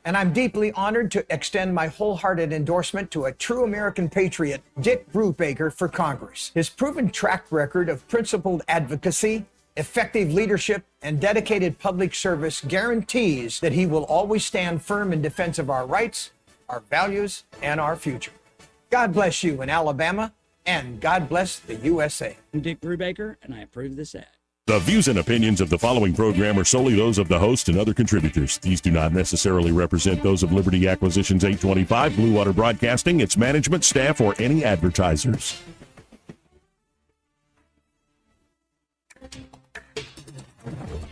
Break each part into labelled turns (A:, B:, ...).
A: And I'm deeply honored to extend my wholehearted endorsement to a true American patriot, Dick Brubaker, for Congress. His proven track record of principled advocacy, effective leadership, and dedicated public service guarantees that he will always stand firm in defense of our rights, our values, and our future. God bless you in Alabama, and God bless the USA.
B: I'm Dick Brubaker, and I approve this ad.
C: The views and opinions of the following program are solely those of the host and other contributors. These do not necessarily represent those of Liberty Acquisitions 825, Blue Water Broadcasting, its management, staff, or any advertisers.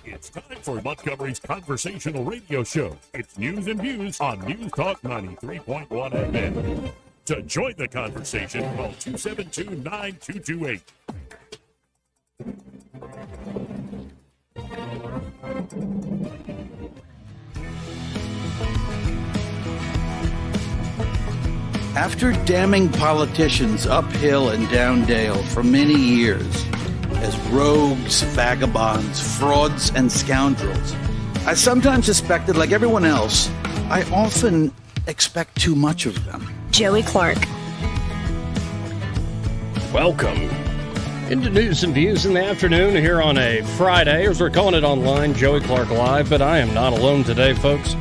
C: It's time for Montgomery's conversational radio show. It's news and views on News Talk 93.1 FM. To join the conversation, call 272-9228.
D: After damning politicians uphill and down dale for many years as rogues, vagabonds, frauds, and scoundrels, I sometimes suspected, like everyone else, I often expect too much of them.
E: Joey Clark.
F: Welcome into News and Views in the afternoon here on a Friday, as we're calling it online, Joey Clark Live, but I am not alone today, folks.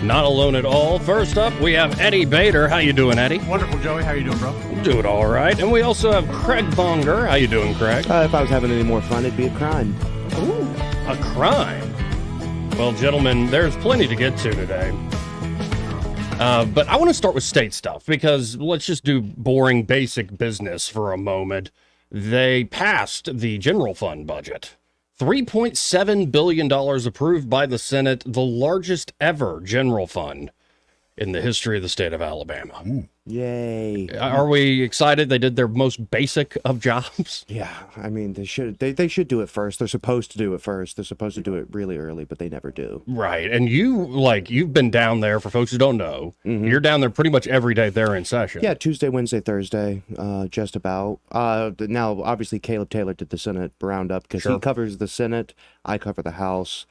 F: Not alone at all. First up, we have Eddie Bader. How you doing, Eddie?
G: Wonderful, Joey. How you doing, bro?
F: Doing all right. And we also have Craig Bonger. How you doing, Craig?
H: If I was having any more fun, it'd be a crime.
F: Ooh, a crime? Well, gentlemen, there's plenty to get to today. But I want to start with state stuff, because let's just do boring, basic business for a moment. They passed the general fund budget. $3.7 billion approved by the Senate, the largest ever general fund in the history of the state of Alabama.
H: Yay.
F: Are we excited? They did their most basic of jobs.
H: Yeah, I mean, they should do it first. They're supposed to do it first. They're supposed to do it really early, but they never do.
F: Right. And you've been down there, for folks who don't know. Mm-hmm. You're down there pretty much every day they're in session.
H: Yeah, Tuesday, Wednesday, Thursday, just about. Now, obviously, Caleb Taylor did the Senate roundup because he covers the Senate. I cover the House.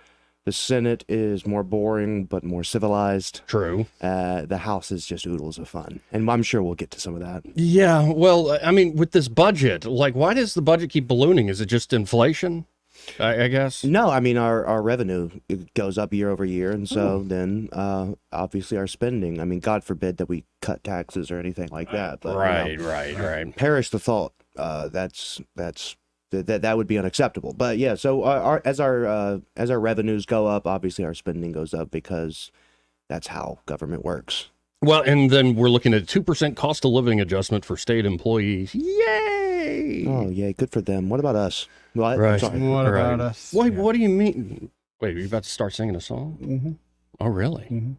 H: The Senate is more boring, but more civilized.
F: True.
H: The House is just oodles of fun. And I'm sure we'll get to some of that.
F: Yeah, well, I mean, with this budget, why does the budget keep ballooning? Is it just inflation, I guess?
H: No, I mean, our revenue goes up year over year. And so then, obviously, our spending. I mean, God forbid that we cut taxes or anything like that. But,
F: right.
H: Perish the thought. That would be unacceptable. But yeah, so as our revenues go up, obviously our spending goes up because that's how government works.
F: Well, and then we're looking at a 2% cost of living adjustment for state employees. Yay!
H: Oh, yay, good for them. What about us? What?
F: Right.
G: What about us?
F: What do you mean? Wait, are you about to start singing a song?
G: Mm-hmm.
F: Oh, really?
G: Mm-hmm.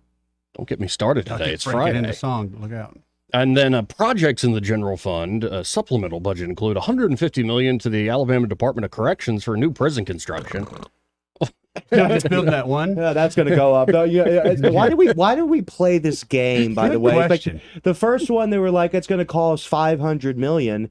F: Don't get me started today. It's
G: Friday.
F: Friday.
G: Into song. Look out.
F: And then projects in the general fund, supplemental budget include $150 million to the Alabama Department of Corrections for new prison construction.
G: Just build that one.
H: Yeah, that's going to go up. No, why do we play this game? By the way, like, the first one they were like, it's going to cost $500 million.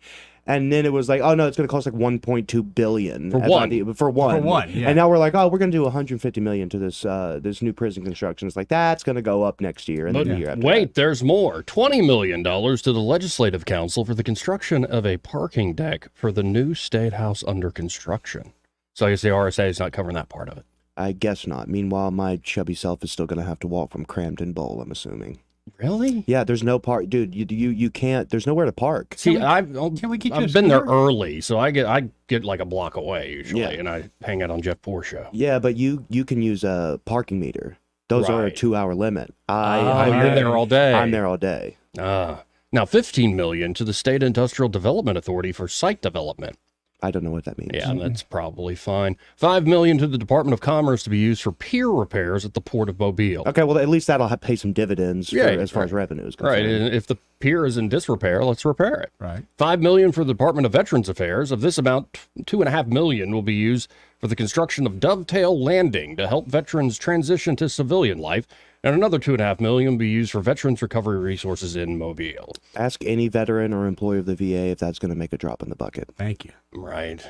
H: And then it was like, oh no, it's going to cost like $1.2 billion
F: for one.
H: For one,
G: yeah.
H: And now we're like, oh, we're going to do $150 million to this new prison construction. It's like that's going to go up next year and then the year after.
F: Wait, there's more. $20 million to the Legislative Council for the construction of a parking deck for the new State House under construction. So I guess the RSA is not covering that part of it.
H: I guess not. Meanwhile, my chubby self is still going to have to walk from Crampton Bowl, I'm assuming.
F: Really?
H: Yeah, there's no park, dude. You can't. There's nowhere to park.
F: See, I've been there
G: scooter?
F: early, so I get like a block away usually, and I hang out on Jeff Poor show.
H: Yeah, but you can use a parking meter. Those are a 2-hour limit.
F: You're there all day.
H: I'm there all day.
F: Now $15 million to the State Industrial Development Authority for site development.
H: I don't know what that means.
F: Yeah, that's probably fine. $5 million to the Department of Commerce to be used for pier repairs at the Port of Mobile.
H: Okay, well, at least that'll pay some dividends as far as revenue is concerned.
F: Right, and if the pier is in disrepair, let's repair it.
G: Right.
F: $5 million for the Department of Veterans Affairs. Of this amount, $2.5 million will be used for the construction of Dovetail Landing to help veterans transition to civilian life. And another $2.5 million will be used for veterans recovery resources in Mobile.
H: Ask any veteran or employee of the VA if that's going to make a drop in the bucket.
G: Thank you.
F: Right.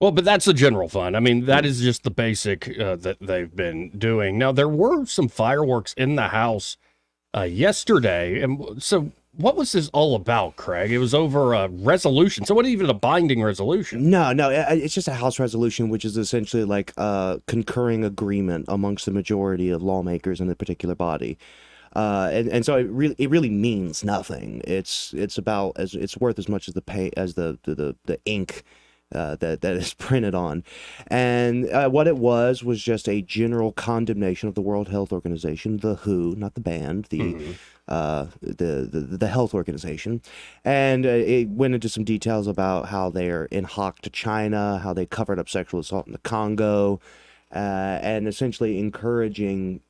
F: Well, but that's the general fund. I mean, that is just the basic that they've been doing. Now, there were some fireworks in the House yesterday. And so what was this all about, Craig? It was over a resolution. So what even a binding resolution?
H: No, it's just a House resolution, which is essentially like a concurring agreement amongst the majority of lawmakers in the particular body. And so it really means nothing. It's worth as much as the ink that is printed on. And what it was just a general condemnation of the World Health Organization, the WHO, not the band, the health organization. And it went into some details about how they're in hock to China, how they covered up sexual assault in the Congo, and essentially encouraging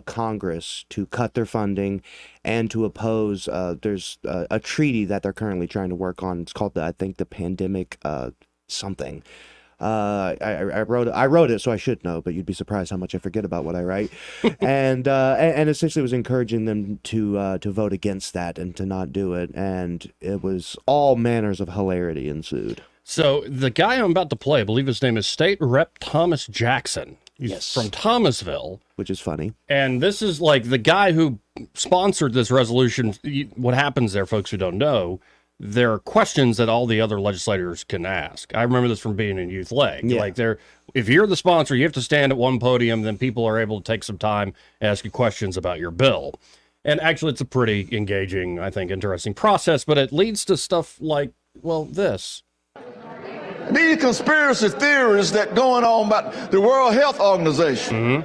H: Congress to cut their funding and to oppose. There's a treaty that they're currently trying to work on. It's called I think the pandemic something. I wrote it, so I should know, but you'd be surprised how much I forget about what I write. and essentially was encouraging them to vote against that and to not do it. And it was all manners of hilarity ensued.
F: So the guy I'm about to play, I believe his name is State Rep Thomas Jackson. He's from Thomasville.
H: Which is funny.
F: And this is like the guy who sponsored this resolution. What happens there, folks who don't know, there are questions that all the other legislators can ask. I remember this from being in Youth Leg.
H: Yeah.
F: Like if you're the sponsor, you have to stand at one podium, then people are able to take some time and ask you questions about your bill. And actually, it's a pretty engaging, I think, interesting process, but it leads to stuff like, well, this.
E: These conspiracy theories that going on about the World Health Organization.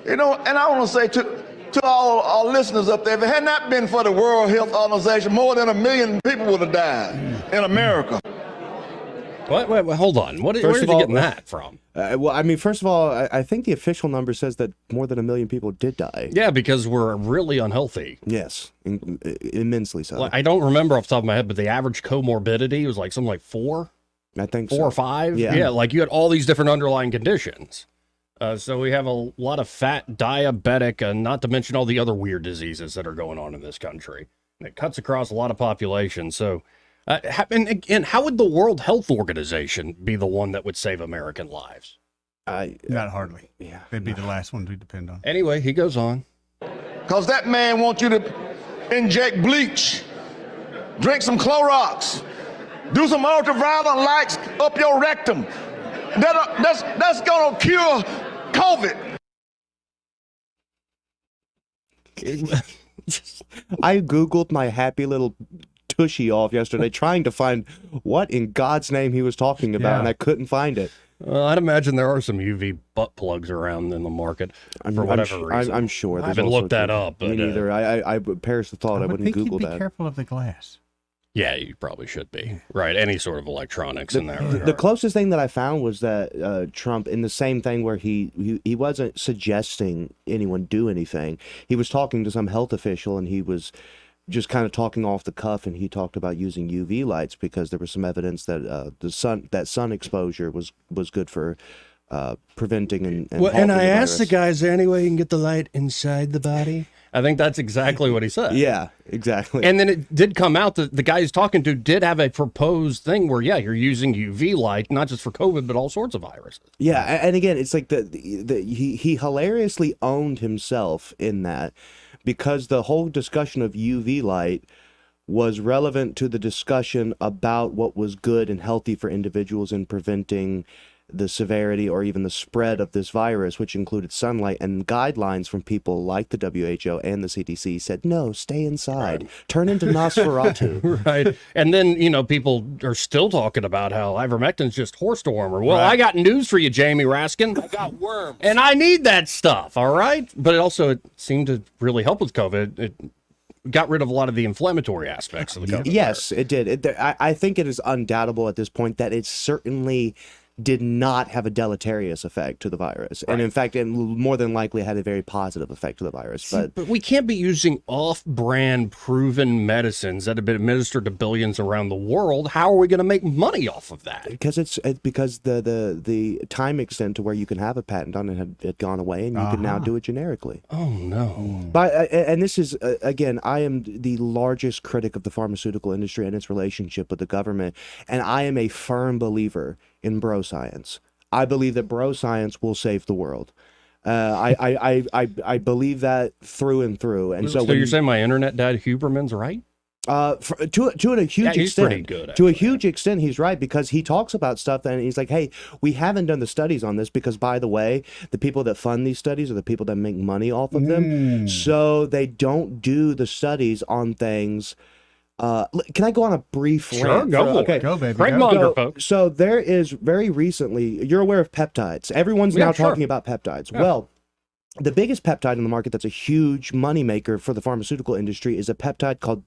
E: You know, and I want to say to all our listeners up there, if it had not been for the World Health Organization, more than 1 million people would have died in America.
F: Wait, hold on. Where did you get that from?
H: Well, I mean, first of all, I think the official number says that more than 1 million people did die.
F: Yeah, because we're really unhealthy.
H: Yes, immensely so.
F: I don't remember off the top of my head, but the average comorbidity was like something like 4?
H: I think
F: 4 or 5?
H: Yeah,
F: like you had all these different underlying conditions. So we have a lot of fat, diabetic, and not to mention all the other weird diseases that are going on in this country. And it cuts across a lot of populations. So, and how would the World Health Organization be the one that would save American lives?
G: Not hardly.
H: Yeah.
G: They'd be the last ones we depend on.
F: Anyway, he goes on.
E: Because that man wants you to inject bleach, drink some Clorox, do some ultraviolet lights up your rectum. That's going to cure COVID.
H: I Googled my happy little tushy off yesterday trying to find what in God's name he was talking about, and I couldn't find it.
F: I'd imagine there are some UV butt plugs around in the market for whatever reason.
H: I'm sure.
F: I haven't looked that up.
H: Me neither. I perish the thought I wouldn't
G: think
H: Google
G: you'd be
H: that.
G: careful of the glass.
F: Yeah, you probably should be. Right, any sort of electronics in there.
H: The closest thing that I found was that Trump, in the same thing where he wasn't suggesting anyone do anything. He was talking to some health official, and he was just kind of talking off the cuff, and he talked about using UV lights because there was some evidence that sun exposure was good for preventing and
F: and I asked the
H: virus.
F: guy, is there any way you can get the light inside the body? I think that's exactly what he said.
H: Yeah, exactly.
F: And then it did come out that the guy he's talking to did have a proposed thing where, yeah, you're using UV light, not just for COVID, but all sorts of viruses.
H: Yeah, and again, it's like he hilariously owned himself in that, because the whole discussion of UV light was relevant to the discussion about what was good and healthy for individuals in preventing the severity or even the spread of this virus, which included sunlight, and guidelines from people like the WHO and the CDC said, no, stay inside, turn into Nosferatu.
F: Right. And then, people are still talking about how ivermectin's just horse dewormer. Well, I got news for you, Jamie Raskin. I got worms. And I need that stuff, all right? But it seemed to really help with COVID. It got rid of a lot of the inflammatory aspects of the COVID
H: Yes, it did. I think it is undoubtable at this point that it certainly did not have a deleterious effect to the virus. And in fact, it more than likely had a very positive effect to the virus.
F: But we can't be using off-brand proven medicines that have been administered to billions around the world. How are we going to make money off of that?
H: Because because the time extent to where you can have a patent on it had gone away, and you can now do it generically.
F: Oh, no.
H: But and this is again, I am the largest critic of the pharmaceutical industry and its relationship with the government, and I am a firm believer in bro science. I believe that bro science will save the world. I believe that through and through. And so
F: you're saying my internet dad Huberman's right?
H: To a huge
F: he's
H: extent,
F: pretty good,
H: to a
F: actually.
H: huge extent, he's right, because he talks about stuff and he's like, hey, we haven't done the studies on this because, by the way, the people that fund these studies are the people that make money off of them. So they don't do the studies on things. Can I go on a brief rant?
F: Go.
H: Okay.
G: Go, baby.
F: Craig
G: go.
F: Monger,
H: So,
F: folks.
H: so there is very recently, you're aware of peptides. Everyone's
F: Yeah,
H: now
F: sure.
H: talking about peptides.
F: Yeah.
H: Well, the biggest peptide in the market that's a huge moneymaker for the pharmaceutical industry is a peptide called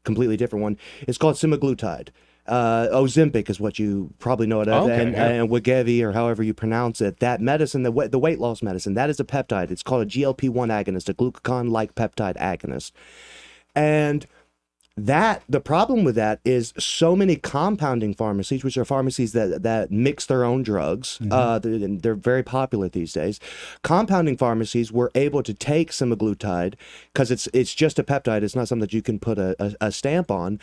H: completely different one. It's called semaglutide. Ozempic is what you probably know it as,
F: Okay,
H: and Wegovy, or however you pronounce it. That medicine, the weight loss medicine, that is a peptide. It's called a GLP-1 agonist, a glucagon-like peptide agonist. And the problem with that is so many compounding pharmacies, which are pharmacies that mix their own drugs, they're very popular these days. Compounding pharmacies were able to take semaglutide, because it's just a peptide, it's not something that you can put a stamp on.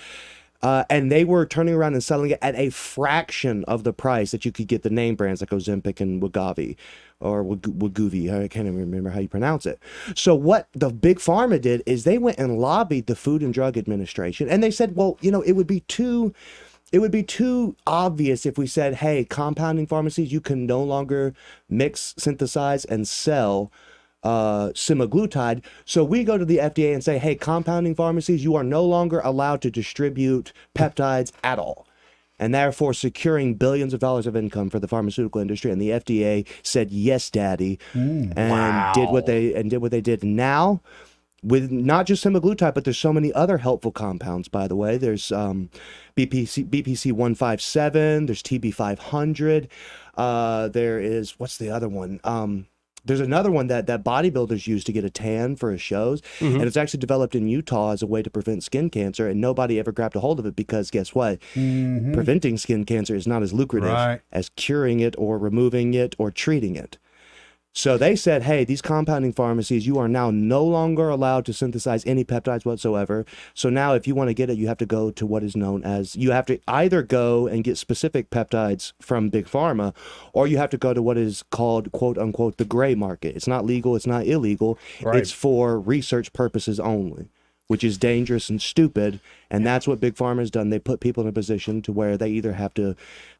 H: And they were turning around and selling it at a fraction of the price that you could get the name brands like Ozempic and Wegovy, or Wegovy. I can't even remember how you pronounce it. So what the big pharma did is they went and lobbied the Food and Drug Administration, and they said, well, it would be too obvious if we said, hey, compounding pharmacies, you can no longer mix, synthesize, and sell semaglutide. So we go to the FDA and say, hey, compounding pharmacies, you are no longer allowed to distribute peptides at all, and therefore securing billions of dollars of income for the pharmaceutical industry. And the FDA said, yes, daddy, and did what they did. Now, with not just semaglutide, but there's so many other helpful compounds, by the way. There's BPC 157, there's TB 500, there is, what's the other one? There's another one that bodybuilders use to get a tan for shows, and it's actually developed in Utah as a way to prevent skin cancer, and nobody ever grabbed a hold of it because guess what? Preventing skin cancer is not as lucrative as curing it or removing it or treating it. So they said, hey, these compounding pharmacies, you are now no longer allowed to synthesize any peptides whatsoever. So now if you want to get it, you have to go to what is known as, you have to either go and get specific peptides from Big Pharma, or you have to go to what is called, quote unquote, the gray market. It's not legal, it's not illegal. It's for research purposes only, which is dangerous and stupid. And that's what Big Pharma has done. They put people in a position to where they either have to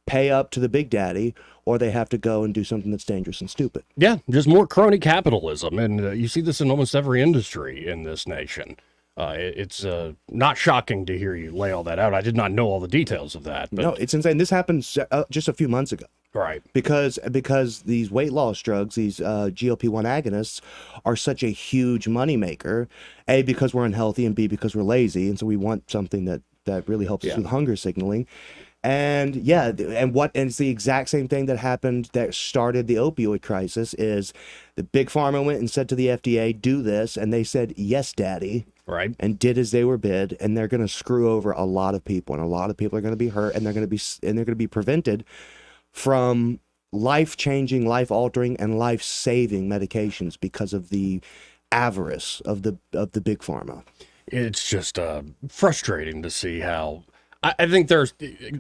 H: pay up to the big daddy, or they have to go and do something that's dangerous and stupid.
F: Yeah, just more crony capitalism. And you see this in almost every industry in this nation. It's not shocking to hear you lay all that out. I did not know all the details of that. But...
H: No, it's insane. This happened just a few months ago.
F: Right.
H: Because these weight loss drugs, these GLP-1 agonists, are such a huge moneymaker. A, because we're unhealthy, and B, because we're lazy. And so we want something that really helps us with hunger signaling. And it's the exact same thing that happened that started the opioid crisis. Is the Big Pharma went and said to the FDA, do this, and they said, yes, daddy,
F: right,
H: and did as they were bid, and they're going to screw over a lot of people, and a lot of people are going to be hurt, and they're going to be prevented from life-changing, life-altering, and life-saving medications because of the avarice of the Big Pharma.
F: It's just frustrating to see how. I think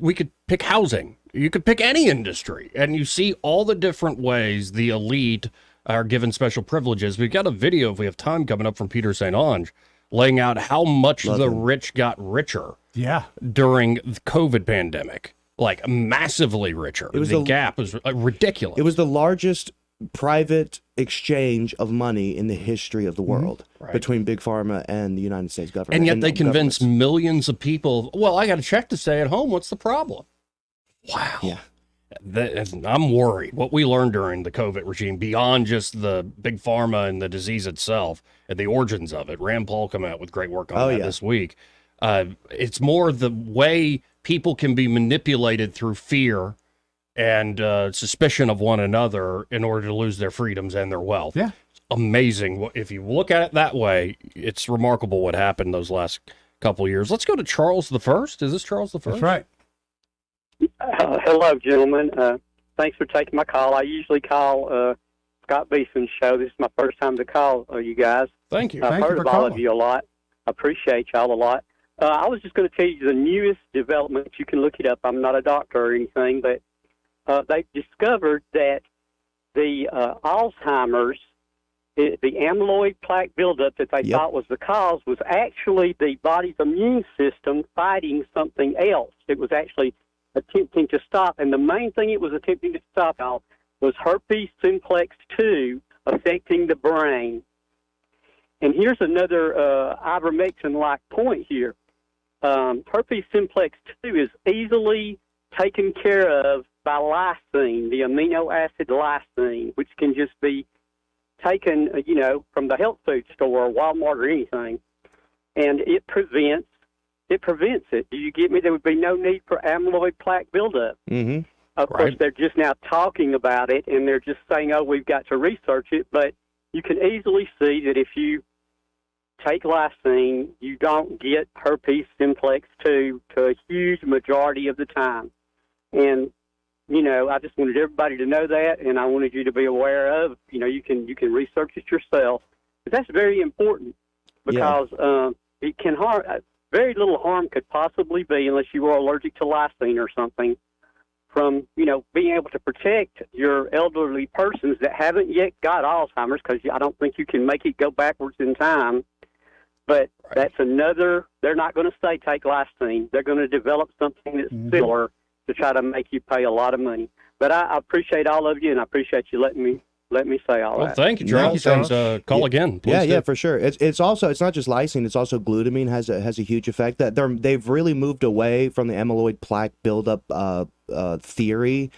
F: we could pick housing. You could pick any industry, and you see all the different ways the elite are given special privileges. We've got a video, if we have time, coming up from Peter St. Onge, laying out how much the rich got richer during the COVID pandemic. Like, massively richer. The gap was ridiculous.
H: It was the largest private exchange of money in the history of the world between Big Pharma and the United States government.
F: And yet they convince millions of people, well, I got a check to stay at home. What's the problem? Wow.
H: Yeah.
F: I'm worried. What we learned during the COVID regime, beyond just the Big Pharma and the disease itself and the origins of it, Rand Paul come out with great work on that this week. It's more the way people can be manipulated through fear and suspicion of one another in order to lose their freedoms and their wealth.
G: Yeah.
F: Amazing. If you look at it that way, it's remarkable what happened those last couple of years. Let's go to Charles the First. Is this Charles the First?
G: That's right.
I: Hello, gentlemen. Thanks for taking my call. I usually call Scott Beeson's show. This is my first time to call you guys.
F: Thank you.
I: I've
G: Thank you
I: heard
G: for
I: of all of
G: calling.
I: you a lot. I appreciate y'all a lot. I was just going to tell you the newest development. You can look it up. I'm not a doctor or anything, but they discovered that the Alzheimer's, the amyloid plaque buildup that they thought was the cause was actually the body's immune system fighting something else. It was actually attempting to stop, and the main thing it was attempting to stop was herpes simplex 2 affecting the brain. And here's another ivermectin-like point here. Herpes simplex 2 is easily taken care of by lysine, the amino acid lysine, which can just be taken, from the health food store or Walmart or anything, and it prevents it. Do you get me? There would be no need for amyloid plaque buildup.
H: Mm-hmm.
I: Of course, they're just now talking about it, and they're just saying, oh, we've got to research it, but you can easily see that if you take lysine, you don't get herpes simplex 2 to a huge majority of the time. And, I just wanted everybody to know that, and I wanted you to be aware of, you can research it yourself. But that's very important because it can harm, very little harm could possibly be, unless you were allergic to lysine or something, from, being able to protect your elderly persons that haven't yet got Alzheimer's, because I don't think you can make it go backwards in time. But that's another, they're not going to say take lysine. They're going to develop something that's similar to try to make you pay a lot of money. But I appreciate all of you, and I appreciate you letting me say all that.
F: Well, thank you, Charles.
H: Thank you,
F: And call again. Please
H: Yeah,
F: do.
H: yeah, for sure. It's also, it's not just lysine, it's also glutamine has a huge effect. That they've really moved away from the amyloid plaque buildup theory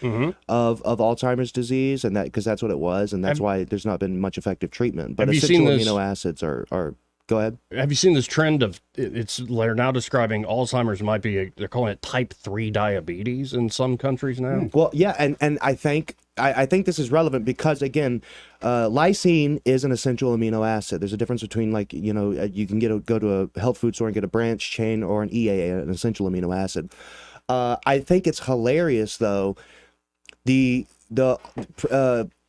H: of Alzheimer's disease, and that because that's what it was, and that's why there's not been much effective treatment. But
F: Have you
H: essential
F: seen this-
H: amino acids are go ahead.
F: Have you seen this trend of they're now describing Alzheimer's might be they're calling it type 3 diabetes in some countries now?
H: Well, yeah, and I think this is relevant because again, lysine is an essential amino acid. There's a difference between you can go to a health food store and get a branch chain or an EAA, an essential amino acid. I think it's hilarious though. The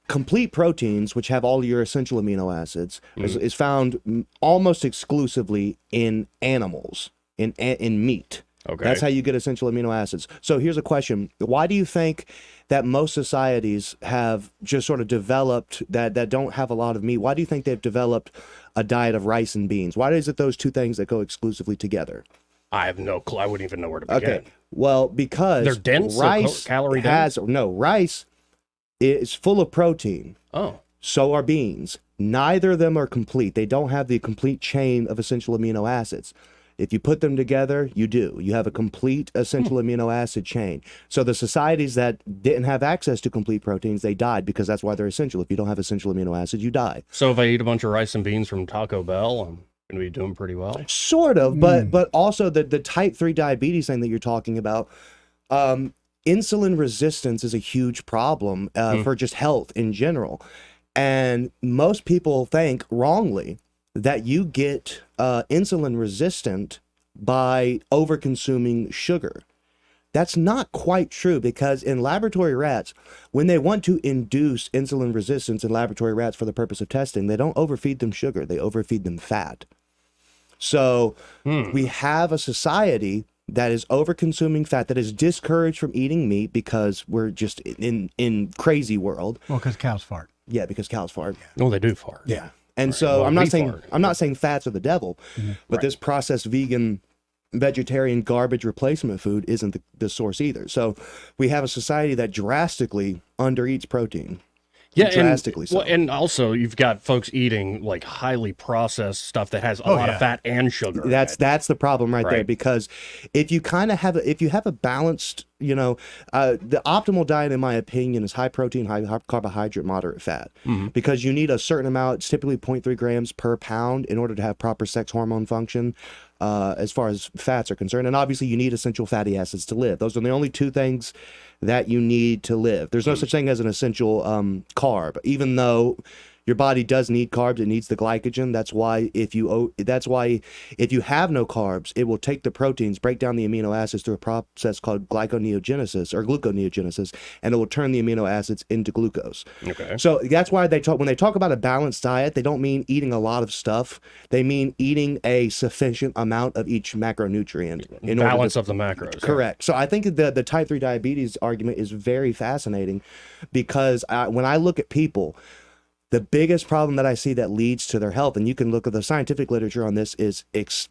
H: complete proteins, which have all your essential amino acids, is found almost exclusively in animals, in meat.
F: Okay.
H: That's how you get essential amino acids. So here's a question. Why do you think that most societies have just sort of developed that don't have a lot of meat? Why do you think they've developed a diet of rice and beans? Why is it those two things that go exclusively together?
F: I have no clue. I wouldn't even know where to begin.
H: Okay. Well, because
F: They're dense, so
H: rice
F: calorie dense?
H: rice is full of protein.
F: Oh.
H: So are beans. Neither of them are complete. They don't have the complete chain of essential amino acids. If you put them together, you do. You have a complete essential amino acid chain. So the societies that didn't have access to complete proteins, they died because that's why they're essential. If you don't have essential amino acids, you die.
F: So if I eat a bunch of rice and beans from Taco Bell, I'm going to be doing pretty well?
H: Sort of, but also the type 3 diabetes thing that you're talking about, insulin resistance is a huge problem for just health in general. And most people think wrongly that you get insulin resistant by over-consuming sugar. That's not quite true because in laboratory rats, when they want to induce insulin resistance in laboratory rats for the purpose of testing, they don't overfeed them sugar, they overfeed them fat. So we have a society that is over-consuming fat, that is discouraged from eating meat because we're just in crazy world.
G: Well, because cows fart.
H: Yeah, because cows fart.
F: No, they do fart.
H: Yeah. And
F: Right.
H: so
F: Well,
H: I'm
F: we
H: not saying fats are the devil, but this processed vegan, vegetarian garbage replacement food isn't the source either. So we have a society that drastically undereats protein.
F: Yeah,
H: drastically so.
F: Well, and also you've got folks eating like highly processed stuff that has a lot of fat and sugar.
H: That's the problem right there,
F: Right.
H: because if you kind of have if you have a balanced The optimal diet, in my opinion, is high protein, high carbohydrate, moderate fat, because you need a certain amount. It's typically 0.3 grams per pound in order to have proper sex hormone function. As far as fats are concerned, and obviously you need essential fatty acids to live. Those are the only two things that you need to live. There's no such thing as an essential carb, even though your body does need carbs. It needs the glycogen. That's why if you have no carbs, it will take the proteins, break down the amino acids through a process called gluconeogenesis, and it will turn the amino acids into glucose.
F: Okay.
H: So that's why when they talk about a balanced diet, they don't mean eating a lot of stuff. They mean eating a sufficient amount of each macronutrient.
F: Balance of the macros.
H: Correct. So I think the type 3 diabetes argument is very fascinating, because when I look at people, the biggest problem that I see that leads to their health, and you can look at the scientific literature on this, is it's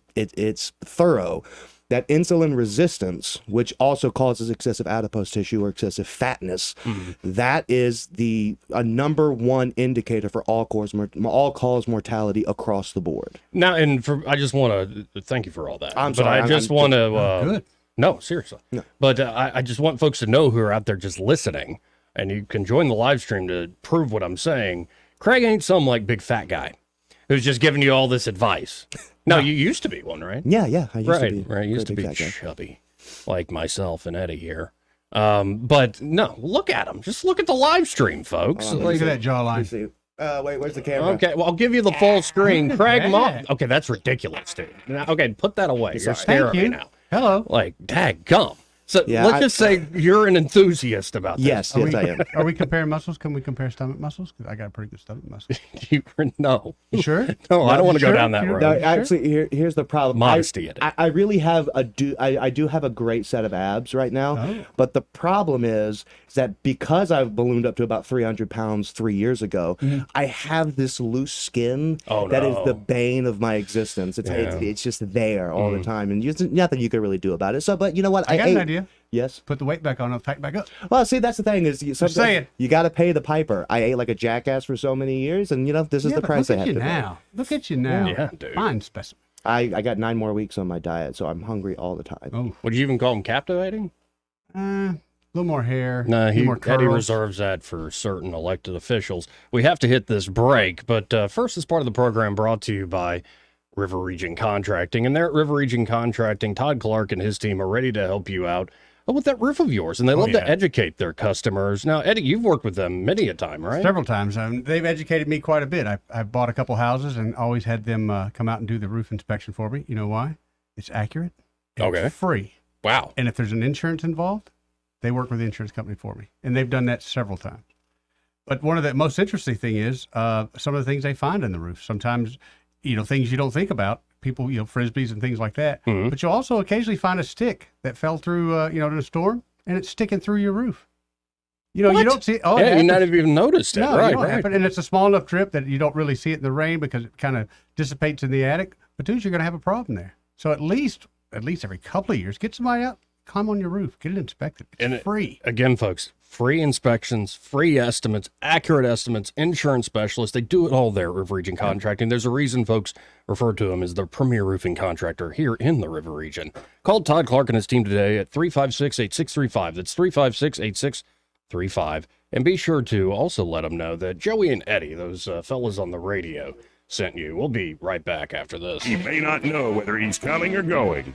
H: thorough, that insulin resistance, which also causes excessive adipose tissue or excessive fatness, that is a number one indicator for all-cause mortality across the board.
F: Now, I just want to thank you for all that.
H: I'm sorry.
F: I just want to...
G: Good.
F: No, seriously. No. But I just want folks to know who are out there just listening, and you can join the live stream to prove what I'm saying. Craig ain't some big fat guy who's just giving you all this advice. No, you used to be one, right?
H: Yeah, I used to be.
F: Right, used to be chubby, like myself and Eddie here. But no, look at him. Just look at the live stream, folks.
G: Look at that jawline.
H: Wait, where's the camera?
F: Okay, well, I'll give you the full screen. Craig Moss. Okay, that's ridiculous, dude. Now, okay, put that away. You're scaring me now.
G: Hello.
F: Dadgum. So let's just say you're an enthusiast about this.
H: Yes, I am.
G: Are we comparing muscles? Can we compare stomach muscles? Because I got a pretty good stomach muscle.
F: No.
G: You sure?
F: No, I don't want to go down that road.
H: No, actually, here's the problem.
F: Modesty.
H: I really have I do have a great set of abs right now, but the problem is that because I've ballooned up to about 300 pounds 3 years ago, I have this loose skin that is the bane of my existence. It's just there all the time, and there's nothing you can really do about it. So, but you know what?
G: I got an idea.
H: Yes.
G: Put the weight back on and tighten back up.
H: Well, see, that's the thing is you got to pay the piper. I ate like a jackass for so many years, and this is the price I have to pay.
G: Look at you now.
F: Yeah, dude.
G: Fine specimen.
H: I got 9 more weeks on my diet, so I'm hungry all the time.
G: Oh.
F: Would you even call him captivating?
G: A little more hair.
F: No,
G: more curls.
F: Eddie reserves that for certain elected officials. We have to hit this break, but first, this part of the program brought to you by River Region Contracting. And there at River Region Contracting, Todd Clark and his team are ready to help you out with that roof of yours, and they love to educate their customers. Now, Eddie, you've worked with them many a time, right?
G: Several times. They've educated me quite a bit. I've bought a couple houses and always had them come out and do the roof inspection for me. You know why? It's accurate. It's free.
F: Wow.
G: And if there's an insurance involved, they work with the insurance company for me, and they've done that several times. But one of the most interesting thing is some of the things they find in the roof. Sometimes, things you don't think about. People, frisbees and things like that. Mm-hmm. But you'll also occasionally find a stick that fell through, in a storm, and it's sticking through your roof. You don't see it. Oh,
F: yeah, you not have even noticed it.
G: No,
F: right,
G: it don't happen. And it's a small enough drip that you don't really see it in the rain because it kind of dissipates in the attic. But dude, you're going to have a problem there. So at least every couple of years, get somebody out, climb on your roof, get it inspected. It's free.
F: Again, folks, free inspections, free estimates, accurate estimates, insurance specialists. They do it all there at River Region Contracting. There's a reason folks refer to him as the premier roofing contractor here in the River Region. Call Todd Clark and his team today at 356-8635. That's 356-8635. And be sure to also let them know that Joey and Eddie, those fellas on the radio, sent you. We'll be right back after this.
C: He may not know whether he's coming or going,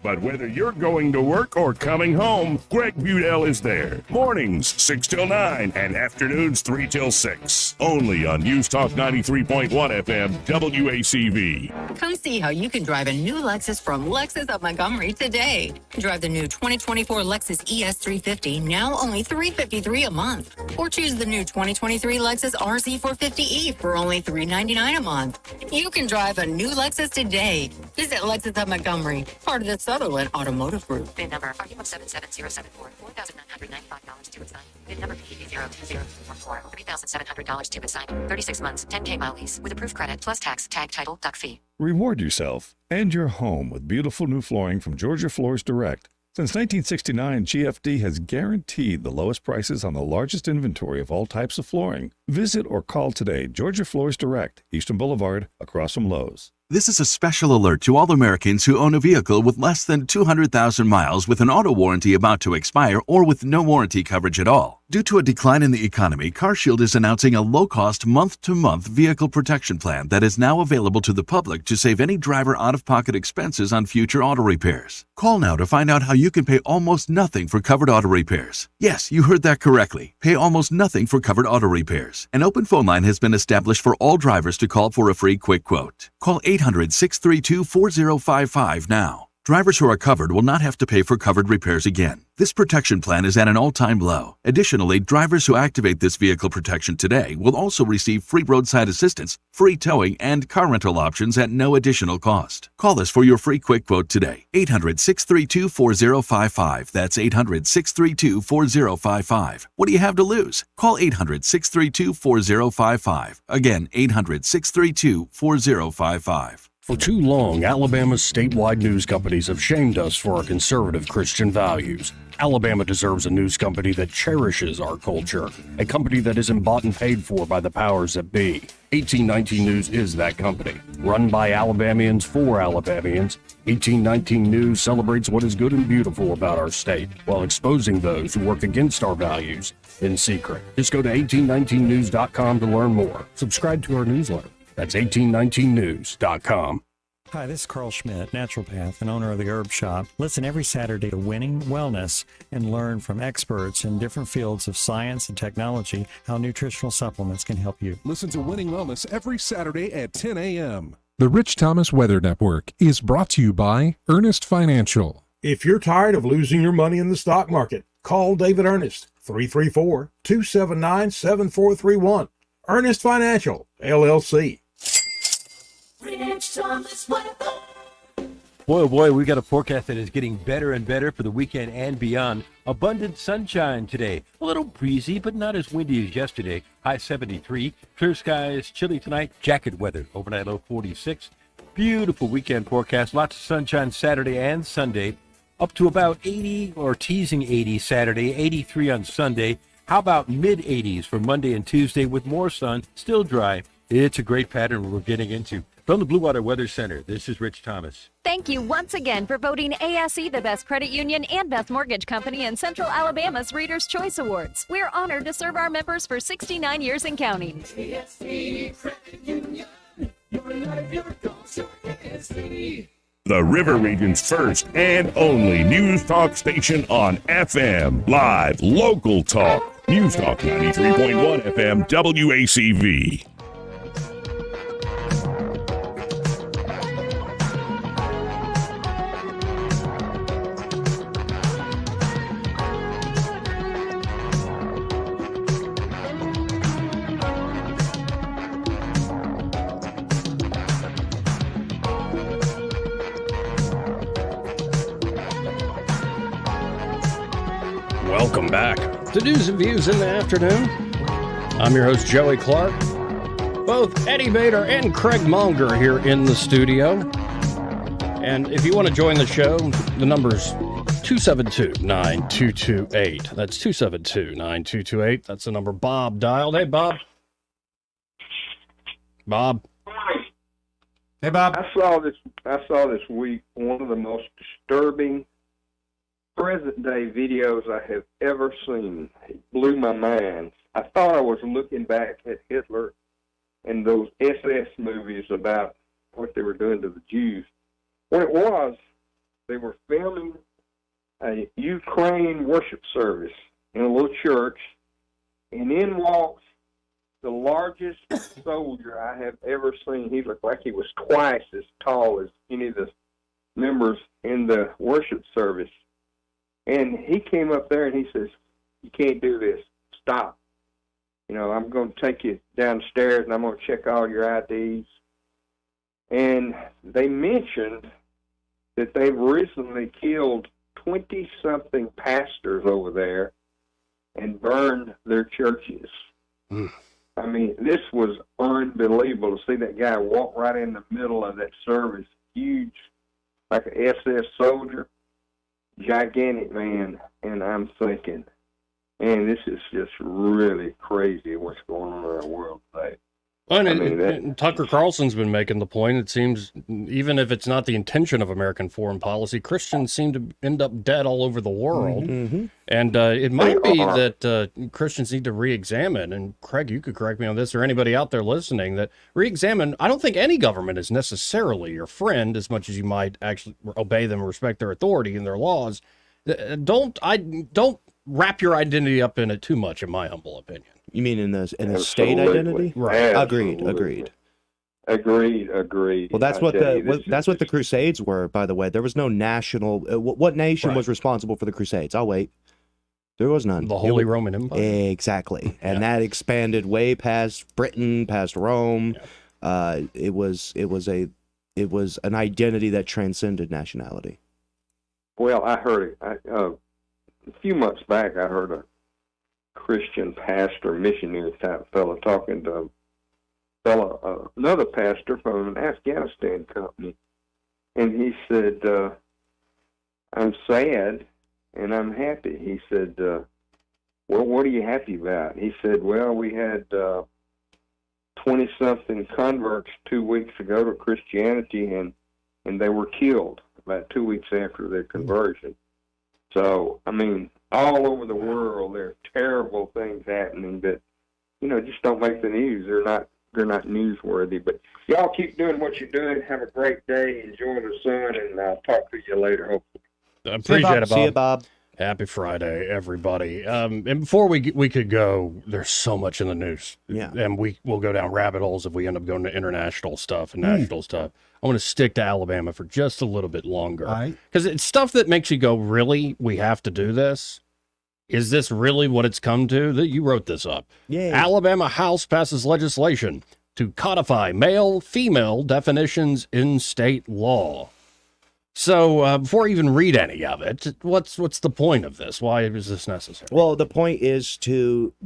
C: but whether you're going to work or coming home, Greg Budell is there. Mornings 6 till 9 and afternoons 3 till 6. Only on News Talk 93.1 FM WACV.
J: Come see how you can drive a new Lexus from Lexus of Montgomery today. Drive the new 2024 Lexus ES350, now only $353 a month. Or choose the new 2023 Lexus RZ450E for only $399 a month. You can drive a new Lexus today. Visit Lexus of Montgomery, part of the Sutherland Automotive Group.
K: VIN number RU17774, $4,995 to its sign. VIN number PE02044, $3,700 to its sign. 36 months, 10K mile lease with approved credit plus tax, tag, title, duck fee.
L: Reward yourself and your home with beautiful new flooring from Georgia Floors Direct. Since 1969, GFD has guaranteed the lowest prices on the largest inventory of all types of flooring. Visit or call today Georgia Floors Direct, Eastern Boulevard, across from Lowe's.
M: This is a special alert to all Americans who own a vehicle with less than 200,000 miles with an auto warranty about to expire or with no warranty coverage at all. Due to a decline in the economy, CarShield is announcing a low-cost month-to-month vehicle protection plan that is now available to the public to save any driver out-of-pocket expenses on future auto repairs. Call now to find out how you can pay almost nothing for covered auto repairs. Yes, you heard that correctly. Pay almost nothing for covered auto repairs. An open phone line has been established for all drivers to call for a free quick quote. Call 800-632-4055 now. Drivers who are covered will not have to pay for covered repairs again. This protection plan is at an all-time low. Additionally, drivers who activate this vehicle protection today will also receive free roadside assistance, free towing, and car rental options at no additional cost. Call us for your free quick quote today. 800-632-4055. That's 800-632-4055. What do you have to lose? Call 800-632-4055. Again, 800-632-4055.
F: For too long, Alabama's statewide news companies have shamed us for our conservative Christian values. Alabama deserves a news company that cherishes our culture, a company that isn't bought and paid for by the powers that be. 1819 News is that company. Run by Alabamians for Alabamians, 1819 News celebrates what is good and beautiful about our state, while exposing those who work against our values in secret. Just go to 1819news.com to learn more. Subscribe to our newsletter. That's 1819news.com.
N: Hi, this is Carl Schmidt, naturopath and owner of the Herb Shop. Listen every Saturday to Winning Wellness and learn from experts in different fields of science and technology how nutritional supplements can help you.
O: Listen to Winning Wellness every Saturday at 10 a.m. The Rich Thomas Weather Network is brought to you by Ernest Financial.
P: If you're tired of losing your money in the stock market, call David Ernest, 334-279-7431. Ernest Financial, LLC.
Q: Rich Thomas Weather. Boy, oh boy, we got a forecast that is getting better and better for the weekend and beyond. Abundant sunshine today. A little breezy, but not as windy as yesterday. High 73. Clear skies, chilly tonight. Jacket weather. Overnight low 46. Beautiful weekend forecast. Lots of sunshine Saturday and Sunday. Up to about 80 or teasing 80 Saturday. 83 on Sunday. How about mid-80s for Monday and Tuesday with more sun, still dry. It's a great pattern we're getting into. From the Blue Water Weather Center, this is Rich Thomas.
R: Thank you once again for voting ASE the best credit union and best mortgage company in Central Alabama's Reader's Choice Awards. We're honored to serve our members for 69 years and counting.
Q: ASE Credit Union, your life, your goals, your ASE.
C: The River Region's first and only news talk station on FM. Live, local talk. News Talk 93.1 FM WACV.
F: Welcome back to News and Views in the Afternoon. I'm your host, Joey Clark. Both Eddie Vader and Craig Monger here in the studio. And if you want to join the show, the number's 272-9228. That's 272-9228. That's the number Bob dialed. Hey, Bob. Bob.
G: Hey, Bob.
S: I saw this week one of the most disturbing present-day videos I have ever seen. It blew my mind. I thought I was looking back at Hitler and those SS movies about what they were doing to the Jews. What it was, they were filming a Ukraine worship service in a little church, and in walks the largest soldier I have ever seen. He looked like he was twice as tall as any of the members in the worship service. And he came up there and he says, "You can't do this. Stop. You know, I'm going to take you downstairs and I'm going to check all your IDs." And they mentioned that they've recently killed 20-something pastors over there and burned their churches. I mean, this was unbelievable to see that guy walk right in the middle of that service, huge, like an SS soldier. Gigantic man, and I'm thinking, man, this is just really crazy what's going on in our world today.
F: Well,
S: I mean,
F: and Tucker Carlson's been making the point. It seems, even if it's not the intention of American foreign policy, Christians seem to end up dead all over the world.
H: Mm-hmm.
F: And it might
S: They
F: be
S: are.
F: that Christians need to re-examine, and Craig, you could correct me on this, or anybody out there listening, that re-examine. I don't think any government is necessarily your friend as much as you might actually obey them and respect their authority and their laws. Don't wrap your identity up in it too much, in my humble opinion.
H: You mean in the state identity?
F: Right.
H: Agreed.
S: Agreed.
H: Well, that's
S: I
H: what
S: tell you,
H: that's what the Crusades were, by the way. There was no national. What nation was responsible for the Crusades? I'll wait. There was none.
F: The Holy Roman Empire.
H: Exactly, and that expanded way past Britain, past Rome. It was an identity that transcended nationality.
S: Well, I heard it a few months back. I heard a Christian pastor, missionary type fellow talking to another pastor from an Afghanistan company, and he said, "I'm sad and I'm happy." He said, "Well, what are you happy about?" He said, "Well, we had 20-something converts 2 weeks ago to Christianity, and they were killed about 2 weeks after their conversion." So, I mean, all over the world, there are terrible things happening that, just don't make the news. They're not newsworthy. But y'all keep doing what you're doing. Have a great day. Enjoy the sun, and I'll talk to you later, hopefully.
F: I appreciate it, Bob.
H: See you, Bob.
F: Happy Friday, everybody. And before we could go, there's so much in the news.
H: Yeah.
F: And we'll go down rabbit holes if we end up going to international stuff and national stuff. I want to stick to Alabama for just a little bit longer.
G: All right.
F: Because it's stuff that makes you go, really? We have to do this? Is this really what it's come to? You wrote this up.
H: Yeah.
F: Alabama House passes legislation to codify male-female definitions in state law. So before I even read any of it, what's the point of this? Why is this necessary?
H: Well, the point is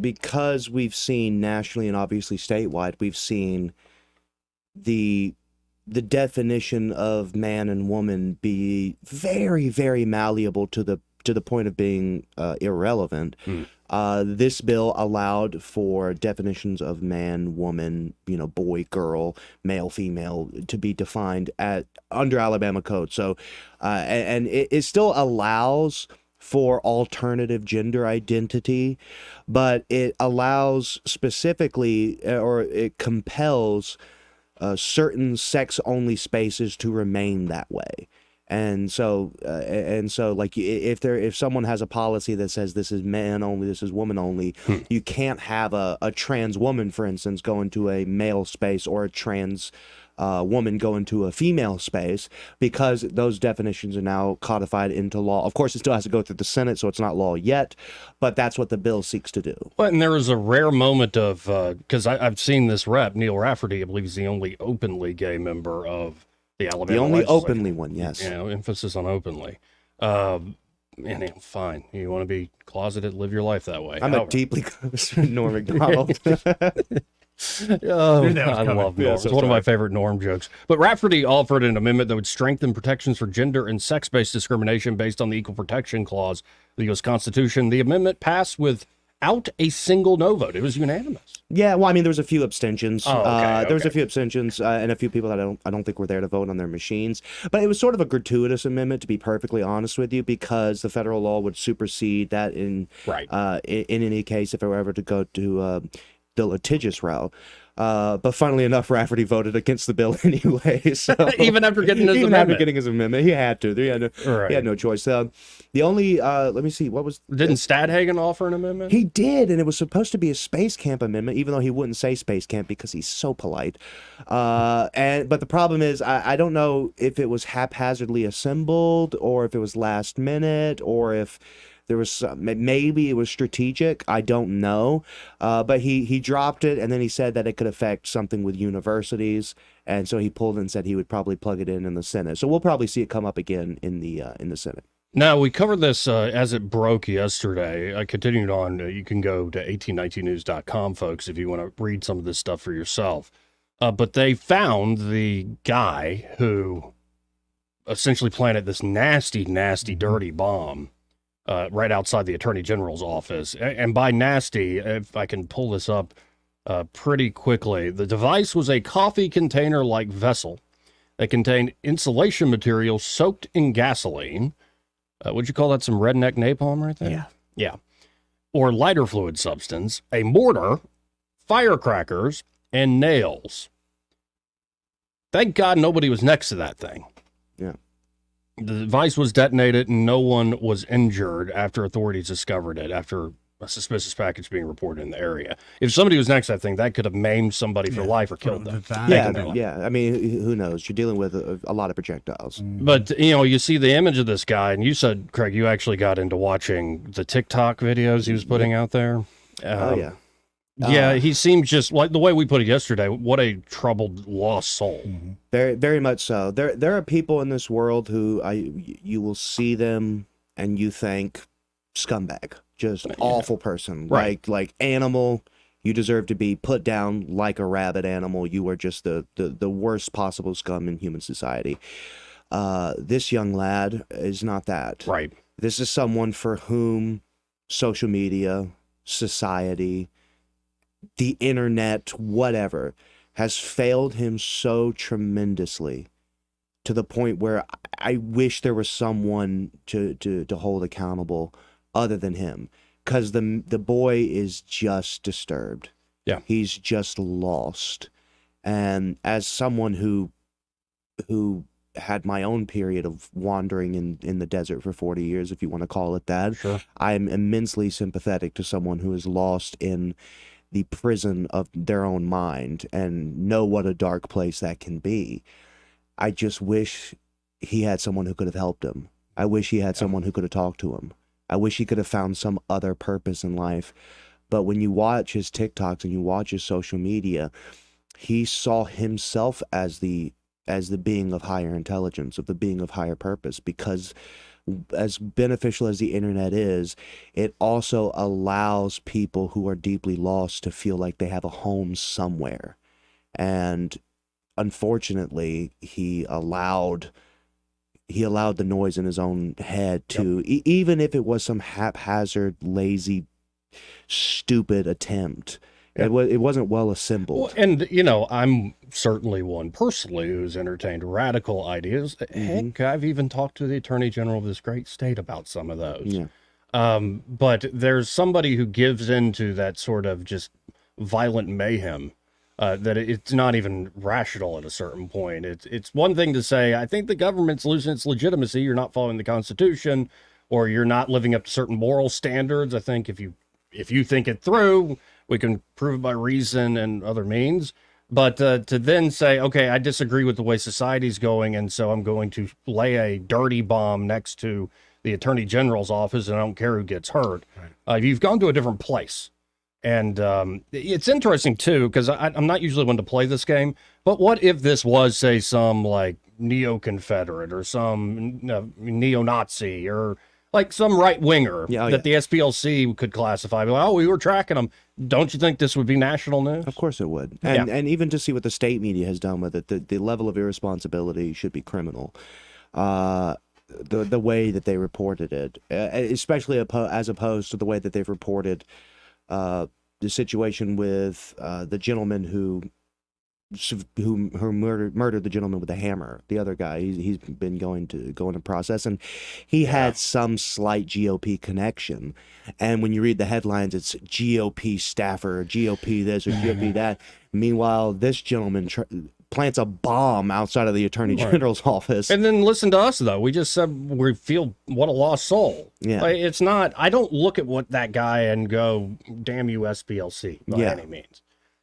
H: because we've seen nationally and obviously statewide, we've seen the definition of man and woman be very, very malleable to the point of being irrelevant. This bill allowed for definitions of man, woman, boy, girl, male, female to be defined under Alabama code. So, and it still allows for alternative gender identity, but it allows specifically, or it compels certain sex-only spaces to remain that way. And so, like, if someone has a policy that says this is man only, this is woman only, you can't have a trans woman, for instance, go into a male space, or a trans woman go into a female space, because those definitions are now codified into law. Of course, it still has to go through the Senate, so it's not law yet, but that's what the bill seeks to do.
F: Well, and there was a rare moment of, because I've seen this rep, Neil Rafferty, I believe is the only openly gay member of the Alabama
H: The only
F: legislature.
H: openly one, yes.
F: Emphasis on openly. Fine. You want to be closeted, live your life that way.
H: I'm a deeply close to Norm MacDonald.
F: Oh, I love Norm.
H: Yeah,
F: It's
H: so
F: one of my
H: sorry.
F: favorite Norm jokes. But Rafferty offered an amendment that would strengthen protections for gender and sex-based discrimination based on the Equal Protection Clause of the U.S. Constitution. The amendment passed without a single no vote. It was unanimous.
H: Yeah, well, I mean, there was a few abstentions.
F: Oh, okay,
H: There was a few abstentions and a few people that I don't think were there to vote on their machines. But it was sort of a gratuitous amendment, to be perfectly honest with you, because the federal law would supersede that in any case if it were ever to go to the litigious route. But funnily enough, Rafferty voted against the bill anyway. So
F: Even after getting his
H: even
F: amendment.
H: after getting his amendment, he had to. He had no choice. The only let me see, what was
F: Didn't Stadhagen offer an amendment?
H: He did, and it was supposed to be a space camp amendment, even though he wouldn't say space camp because he's so polite. But the problem is, I don't know if it was haphazardly assembled, or if it was last minute, or if there was maybe it was strategic. I don't know. But he dropped it, and then he said that it could affect something with universities, and so he pulled and said he would probably plug it in the Senate. So we'll probably see it come up again in the Senate.
F: Now, we covered this as it broke yesterday. I continued on. You can go to 1819news.com, folks, if you want to read some of this stuff for yourself. But they found the guy who essentially planted this nasty, dirty bomb right outside the Attorney General's office. And by nasty, if I can pull this up pretty quickly. The device was a coffee container-like vessel that contained insulation material soaked in gasoline. Would you call that some redneck napalm right there?
A: Yeah.
F: Yeah. Or lighter fluid substance, a mortar, firecrackers, and nails. Thank God nobody was next to that thing.
H: Yeah.
F: The device was detonated and no one was injured after authorities discovered it, after a suspicious package being reported in the area. If somebody was next to that thing, that could have maimed somebody for life or killed them.
H: Yeah. I mean, who knows? You're dealing with a lot of projectiles.
F: But, you see the image of this guy, and you said, Craig, you actually got into watching the TikTok videos he was putting out there.
H: Yeah.
F: Yeah, he seems just like the way we put it yesterday. What a troubled, lost soul.
H: Very, very much so. There are people in this world who you will see them and you think scumbag, just awful person,
F: Right.
H: like animal. You deserve to be put down like a rabid animal. You are just the worst possible scum in human society. This young lad is not that.
F: Right.
H: This is someone for whom social media, society, the internet, whatever, has failed him so tremendously to the point where I wish there was someone to hold accountable other than him, because the boy is just disturbed.
F: Yeah.
H: He's just lost. And as someone who had my own period of wandering in the desert for 40 years, if you want to call it that,
F: Sure.
H: I'm immensely sympathetic to someone who is lost in the prison of their own mind and know what a dark place that can be. I just wish he had someone who could have helped him. I wish he had someone who could have talked to him. I wish he could have found some other purpose in life. But when you watch his TikToks and you watch his social media, he saw himself as the being of higher intelligence, of the being of higher purpose, because as beneficial as the internet is, it also allows people who are deeply lost to feel like they have a home somewhere. And unfortunately, he allowed the noise in his own head to, even if it was some haphazard, lazy, stupid attempt. It wasn't well assembled.
F: Well, and, I'm certainly one personally who's entertained radical ideas. Heck, I've even talked to the Attorney General of this great state about some of those.
H: Yeah.
F: But there's somebody who gives into that sort of just violent mayhem, that it's not even rational at a certain point. It's one thing to say, I think the government's losing its legitimacy. You're not following the Constitution, or you're not living up to certain moral standards. I think if you think it through, we can prove it by reason and other means. But to then say, okay, I disagree with the way society's going, and so I'm going to lay a dirty bomb next to the Attorney General's office, and I don't care who gets hurt. Right. You've gone to a different place. And it's interesting, too, because I'm not usually one to play this game, but what if this was, say, some, like, neo-Confederate or some neo-Nazi or like some right-winger that the SPLC could classify. Like, we were tracking them. Don't you think this would be national news?
H: Of course it would. And even to see what the state media has done with it, the level of irresponsibility should be criminal. The way that they reported it, especially as opposed to the way that they've reported the situation with the gentleman who murdered the gentleman with the hammer. The other guy, he's been going to process, and he had some slight GOP connection. And when you read the headlines, it's GOP staffer, GOP this or GOP that. Meanwhile, this gentleman plants a bomb outside of the Attorney General's office.
F: And then listen to us, though. We just said we feel what a lost soul.
H: Yeah.
F: Like, it's not, I don't look at what that guy and go, damn you SPLC by any means.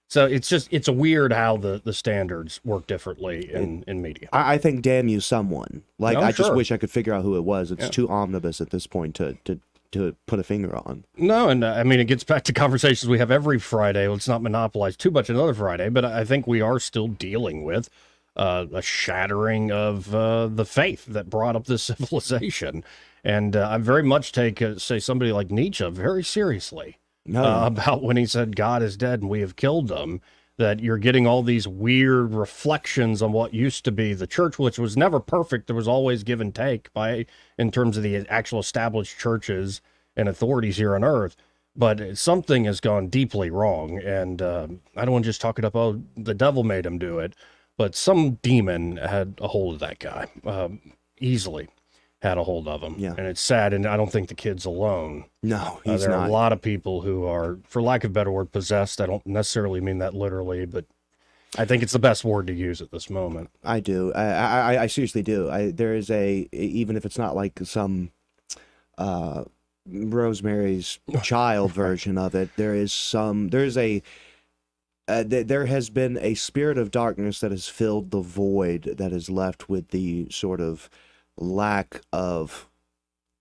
F: So it's a weird how the standards work differently in media.
H: I think damn you someone. Like,
F: No,
H: I just
F: sure.
H: wish I could figure out who it was. It's too omnibus at this point to put a finger on.
F: No, and I mean, it gets back to conversations we have every Friday. Let's not monopolize too much another Friday, but I think we are still dealing with a shattering of the faith that brought up this civilization. And I very much take, say, somebody like Nietzsche very seriously about when he said God is dead and we have killed them, that you're getting all these weird reflections on what used to be the church, which was never perfect. There was always give and take in terms of the actual established churches and authorities here on earth. but something has gone deeply wrong. And I don't want to just talk it up, oh, the devil made him do it, but some demon had a hold of that guy, easily had a hold of him.
H: Yeah.
F: And it's sad, and I don't think the kid's alone.
H: No, he's
F: there are
H: not.
F: a lot of people who are, for lack of a better word, possessed. I don't necessarily mean that literally, but I think it's the best word to use at this moment.
H: I do. I seriously do. There is even if it's not like some Rosemary's Child version of it, there has been a spirit of darkness that has filled the void that is left with the sort of lack of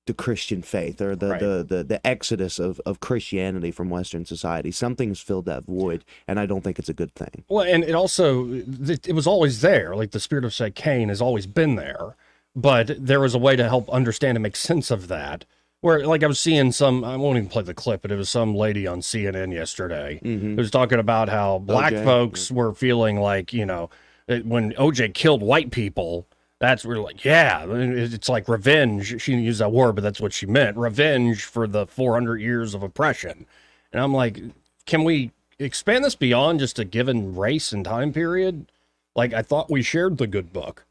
H: the Christian faith, or the exodus of Christianity from Western society. Something's filled that void, and I don't think it's a good thing.
F: Well, and it also, it was always there. Like the spirit of, say, Cain has always been there, but there was a way to help understand and make sense of that. Where, like, I was seeing I won't even play the clip, but it was some lady on CNN yesterday who was talking about how black folks were feeling like, when OJ killed white people, that's where, like, yeah, it's like revenge. She didn't use that word, but that's what she meant. Revenge for the 400 years of oppression. And I'm like, can we expand this beyond just a given race and time period? Like, I thought we shared the good book.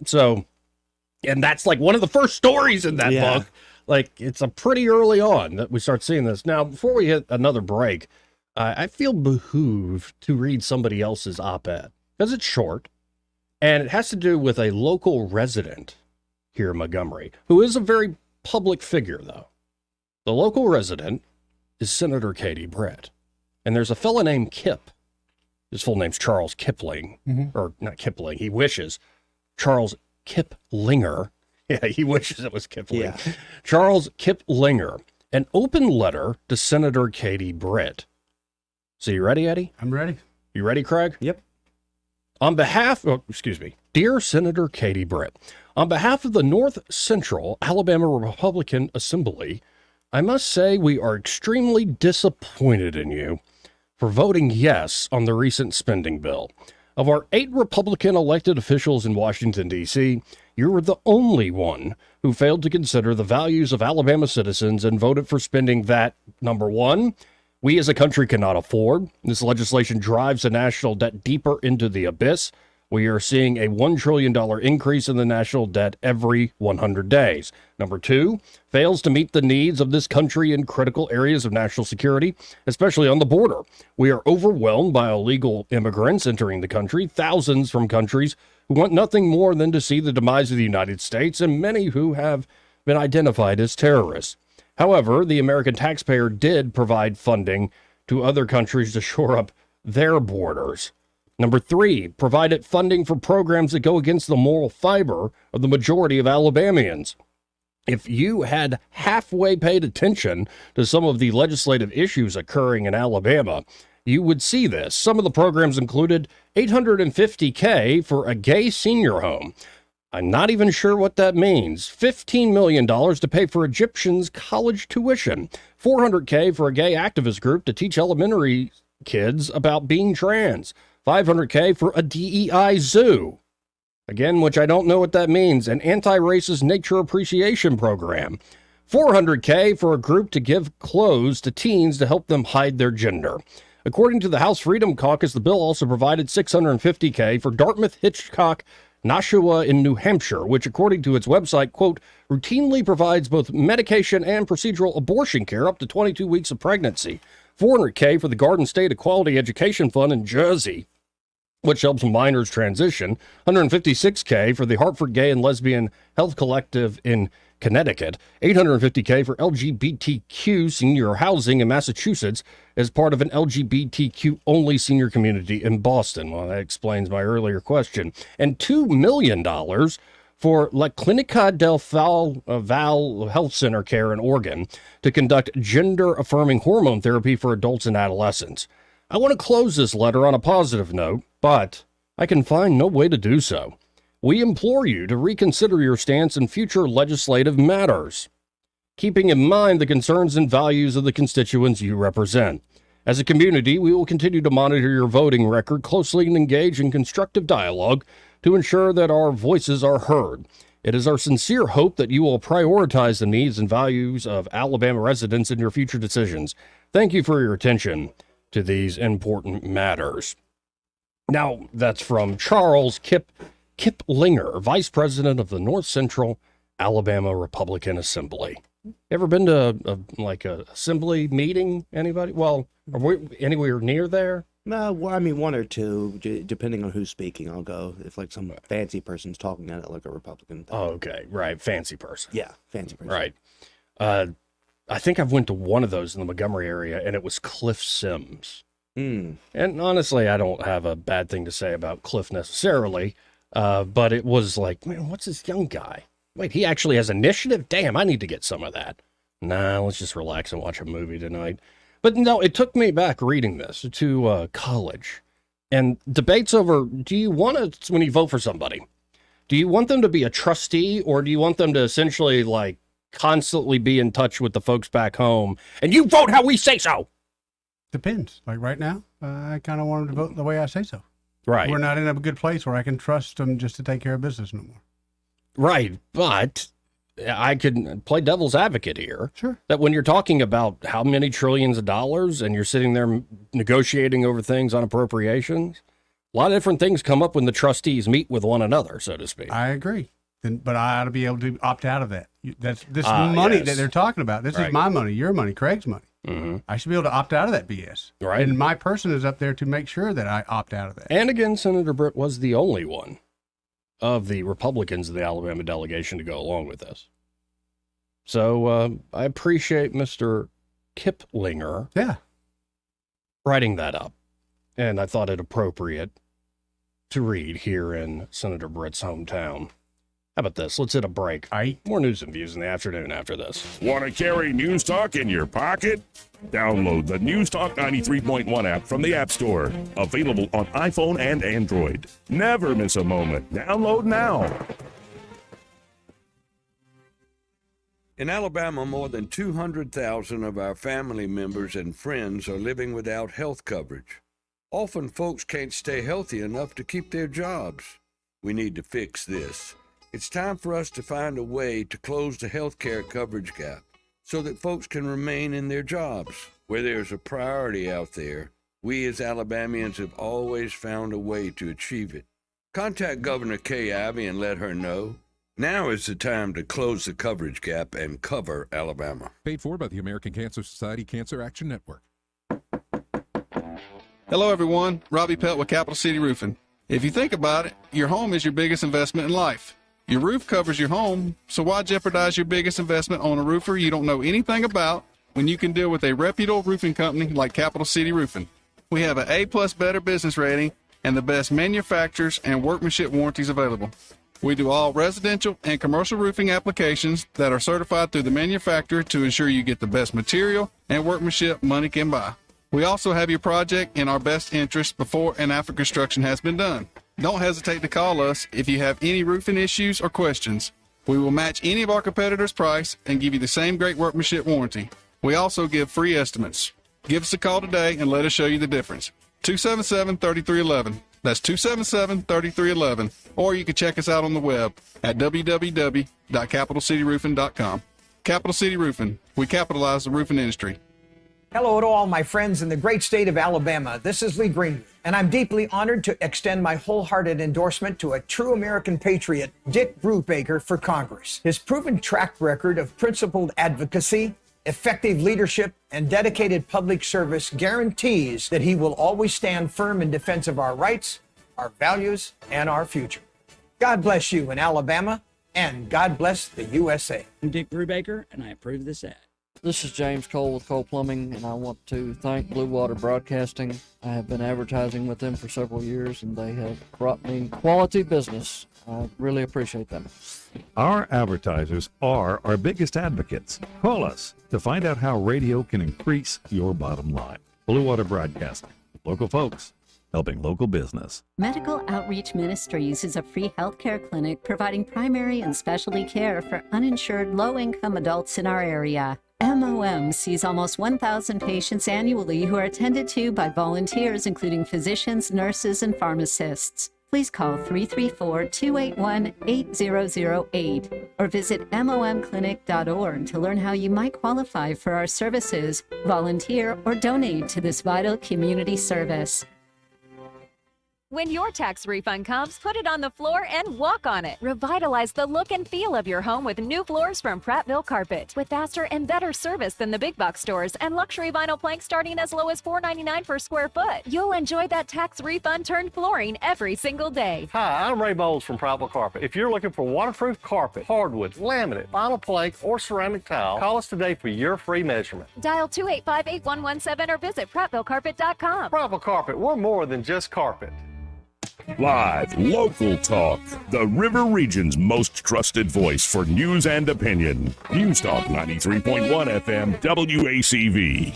F: So, and that's like one of the first stories in that book. Like, it's a pretty early on that we start seeing this. Now, before we hit another break, I feel behooved to read somebody else's op-ed because it's short. And it has to do with a local resident here in Montgomery, who is a very public figure, though. The local resident is Senator Katie Britt. And there's a fella named Kip. His full name's Charles Kipling. Or not Kipling, he wishes. Charles Kiplinger. Yeah, he wishes it was Kipling. Yeah. Charles Kiplinger. An open letter to Senator Katie Britt. So you ready, Eddie?
G: I'm ready.
F: You ready, Craig?
H: Yep.
F: Dear Senator Katie Britt, on behalf of the North Central Alabama Republican Assembly, I must say we are extremely disappointed in you for voting yes on the recent spending bill. Of our 8 Republican elected officials in Washington, D.C., you were the only one who failed to consider the values of Alabama citizens and voted for spending that, number one, we as a country cannot afford. This legislation drives the national debt deeper into the abyss. We are seeing a $1 trillion increase in the national debt every 100 days. Number two, fails to meet the needs of this country in critical areas of national security, especially on the border. We are overwhelmed by illegal immigrants entering the country, thousands from countries who want nothing more than to see the demise of the United States, and many who have been identified as terrorists. However, the American taxpayer did provide funding to other countries to shore up their borders. Number three, provided funding for programs that go against the moral fiber of the majority of Alabamians. If you had halfway paid attention to some of the legislative issues occurring in Alabama, you would see this. Some of the programs included $850K for a gay senior home. I'm not even sure what that means. $15 million to pay for Egyptians' college tuition. $400K for a gay activist group to teach elementary kids about being trans. $500K for a DEI zoo. Again, which I don't know what that means. An anti-racist nature appreciation program. $400K for a group to give clothes to teens to help them hide their gender. According to the House Freedom Caucus, the bill also provided $650K for Dartmouth Hitchcock Nashua in New Hampshire, which, according to its website, quote, routinely provides both medication and procedural abortion care up to 22 weeks of pregnancy. $400K for the Garden State Equality Education Fund in Jersey, which helps minors transition. $156K for the Hartford Gay and Lesbian Health Collective in Connecticut. $850K for LGBTQ senior housing in Massachusetts as part of an LGBTQ-only senior community in Boston. Well, that explains my earlier question. And $2 million for La Clinica del Val Health Center care in Oregon to conduct gender-affirming hormone therapy for adults and adolescents. I want to close this letter on a positive note, but I can find no way to do so. We implore you to reconsider your stance in future legislative matters, keeping in mind the concerns and values of the constituents you represent. As a community, we will continue to monitor your voting record closely and engage in constructive dialogue to ensure that our voices are heard. It is our sincere hope that you will prioritize the needs and values of Alabama residents in your future decisions. Thank you for your attention to these important matters. Now, that's from Charles Kiplinger, Vice President of the North Central Alabama Republican Assembly. Ever been to a assembly meeting? Anybody? Well, are we anywhere near there?
H: No, well, I mean, one or two, depending on who's speaking, I'll go. If like some fancy person's talking at it like a Republican thing.
F: Oh, okay, right, fancy person.
H: Yeah, fancy person.
F: Right. I think I've went to one of those in the Montgomery area, and it was Cliff Sims. And honestly, I don't have a bad thing to say about Cliff necessarily, but it was like, man, what's this young guy? Wait, he actually has initiative? Damn, I need to get some of that. Nah, let's just relax and watch a movie tonight. But no, it took me back reading this to college and debates over, do you want to, when you vote for somebody, do you want them to be a trustee or do you want them to essentially like constantly be in touch with the folks back home and you vote how we say so?
G: Depends. Like right now, I kind of want them to vote the way I say so.
F: Right.
G: We're not in a good place where I can trust them just to take care of business no more.
F: Right, but I could play devil's advocate here.
G: Sure.
F: That when you're talking about how many trillions of dollars and you're sitting there negotiating over things on appropriations, a lot of different things come up when the trustees meet with one another, so to speak.
G: I agree. But I ought to be able to opt out of that. This money that they're talking about. This is my money, your money, Craig's money.
F: Mm-hmm.
G: I should be able to opt out of that BS.
F: Right.
G: And my person is up there to make sure that I opt out of that.
F: And again, Senator Britt was the only one of the Republicans in the Alabama delegation to go along with this. So I appreciate Mr. Kiplinger writing that up. And I thought it appropriate to read here in Senator Britt's hometown. How about this? Let's hit a break. More news and views in the afternoon after this.
C: Want to carry News Talk in your pocket? Download the News Talk 93.1 app from the App Store. Available on iPhone and Android. Never miss a moment. Download now.
T: In Alabama, more than 200,000 of our family members and friends are living without health coverage. Often folks can't stay healthy enough to keep their jobs. We need to fix this. It's time for us to find a way to close the health care coverage gap so that folks can remain in their jobs. Where there's a priority out there, we as Alabamians have always found a way to achieve it. Contact Governor Kay Ivey and let her know. Now is the time to close the coverage gap and cover Alabama.
O: Paid for by the American Cancer Society Cancer Action Network.
U: Hello, everyone. Robbie Pelt with Capital City Roofing. If you think about it, your home is your biggest investment in life. Your roof covers your home, so why jeopardize your biggest investment on a roofer you don't know anything about when you can deal with a reputable roofing company like Capital City Roofing? We have an A+ Better business rating and the best manufacturers and workmanship warranties available. We do all residential and commercial roofing applications that are certified through the manufacturer to ensure you get the best material and workmanship money can buy. We also have your project in our best interest before and after construction has been done. Don't hesitate to call us if you have any roofing issues or questions. We will match any of our competitors' price and give you the same great workmanship warranty. We also give free estimates. Give us a call today and let us show you the difference. 277-3311. That's 277-3311. Or you can check us out on the web at www.capitalcityroofing.com. Capital City Roofing. We capitalize the roofing industry.
A: Hello to all my friends in the great state of Alabama. This is Lee Greenwood, and I'm deeply honored to extend my wholehearted endorsement to a true American patriot, Dick Brubaker, for Congress. His proven track record of principled advocacy, effective leadership, and dedicated public service guarantees that he will always stand firm in defense of our rights, our values, and our future. God bless you in Alabama, and God bless the USA.
B: I'm Dick Brubaker, and I approve this ad.
V: This is James Cole with Cole Plumbing, and I want to thank Blue Water Broadcasting. I have been advertising with them for several years, and they have brought me quality business. I really appreciate them.
L: Our advertisers are our biggest advocates. Call us to find out how radio can increase your bottom line. Blue Water Broadcasting. Local folks helping local business.
W: Medical Outreach Ministries is a free healthcare clinic providing primary and specialty care for uninsured low-income adults in our area. MOM sees almost 1,000 patients annually who are attended to by volunteers, including physicians, nurses, and pharmacists. please call 334-281-8008 or visit momclinic.org to learn how you might qualify for our services, volunteer, or donate to this vital community service.
R: When your tax refund comes, put it on the floor and walk on it. Revitalize the look and feel of your home with new floors from Prattville Carpet. With faster and better service than the big box stores and luxury vinyl planks starting as low as $4.99 per square foot. You'll enjoy that tax refund turned flooring every single day.
F: Hi, I'm Ray Bowles from Prattville Carpet. If you're looking for waterproof carpet, hardwood, laminate, vinyl plank, or ceramic tile, call us today for your free measurement.
R: Dial 285-8117 or visit PrattvilleCarpet.com.
F: Prattville Carpet, we're more than just carpet.
C: Live, local talk. The River Region's most trusted voice for news and opinion. News Talk 93.1 FM WACV.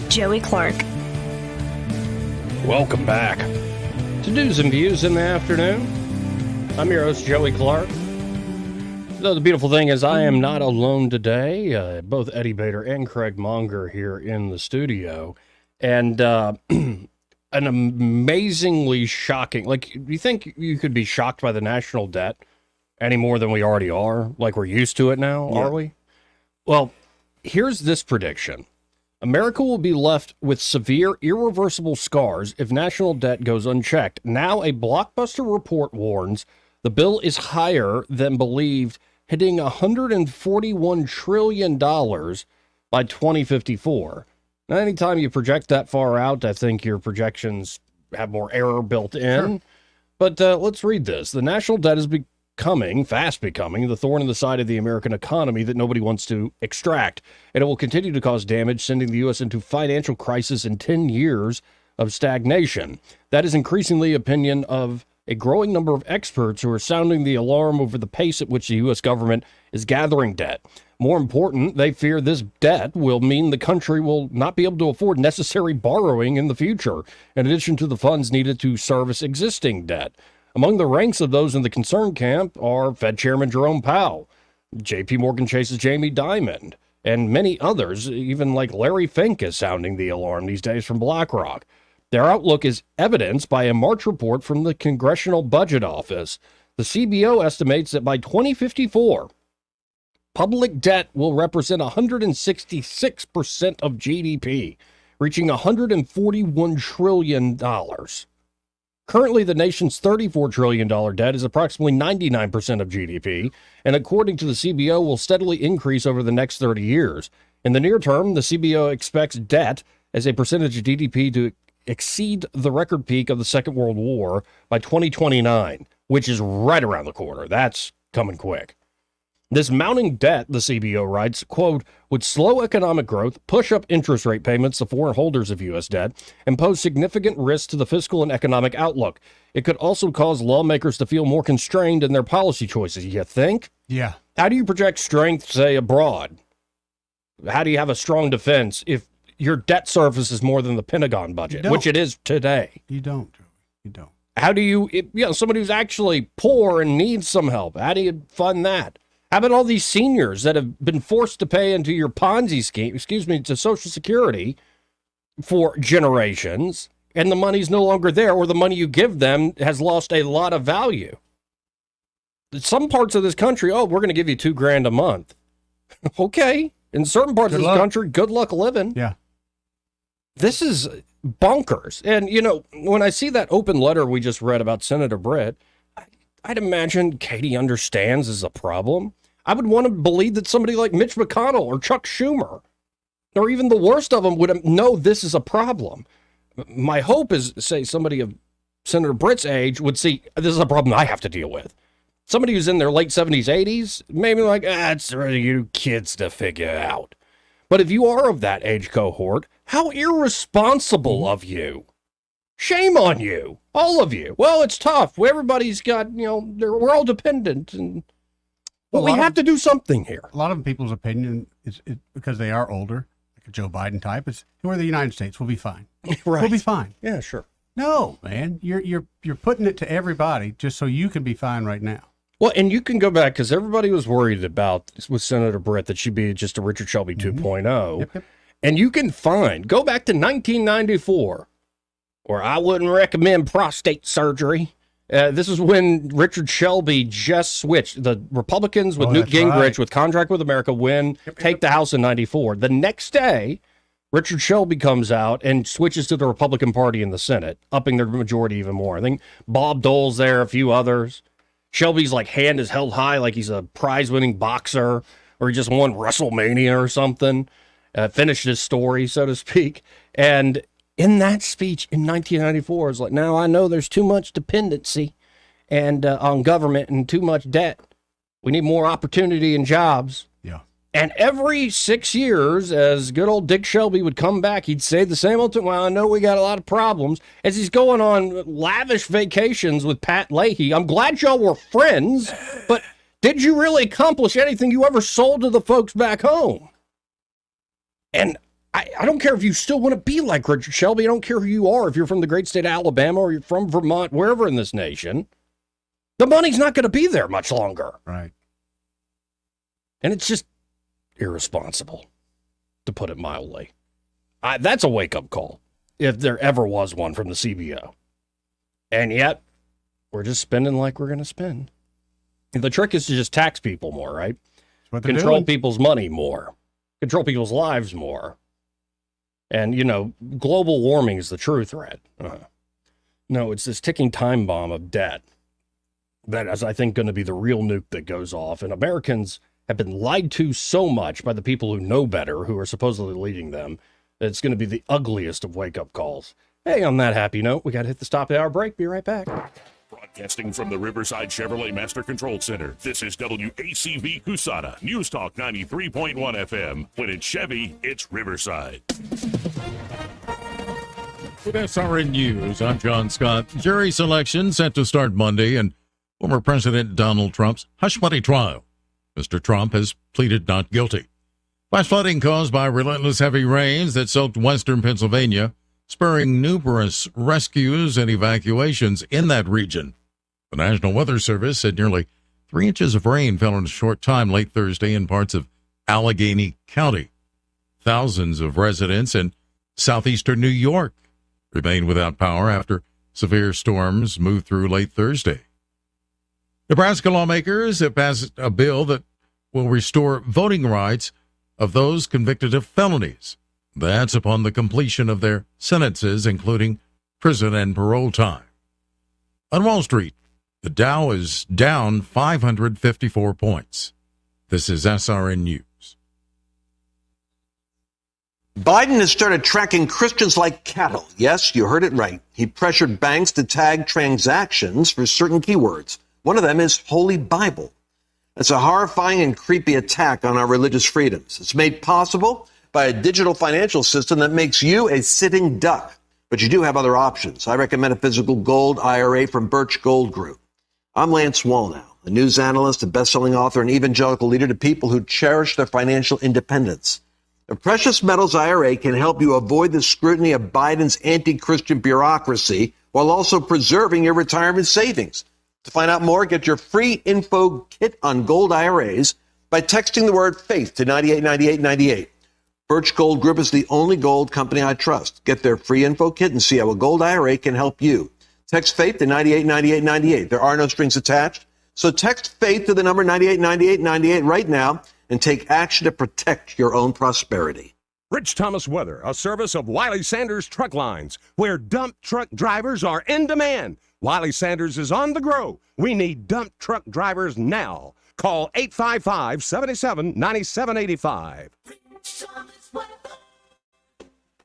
D: Joey Clark.
F: Welcome back to News and Views in the Afternoon. I'm your host, Joey Clark. Though the beautiful thing is I am not alone today. Both Eddie Bader and Craig Monger here in the studio. And an amazingly shocking, like, you think you could be shocked by the national debt any more than we already are? Like, we're used to it now, are we? Well, here's this prediction. America will be left with severe, irreversible scars if national debt goes unchecked. Now, a Blockbuster report warns the bill is higher than believed, hitting $141 trillion by 2054. Now, anytime you project that far out, I think your projections have more error built in. Sure. But let's read this. The national debt is fast becoming the thorn in the side of the American economy that nobody wants to extract. And it will continue to cause damage, sending the U.S. into financial crisis in 10 years of stagnation. That is increasingly opinion of a growing number of experts who are sounding the alarm over the pace at which the U.S. government is gathering debt. More important, they fear this debt will mean the country will not be able to afford necessary borrowing in the future, in addition to the funds needed to service existing debt. Among the ranks of those in the concern camp are Fed Chairman Jerome Powell, J.P. Morgan Chase's Jamie Dimon, and many others, even like Larry Fink is sounding the alarm these days from BlackRock. Their outlook is evidenced by a March report from the Congressional Budget Office. The CBO estimates that by 2054, public debt will represent 166% of GDP, reaching $141 trillion. Currently, the nation's $34 trillion debt is approximately 99% of GDP, and according to the CBO, will steadily increase over the next 30 years. In the near term, the CBO expects debt as a percentage of GDP to exceed the record peak of the Second World War by 2029, which is right around the corner. That's coming quick. This mounting debt, the CBO writes, quote, would slow economic growth, push up interest rate payments to foreign holders of U.S. debt, and pose significant risks to the fiscal and economic outlook. It could also cause lawmakers to feel more constrained in their policy choices. You think?
G: Yeah.
F: How do you project strength, say, abroad? How do you have a strong defense if your debt service is more than the Pentagon budget, which it is today?
G: You don't. You don't.
F: How do you, somebody who's actually poor and needs some help, how do you fund that? How about all these seniors that have been forced to pay into your Ponzi scheme, to Social Security for generations, and the money's no longer there, or the money you give them has lost a lot of value? Some parts of this country, we're going to give you $2,000 a month. Okay. In certain parts of this country, good luck living.
G: Yeah.
F: This is bonkers. And, when I see that open letter we just read about Senator Britt, I'd imagine Katie understands is a problem. I would want to believe that somebody like Mitch McConnell or Chuck Schumer, or even the worst of them, would know this is a problem. My hope is, say, somebody of Senator Britt's age would see this is a problem I have to deal with. Somebody who's in their late 70s, 80s, maybe like, it's for you kids to figure out. But if you are of that age cohort, how irresponsible of you. Shame on you, all of you. Well, it's tough. Everybody's got, we're all dependent. And But we have to do something here.
G: A lot of people's opinion is because they are older, like a Joe Biden type, is we're the United States, we'll be fine.
F: Right.
G: We'll be fine.
F: Yeah, sure.
G: No, man, you're putting it to everybody just so you can be fine right now.
F: Well, and you can go back because everybody was worried about with Senator Brett that she'd be just a Richard Shelby 2.0.
G: Yep.
F: And you can go back to 1994, where I wouldn't recommend prostate surgery. This is when Richard Shelby just switched. The Republicans with Newt Gingrich
G: right.
F: with Contract with America take the House in 94. The next day, Richard Shelby comes out and switches to the Republican Party in the Senate, upping their majority even more. I think Bob Dole's there, a few others. Shelby's hand is held high like he's a prize-winning boxer, or he just won WrestleMania or something. Finished his story, so to speak. And in that speech in 1994, it's now I know there's too much dependency and on government and too much debt. We need more opportunity and jobs.
G: Yeah.
F: And every 6 years, as good old Dick Shelby would come back, he'd say the same old thing. Well, I know we got a lot of problems. As he's going on lavish vacations with Pat Leahy. I'm glad y'all were friends, but did you really accomplish anything you ever sold to the folks back home? And I don't care if you still want to be like Richard Shelby. I don't care who you are, if you're from the great state of Alabama or you're from Vermont, wherever in this nation. The money's not going to be there much longer.
G: Right.
F: And it's just irresponsible, to put it mildly. That's a wake-up call, if there ever was one from the CBO. And yet, we're just spending like we're going to spend. And the trick is to just tax people more, right? Control people's money more. Control people's lives more. And, global warming is the true threat. No, it's this ticking time bomb of debt that is, I think, going to be the real nuke that goes off. And Americans have been lied to so much by the people who know better, who are supposedly leading them, that it's going to be the ugliest of wake-up calls. Hey, on that happy note, we got to hit the stop of the hour break. Be right back.
C: Broadcasting from the Riverside Chevrolet Master Control Center, this is WACV Cusana, News Talk 93.1 FM. When it's Chevy, it's Riverside.
L: With SRN News, I'm John Scott. Jury selection set to start Monday in former President Donald Trump's hush money trial. Mr. Trump has pleaded not guilty. Flash flooding caused by relentless heavy rains that soaked western Pennsylvania, spurring numerous rescues and evacuations in that region. The National Weather Service said nearly 3 inches of rain fell in a short time late Thursday in parts of Allegheny County. Thousands of residents in southeastern New York remain without power after severe storms moved through late Thursday. Nebraska lawmakers have passed a bill that will restore voting rights of those convicted of felonies. That's upon the completion of their sentences, including prison and parole time. On Wall Street, the Dow is down 554 points. This is SRN News.
E: Biden has started tracking Christians like cattle. Yes, you heard it right. He pressured banks to tag transactions for certain keywords. One of them is Holy Bible. It's a horrifying and creepy attack on our religious freedoms. It's made possible by a digital financial system that makes you a sitting duck. But you do have other options. I recommend a physical gold IRA from Birch Gold Group. I'm Lance Wallnau, a news analyst, a best-selling author, and evangelical leader to people who cherish their financial independence. A precious metals IRA can help you avoid the scrutiny of Biden's anti-Christian bureaucracy while also preserving your retirement savings. To find out more, get your free info kit on gold IRAs by texting the word faith to 989898. Birch Gold Group is the only gold company I trust. Get their free info kit and see how a gold IRA can help you. Text faith to 989898. There are no strings attached. So text faith to the number 989898 right now and take action to protect your own prosperity.
I: Rich Thomas Weather, a service of Wiley Sanders Truck Lines, where dump truck drivers are in demand. Wiley Sanders is on the grow. We need dump truck drivers now. Call 855-77-9785.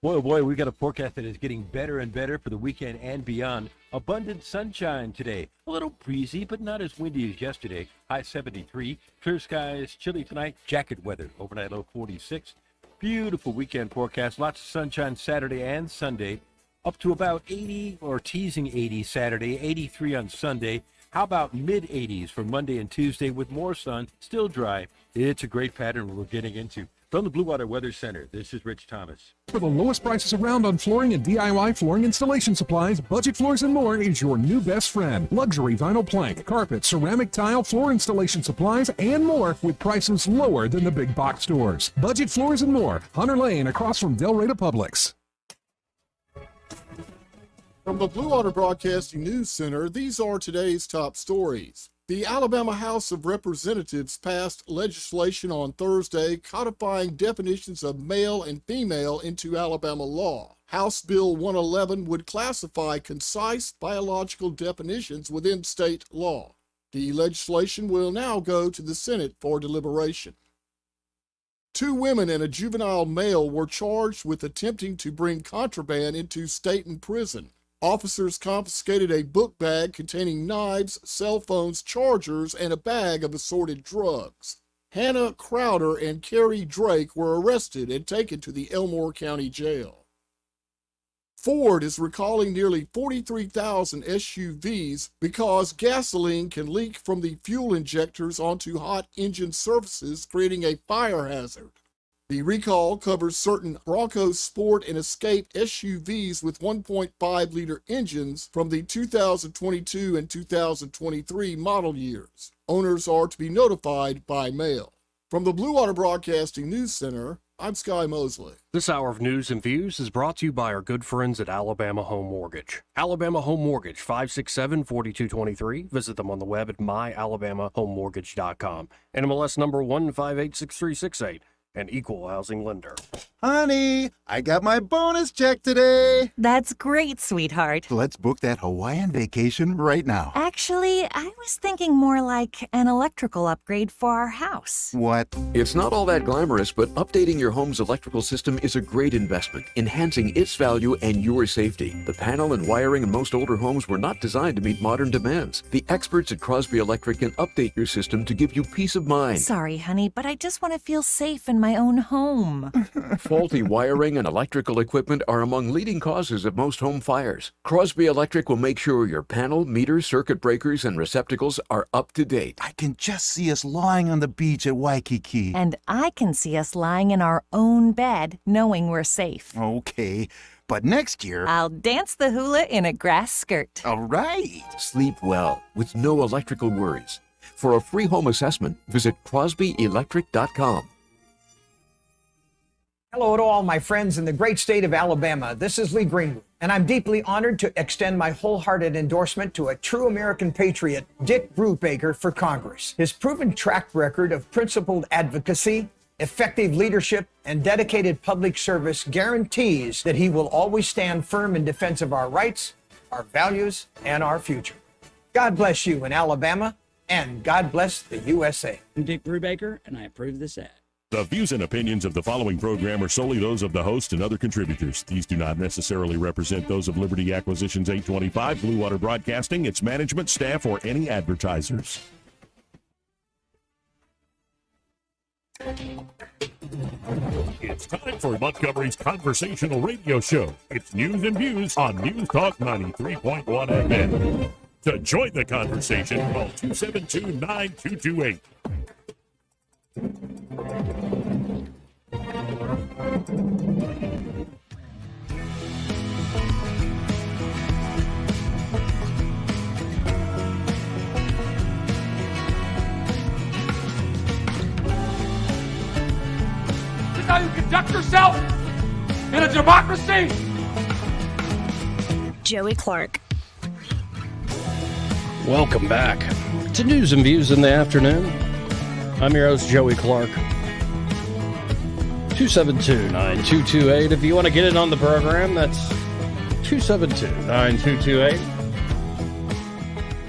Q: Boy, oh boy, we've got a forecast that is getting better and better for the weekend and beyond. Abundant sunshine today. A little breezy, but not as windy as yesterday. High 73. Clear skies, chilly tonight. Jacket weather. Overnight low 46. Beautiful weekend forecast. Lots of sunshine Saturday and Sunday. Up to about 80 or teasing 80 Saturday. 83 on Sunday. How about mid-80s for Monday and Tuesday with more sun, still dry? It's a great pattern we're getting into. From the Blue Water Weather Center, this is Rich Thomas.
O: For the lowest prices around on flooring and DIY flooring installation supplies, Budget Floors and More is your new best friend. Luxury vinyl plank, carpet, ceramic tile, floor installation supplies, and more with prices lower than the big box stores. Budget Floors and More, Hunter Lane across from Del Rey Publix.
J: From the Blue Water Broadcasting News Center, these are today's top stories. The Alabama House of Representatives passed legislation on Thursday codifying definitions of male and female into Alabama law. House Bill 111 would classify concise biological definitions within state law. The legislation will now go to the Senate for deliberation. 2 women and a juvenile male were charged with attempting to bring contraband into Staten Prison. Officers confiscated a book bag containing knives, cell phones, chargers, and a bag of assorted drugs. Hannah Crowder and Carrie Drake were arrested and taken to the Elmore County Jail. Ford is recalling nearly 43,000 SUVs because gasoline can leak from the fuel injectors onto hot engine surfaces, creating a fire hazard. The recall covers certain Bronco Sport and Escape SUVs with 1.5-liter engines from the 2022 and 2023 model years. Owners are to be notified by mail. From the Blue Water Broadcasting News Center, I'm Sky Mosley.
K: This hour of news and views is brought to you by our good friends at Alabama Home Mortgage. Alabama Home Mortgage, 567-4223. Visit them on the web at myalabamahomemortgage.com. NMLS number 1586368. An equal housing lender.
M: Honey, I got my bonus check today.
X: That's great, sweetheart.
M: Let's book that Hawaiian vacation right now.
X: Actually, I was thinking more like an electrical upgrade for our house.
M: What?
Y: It's not all that glamorous, but updating your home's electrical system is a great investment, enhancing its value and your safety. The panel and wiring in most older homes were not designed to meet modern demands. The experts at Crosby Electric can update your system to give you peace of mind.
X: Sorry, honey, but I just want to feel safe in my own home.
Y: Faulty wiring and electrical equipment are among leading causes of most home fires. Crosby Electric will make sure your panel, meter, circuit breakers, and receptacles are up to date.
M: I can just see us lying on the beach at Waikiki.
X: And I can see us lying in our own bed, knowing we're safe.
M: Okay, but next year...
X: I'll dance the hula in a grass skirt.
M: All right.
Y: Sleep well with no electrical worries. For a free home assessment, visit crosbyelectric.com.
A: Hello to all my friends in the great state of Alabama. This is Lee Greenwood, and I'm deeply honored to extend my wholehearted endorsement to a true American patriot, Dick Brubaker, for Congress. His proven track record of principled advocacy, effective leadership, and dedicated public service guarantees that he will always stand firm in defense of our rights, our values, and our future. God bless you in Alabama, and God bless the USA.
B: I'm Dick Brubaker, and I approve this ad.
C: The views and opinions of the following program are solely those of the host and other contributors. These do not necessarily represent those of Liberty Acquisitions 825, Blue Water Broadcasting, its management, staff, or any advertisers. It's time for Montgomery's conversational radio show. It's news and views on News Talk 93.1 FM. To join the conversation, call 272-9228.
Z: This is how you conduct yourself in a democracy.
D: Joey Clark.
K: Welcome back to News and Views in the Afternoon. I'm your host, Joey Clark. 272-9228. If you want to get in on the program, that's 272-9228.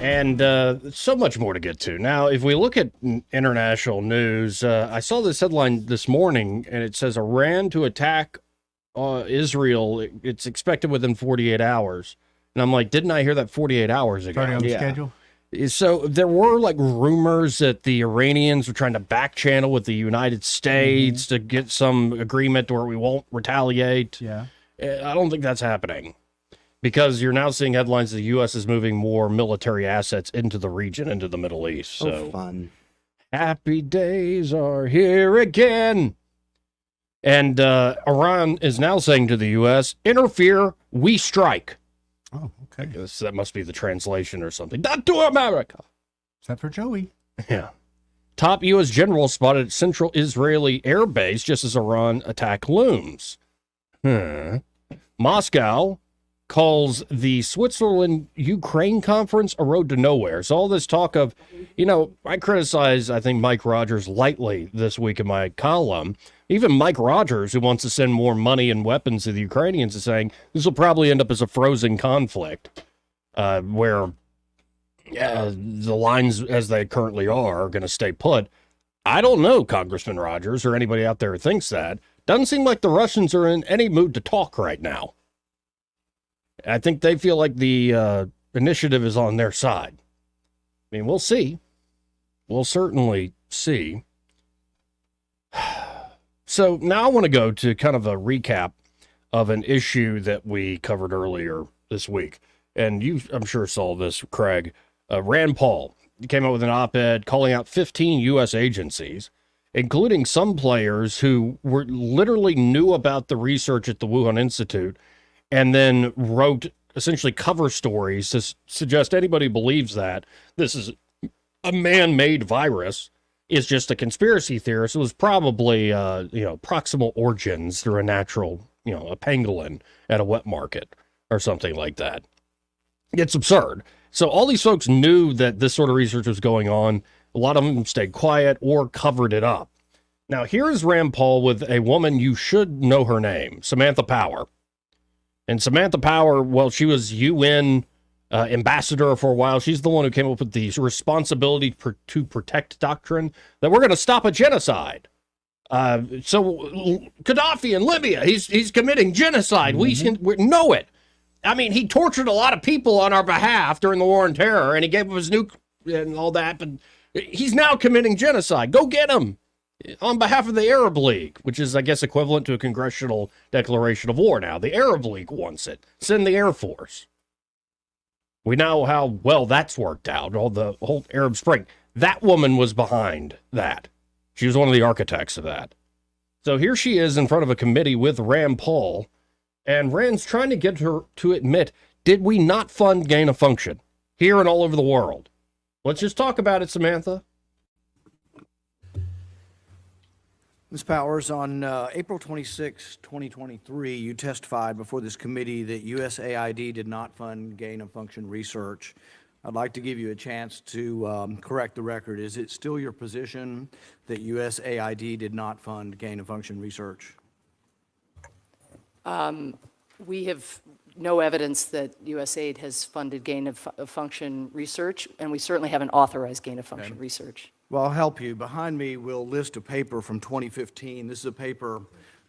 K: And so much more to get to. Now, if we look at international news, I saw this headline this morning, and it says Iran to attack Israel. It's expected within 48 hours. And I'm like, didn't I hear that 48 hours ago?
G: Already on the schedule?
K: So there were like rumors that the Iranians were trying to back channel with the United States to get some agreement where we won't retaliate.
G: Yeah.
K: I don't think that's happening. because you're now seeing headlines the U.S. is moving more military assets into the region, into the Middle East. So
H: fun.
K: Happy days are here again. And Iran is now saying to the U.S., interfere, we strike.
G: Oh, okay.
K: I guess that must be the translation or something. Not to America.
G: Except for Joey.
K: Yeah. Top U.S. general spotted at Central Israeli Air Base just as Iran attack looms. Moscow calls the Switzerland-Ukraine conference a road to nowhere. So all this talk of, I criticize, I think, Mike Rogers lightly this week in my column. Even Mike Rogers, who wants to send more money and weapons to the Ukrainians, is saying this will probably end up as a frozen conflict where the lines as they currently are going to stay put. I don't know, Congressman Rogers, or anybody out there who thinks that. Doesn't seem like the Russians are in any mood to talk right now. I think they feel like the initiative is on their side. I mean, we'll see. We'll certainly see. So now I want to go to kind of a recap of an issue that we covered earlier this week. And you, I'm sure, saw this, Craig. Rand Paul came out with an op-ed calling out 15 U.S. agencies, including some players who were literally knew about the research at the Wuhan Institute and then wrote essentially cover stories to suggest anybody who believes that this is a man-made virus is just a conspiracy theorist. It was probably, proximal origins through a natural, a pangolin at a wet market or something like that. It's absurd. So all these folks knew that this sort of research was going on. A lot of them stayed quiet or covered it up. Now, here is Rand Paul with a woman, you should know her name, Samantha Power. And Samantha Power, well, she was UN ambassador for a while. She's the one who came up with the responsibility to protect doctrine that we're going to stop a genocide. So Gaddafi in Libya, he's committing genocide.
H: Mm-hmm.
K: We know it. I mean, he tortured a lot of people on our behalf during the war on terror, and he gave up his nuke and all that, but he's now committing genocide. Go get him on behalf of the Arab League, which is, I guess, equivalent to a congressional declaration of war now. The Arab League wants it. Send the Air Force. We know how well that's worked out, all the whole Arab Spring. That woman was behind that. She was one of the architects of that. So here she is in front of a committee with Rand Paul, and Rand's trying to get her to admit, did we not fund gain of function here and all over the world? Let's just talk about it, Samantha.
N: Ms. Powers, on April 26, 2023, you testified before this committee that USAID did not fund gain-of-function research. I'd like to give you a chance to correct the record. Is it still your position that USAID did not fund gain-of-function research?
P: We have no evidence that USAID has funded gain-of-function research, and we certainly haven't authorized gain-of-function research.
N: Well, I'll help you. Behind me, we'll list a paper from 2015. This is a paper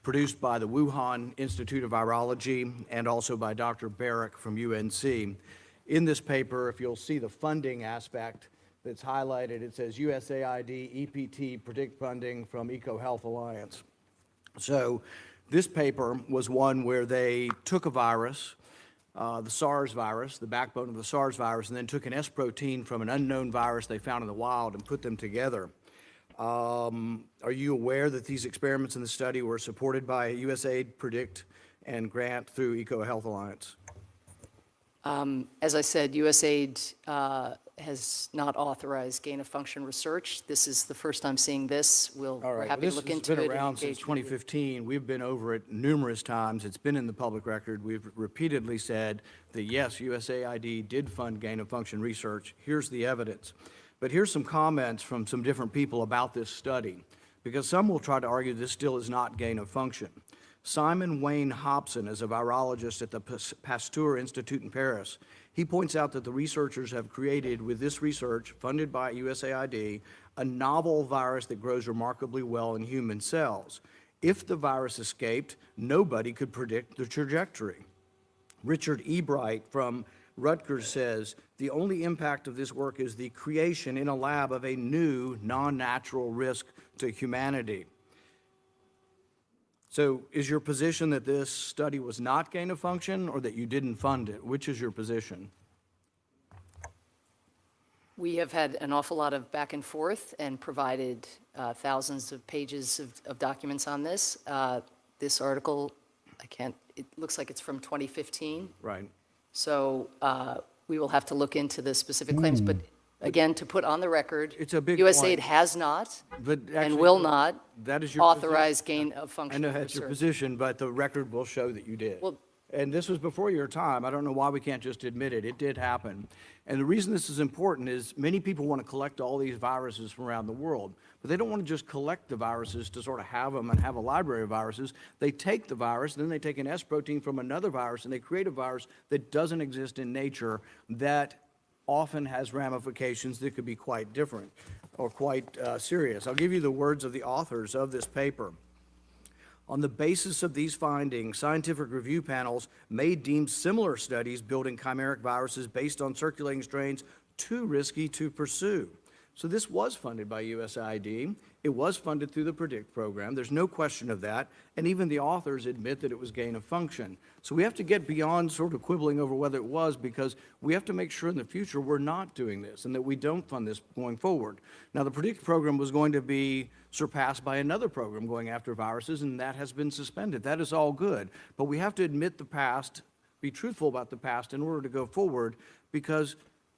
N: produced by the Wuhan Institute of Virology and also by Dr. Barrick from UNC. In this paper, if you'll see the funding aspect that's highlighted, it says USAID EPT predict funding from EcoHealth Alliance. So this paper was one where they took a virus, the SARS virus, the backbone of the SARS virus, and then took an S protein from an unknown virus they found in the wild and put them together. Are you aware that these experiments in the study were supported by USAID Predict and grant through EcoHealth Alliance?
P: As I said, USAID has not authorized gain-of-function research. This is the first I'm seeing this. We're happy to look into it.
N: This has been around since 2015. We've been over it numerous times. It's been in the public record. We've repeatedly said that, yes, USAID did fund gain-of-function research. Here's the evidence. But here's some comments from some different people about this study, because some will try to argue this still is not gain-of-function. Simon Wayne Hobson is a virologist at the Pasteur Institute in Paris. He points out that the researchers have created, with this research funded by USAID, a novel virus that grows remarkably well in human cells. If the virus escaped, nobody could predict the trajectory. Richard Ebright from Rutgers says, the only impact of this work is the creation in a lab of a new non-natural risk to humanity. So is your position that this study was not gain of function or that you didn't fund it? Which is your position?
P: We have had an awful lot of back and forth and provided thousands of pages of documents on this. This article, it looks like it's from 2015.
N: Right.
P: So we will have to look into the specific claims. But again, to put on the record,
N: It's a big
P: USAID
N: point.
P: has not
N: But
P: and
N: actually,
P: will not
N: that is your
P: authorize
N: position.
P: gain of
N: I
P: function
N: know that's your
P: research.
N: position, but the record will show that you did. And this was before your time. I don't know why we can't just admit it. It did happen. And the reason this is important is many people want to collect all these viruses from around the world, but they don't want to just collect the viruses to sort of have them and have a library of viruses. They take the virus, then they take an S protein from another virus, and they create a virus that doesn't exist in nature that often has ramifications that could be quite different or quite serious. I'll give you the words of the authors of this paper. On the basis of these findings, scientific review panels may deem similar studies building chimeric viruses based on circulating strains too risky to pursue. So this was funded by USAID. It was funded through the PREDICT program. There's no question of that. And even the authors admit that it was gain of function. So we have to get beyond sort of quibbling over whether it was, because we have to make sure in the future we're not doing this and that we don't fund this going forward. Now, the PREDICT program was going to be surpassed by another program going after viruses, and that has been suspended. That is all good. But we have to admit the past, be truthful about the past in order to go forward, because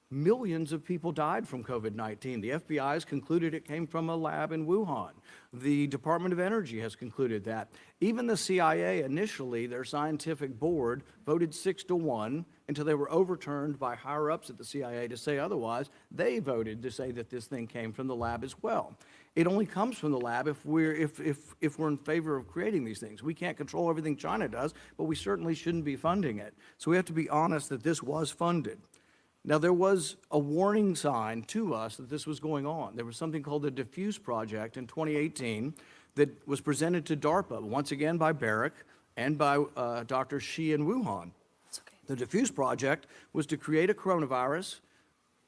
N: millions of people died from COVID-19. The FBI has concluded it came from a lab in Wuhan. The Department of Energy has concluded that. Even the CIA, initially, their scientific board voted 6-1 until they were overturned by higher-ups at the CIA to say otherwise. They voted to say that this thing came from the lab as well. It only comes from the lab if we're in favor of creating these things. We can't control everything China does, but we certainly shouldn't be funding it. So we have to be honest that this was funded. Now, there was a warning sign to us that this was going on. There was something called the Diffuse Project in 2018 that was presented to DARPA, once again by Barrick and by Dr. Shi in Wuhan. The Diffuse Project was to create a coronavirus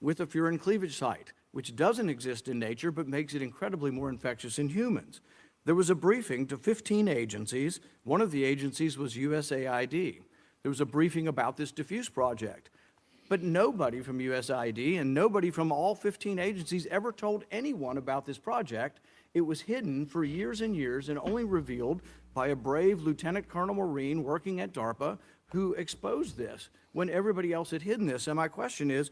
N: with a furin cleavage site, which doesn't exist in nature but makes it incredibly more infectious in humans. There was a briefing to 15 agencies. One of the agencies was USAID. There was a briefing about this Diffuse Project. But nobody from USAID and nobody from all 15 agencies ever told anyone about this project. It was hidden for years and years and only revealed by a brave Lieutenant Colonel Marine working at DARPA who exposed this when everybody else had hidden this. And my question is,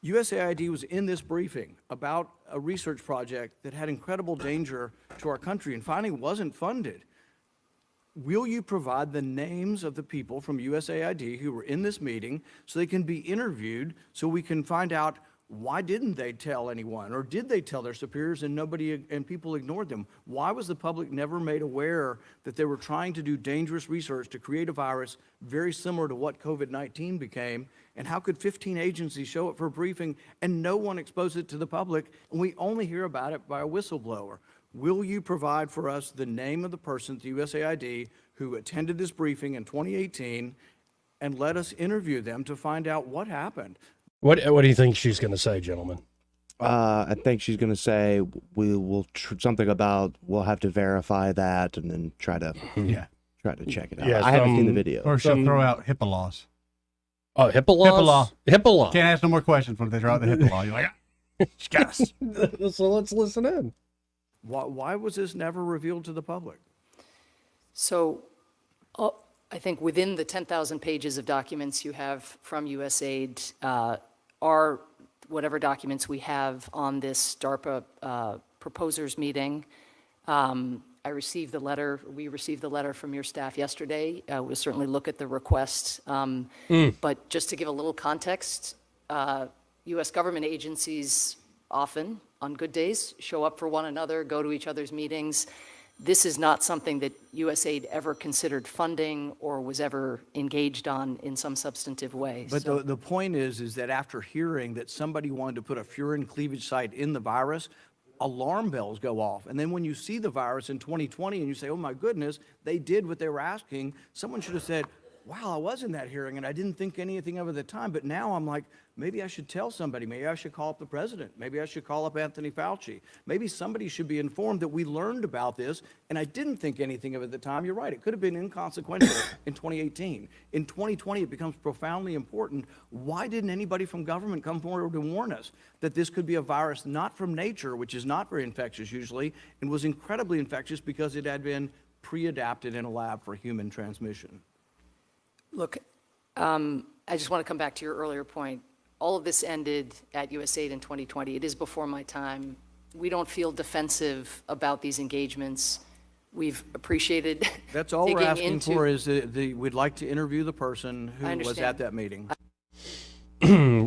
N: USAID was in this briefing about a research project that had incredible danger to our country and finally wasn't funded. Will you provide the names of the people from USAID who were in this meeting so they can be interviewed so we can find out why didn't they tell anyone, or did they tell their superiors and people ignored them? Why was the public never made aware that they were trying to do dangerous research to create a virus very similar to what COVID-19 became? And how could 15 agencies show up for a briefing and no one expose it to the public, and we only hear about it by a whistleblower? Will you provide for us the name of the person at the USAID who attended this briefing in 2018 and let us interview them to find out what happened?
K: What do you think she's going to say, gentlemen?
H: I think she's going to say we will something about we'll have to verify that and then try to check it out.
K: Yeah,
H: I haven't seen the video.
G: Or she'll throw out HIPAA laws.
K: Oh, HIPAA laws?
G: HIPAA law.
K: HIPAA law.
G: Can't ask no more questions when they throw out the HIPAA law. You're like, yes.
K: So let's listen in.
N: Why was this never revealed to the public?
P: So I think within the 10,000 pages of documents you have from USAID are whatever documents we have on this DARPA proposers meeting. I received the letter, we received the letter from your staff yesterday. We'll certainly look at the request. But just to give a little context, U.S. government agencies often, on good days, show up for one another, go to each other's meetings. This is not something that USAID ever considered funding or was ever engaged on in some substantive way.
N: But the point is that after hearing that somebody wanted to put a furin cleavage site in the virus, alarm bells go off. And then when you see the virus in 2020 and you say, oh my goodness, they did what they were asking, someone should have said, wow, I was in that hearing and I didn't think anything of it at the time, but now I'm like, maybe I should tell somebody. Maybe I should call up the president. Maybe I should call up Anthony Fauci. Maybe somebody should be informed that we learned about this and I didn't think anything of it at the time. You're right. It could have been inconsequential in 2018. In 2020, it becomes profoundly important. Why didn't anybody from government come forward to warn us that this could be a virus not from nature, which is not very infectious usually, and was incredibly infectious because it had been pre-adapted in a lab for human transmission?
P: Look, I just want to come back to your earlier point. All of this ended at USAID in 2020. It is before my time. We don't feel defensive about these engagements. We've appreciated
N: That's all we're
P: digging
N: asking
P: into-
N: for is we'd like to interview the person who
P: I
N: was
P: understand.
N: at that meeting.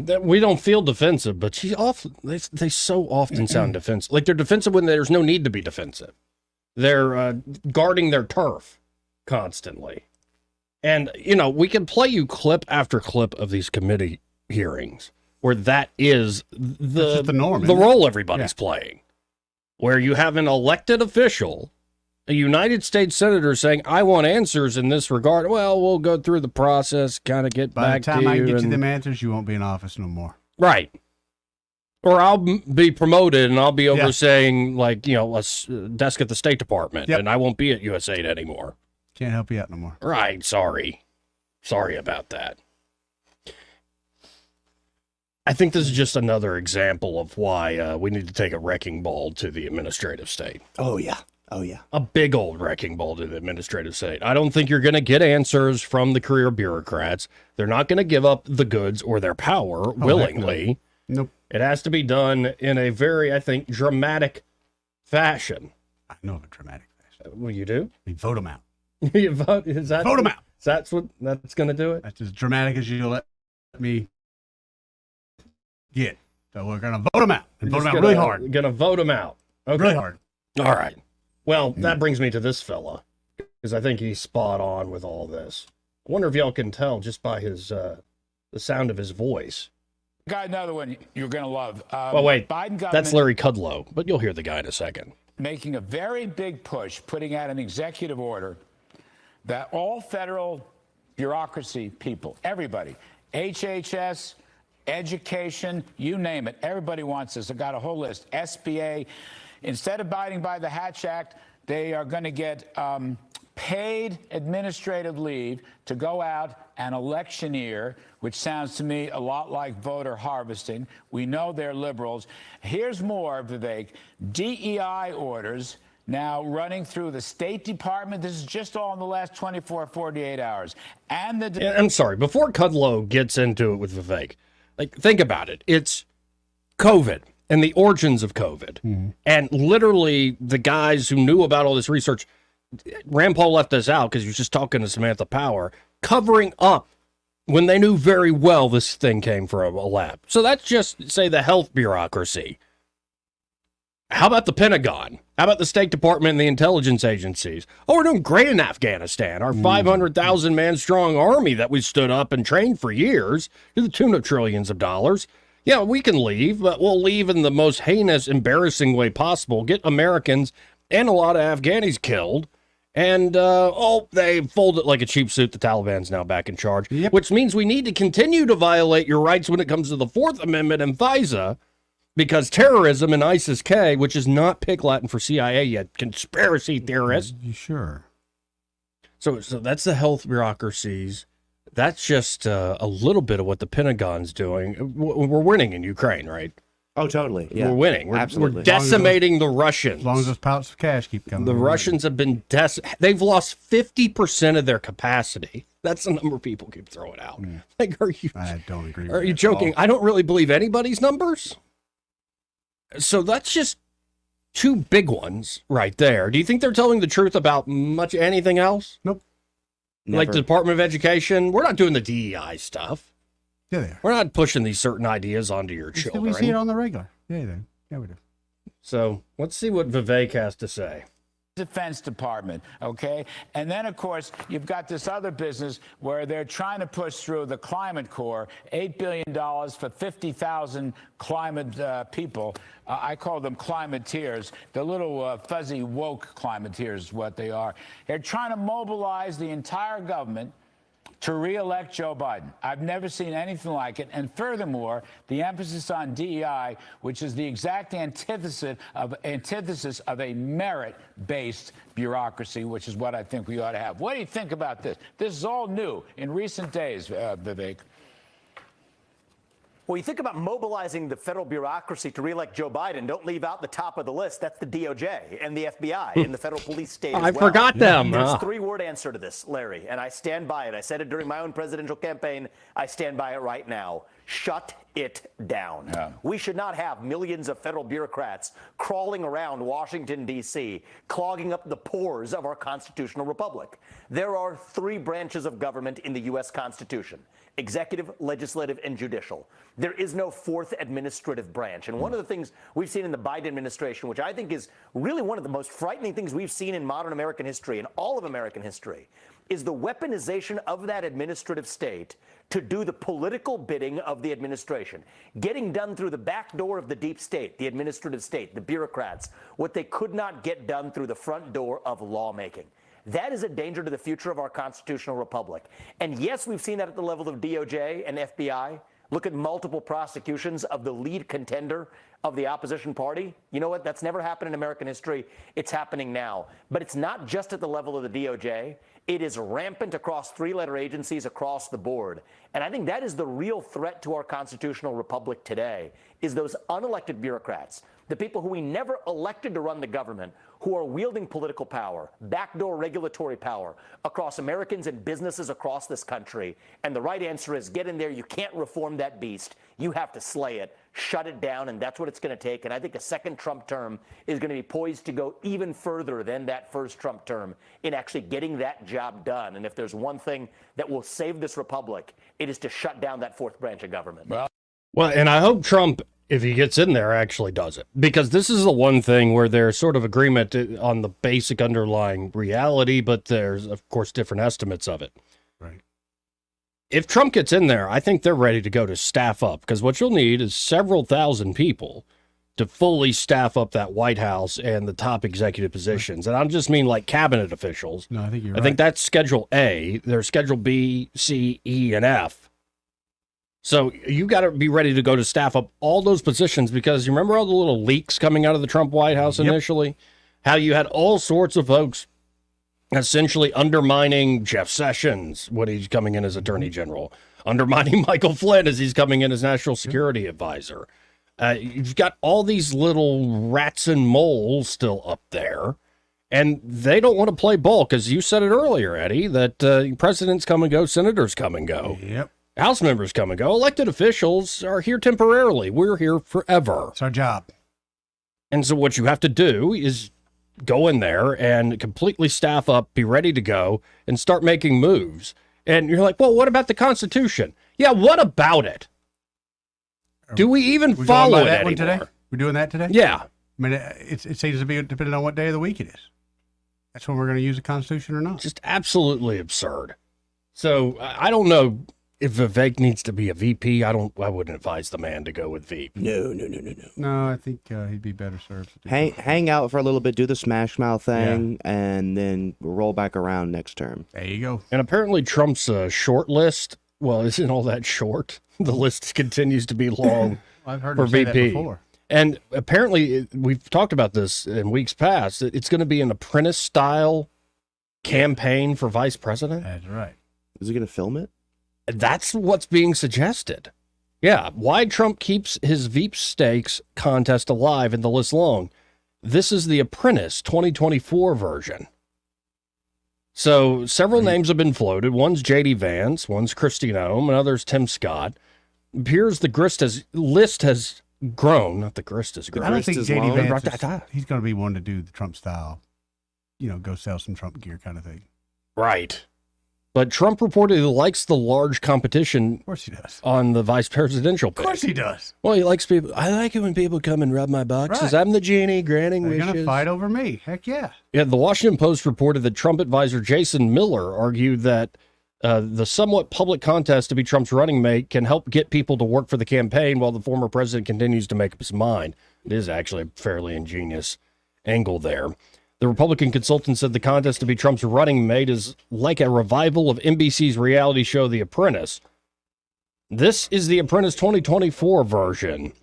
F: That we don't feel defensive, but they so often sound defensive. Like they're defensive when there's no need to be defensive. They're guarding their turf constantly. And, you know, we can play you clip after clip of these committee hearings where that is the
G: norm,
F: the
G: isn't it?
F: role everybody's playing, where you have an elected official, a United States senator saying, I want answers in this regard. Well, we'll go through the process, kind of get
G: By
F: back
G: the time
F: to
G: I
F: you.
G: can get you
F: and-
G: them answers, you won't be in office no more.
F: Right. Or I'll be promoted and I'll be overseeing, like, you know, a desk at the State Department, and I won't be at USAID anymore.
G: Can't help you out no more.
F: Right. Sorry about that. I think this is just another example of why we need to take a wrecking ball to the administrative state.
H: Oh, yeah. Oh, yeah.
F: A big old wrecking ball to the administrative state. I don't think you're going to get answers from the career bureaucrats. They're not going to give up the goods or their power willingly.
G: Nope.
F: It has to be done in a very, I think, dramatic fashion.
G: I know of a dramatic fashion.
F: Well, you do?
G: We vote them out.
F: You vote? Is that
G: Vote them out.
F: That's going to do it?
G: That's as dramatic as you'll let me get. So we're going to vote them out. And vote them out really hard.
F: Going to vote them out. Okay.
G: Really hard.
F: All right. Well, that brings me to this fella, because I think he's spot on with all this. I wonder if y'all can tell just by his the sound of his voice.
R: Got another one you're going to love.
F: Well, wait,
R: Biden government
F: that's Larry Kudlow, but you'll hear the guy in a second.
R: making a very big push, putting out an executive order that all federal bureaucracy people, everybody, HHS, education, you name it, everybody wants this. I got a whole list. SBA, instead of abiding by the Hatch Act, they are going to get paid administrative leave to go out and electioneer, which sounds to me a lot like voter harvesting. We know they're liberals. Here's more, Vivek. DEI orders now running through the State Department. This is just all in the last 24, 48 hours. And the...
F: Yeah, I'm sorry, before Kudlow gets into it with Vivek, like, think about it. It's COVID and the origins of COVID. And literally the guys who knew about all this research, Rand Paul left this out because he was just talking to Samantha Power, covering up when they knew very well this thing came from a lab. So that's just, say, the health bureaucracy. How about the Pentagon? How about the State Department and the intelligence agencies? Oh, we're doing great in Afghanistan. Our 500,000 man strong army that we stood up and trained for years to the tune of trillions of dollars. Yeah, we can leave, but we'll leave in the most heinous, embarrassing way possible. Get Americans and a lot of Afghanis killed. And, they fold it like a cheap suit. The Taliban's now back in charge, which means we need to continue to violate your rights when it comes to the Fourth Amendment and FISA, because terrorism and ISIS-K, which is not PIC Latin for CIA yet, conspiracy theorists.
G: Sure.
F: So that's the health bureaucracies. That's just a little bit of what the Pentagon's doing. We're winning in Ukraine, right?
H: Oh, totally. Yeah.
F: We're winning. We're
H: Absolutely.
F: decimating the Russians.
G: As long as those pallets of cash keep coming.
F: The Russians have been they've lost 50% of their capacity. That's the number people keep throwing out. Like, are you?
G: I don't agree with
F: Are you
G: that at
F: joking?
G: all.
F: I don't really believe anybody's numbers. So that's just two big ones right there. Do you think they're telling the truth about much anything else?
G: Nope.
F: Like the Department of Education, we're not doing the DEI stuff.
G: Yeah, they are.
F: We're not pushing these certain ideas onto your children.
G: We see it on the regular. Yeah, they do. Yeah, we do.
F: So let's see what Vivek has to say.
R: Defense Department, okay? And then, of course, you've got this other business where they're trying to push through the Climate Corps, $8 billion for 50,000 climate people. I call them climateers. The little fuzzy woke climateers is what they are. They're trying to mobilize the entire government to re-elect Joe Biden. I've never seen anything like it. And furthermore, the emphasis on DEI, which is the exact antithesis of a merit-based bureaucracy, which is what I think we ought to have. What do you think about this? This is all new in recent days, Vivek.
L: Well, you think about mobilizing the federal bureaucracy to reelect Joe Biden. Don't leave out the top of the list. That's the DOJ and the FBI and the federal police state as well.
F: I forgot them.
L: There's a three-word answer to this, Larry, and I stand by it. I said it during my own presidential campaign. I stand by it right now. Shut it down. We should not have millions of federal bureaucrats crawling around Washington, D.C., clogging up the pores of our constitutional republic. There are three branches of government in the U.S. Constitution: executive, legislative, and judicial. There is no fourth administrative branch. And one of the things we've seen in the Biden administration, which I think is really one of the most frightening things we've seen in modern American history, in all of American history, is the weaponization of that administrative state to do the political bidding of the administration, getting done through the back door of the deep state, the administrative state, the bureaucrats, what they could not get done through the front door of lawmaking. That is a danger to the future of our constitutional republic. And yes, we've seen that at the level of DOJ and FBI. Look at multiple prosecutions of the lead contender of the opposition party. You know what? That's never happened in American history. It's happening now. But it's not just at the level of the DOJ. It is rampant across three-letter agencies across the board. And I think that is the real threat to our constitutional republic today, is those unelected bureaucrats, the people who we never elected to run the government, who are wielding political power, backdoor regulatory power across Americans and businesses across this country. And the right answer is get in there. You can't reform that beast. You have to slay it, shut it down, and that's what it's going to take. And I think a second Trump term is going to be poised to go even further than that first Trump term in actually getting that job done. And if there's one thing that will save this republic, it is to shut down that fourth branch of government.
F: Well, and I hope Trump, if he gets in there, actually does it. Because this is the one thing where there's sort of agreement on the basic underlying reality, but there's, of course, different estimates of it.
G: Right.
F: If Trump gets in there, I think they're ready to go to staff up, because what you'll need is several thousand people to fully staff up that White House and the top executive positions. And I don't just mean like cabinet officials.
G: No, I think you're
F: I
G: right.
F: think that's Schedule A. There's Schedule B, C, E, and F. So you got to be ready to go to staff up all those positions, because you remember all the little leaks coming out of the Trump White House initially? How you had all sorts of folks essentially undermining Jeff Sessions when he's coming in as Attorney General, undermining Michael Flynn as he's coming in as National Security Advisor. You've got all these little rats and moles still up there, and they don't want to play ball, because you said it earlier, Eddie, that presidents come and go, senators come and go.
G: Yep.
F: House members come and go. Elected officials are here temporarily. We're here forever.
G: It's our job.
F: And so what you have to do is go in there and completely staff up, be ready to go, and start making moves. And you're like, well, what about the Constitution? Yeah, what about it? Do we even
G: We
F: follow
G: going by
F: it
G: that one
F: anymore?
G: today? We're doing that today?
F: Yeah.
G: I mean, it seems to be depending on what day of the week it is. That's when we're going to use the Constitution or not.
F: Just absolutely absurd. So I don't know if Vivek needs to be a VP. I wouldn't advise the man to go with VP.
H: No.
G: No, I think he'd be better served. to do
H: Hang out for a little bit, do the Smash Mouth thing, and then roll back around next term.
G: There you go.
F: And apparently Trump's short list, well, isn't all that short. The list continues to be long
G: I've heard
F: for
G: him say that
F: VP.
G: before.
F: And apparently, we've talked about this in weeks past, it's going to be an apprentice-style campaign for vice president.
G: That's right.
H: Is he going to film it?
F: That's what's being suggested. Yeah, why Trump keeps his Veep Stakes contest alive and the list long. This is the Apprentice 2024 version. So several names have been floated. One's J.D. Vance, one's Christine Ohm, another's Tim Scott. Appears the list has grown, not the grist has grown.
G: I don't think
F: Grist is
G: J.D.
F: long.
G: Vance he's going to be one to do the Trump style, go sell some Trump gear kind of thing.
F: Right. But Trump reportedly likes the large competition
G: Of course he does.
F: on the vice presidential pick.
G: Of course he does.
F: Well, he likes people. I like it when people come and rub my boxes.
G: Right.
F: I'm the genie granting
G: They're
F: wishes.
G: going to fight over me. Heck yeah.
F: Yeah, the Washington Post reported that Trump advisor Jason Miller argued that the somewhat public contest to be Trump's running mate can help get people to work for the campaign while the former president continues to make up his mind. It is actually a fairly ingenious angle there.
K: The Republican consultant said the contest to be Trump's running mate is like a revival of NBC's reality show, The Apprentice. This is The Apprentice 2024 version.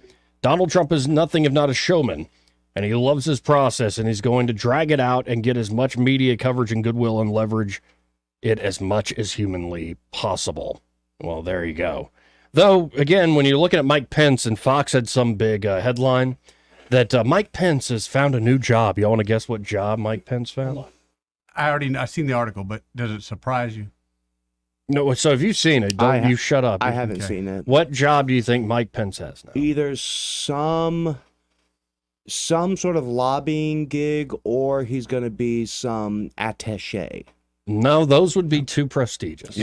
K: Donald Trump is nothing if not a showman, and he loves his process, and he's going to drag it out and get as much media coverage and goodwill and leverage it as much as humanly possible. Well, there you go. Though, again, when you're looking at Mike Pence, and Fox had some big headline that Mike Pence has found a new job. You want to guess what job Mike Pence found?
G: I've seen the article, but does it surprise you?
K: No, so have you seen it? Don't you shut up.
H: I haven't seen it.
K: What job do you think Mike Pence has now?
H: Either some sort of lobbying gig, or he's going to be some attaché.
K: No, those would be too prestigious.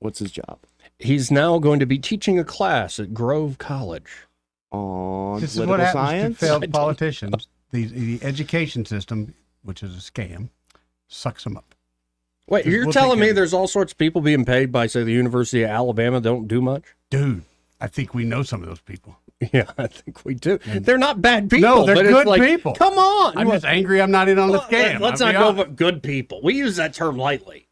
H: What's his job?
K: He's now going to be teaching a class at Grove College.
H: On
G: This is what
H: political
G: happens
H: science?
G: to failed politicians. The education system, which is a scam, sucks them up.
K: Wait, you're telling me there's all sorts of people being paid by, say, the University of Alabama don't do much?
G: Dude, I think we know some of those people.
K: Yeah, I think we do. They're not bad people.
G: No, they're
K: but
G: good
K: it's like,
G: people.
K: Come on.
G: I'm just angry I'm not in on the scam.
K: Let's
G: I'll
K: not
G: be
K: go
G: honest.
K: with good people. We use that term lightly.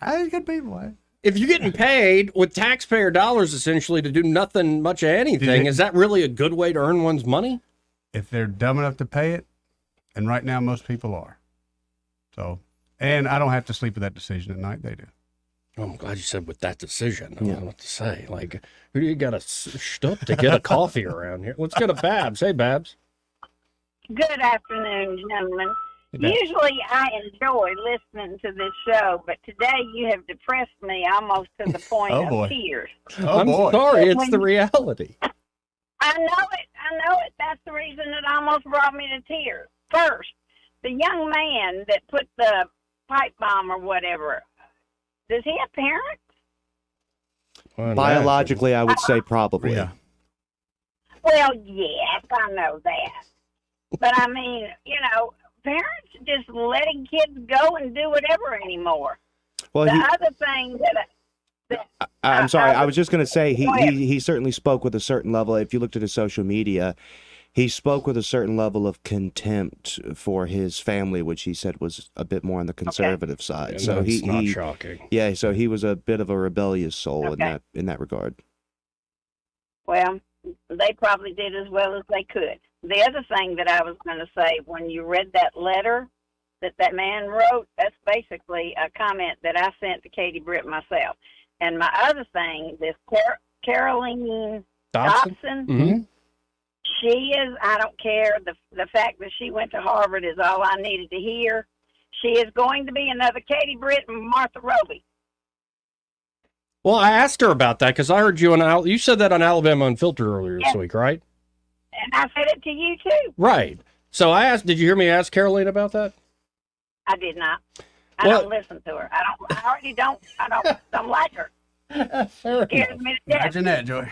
G: Good people.
K: If you're getting paid with taxpayer dollars essentially to do nothing much of anything, is that really a good way to earn one's money?
G: If they're dumb enough to pay it, and right now most people are. So, and I don't have to sleep with that decision at night. They do.
K: Oh, I'm glad you said with that decision. I don't know what to say. Like, who do you got to shtup to get a coffee around here? Let's go to Babs. Hey, Babs.
E: Good afternoon, gentlemen.
K: Babs.
E: Usually I enjoy listening to this show, but today you have depressed me almost to the point
K: Oh, boy.
E: of tears.
K: I'm sorry. It's the reality.
E: I know it. That's the reason it almost brought me to tears. First, the young man that put the pipe bomb or whatever, does he have parents?
H: Biologically, I would say probably.
G: Yeah.
E: Well, yes, I know that. But I mean, parents just letting kids go and do whatever anymore.
H: Well,
E: the other thing that
H: I'm sorry. I was just going to say
E: Go ahead.
H: he certainly spoke with a certain level. If you looked at his social media, he spoke with a certain level of contempt for his family, which he said was a bit more on the conservative side.
K: Yeah,
H: so
K: that's
H: he
K: not shocking.
H: Yeah, so he was a bit of a rebellious soul
E: Okay.
H: in that regard.
E: Well, they probably did as well as they could. The other thing that I was going to say, when you read that letter that man wrote, that's basically a comment that I sent to Katie Britt myself. And my other thing, this Caroline Dobson,
K: Mm-hmm.
E: she is, I don't care, the fact that she went to Harvard is all I needed to hear. She is going to be another Katie Britt and Martha Roby.
K: Well, I asked her about that because I heard you said that on Alabama Unfiltered earlier this week, right?
E: And I said it to you too.
K: Right. So I asked, did you hear me ask Caroline about that?
E: I did not. I
K: Well-
E: don't listen to her. I already don't. I don't like her. Scares me to death.
G: Imagine that, Joy.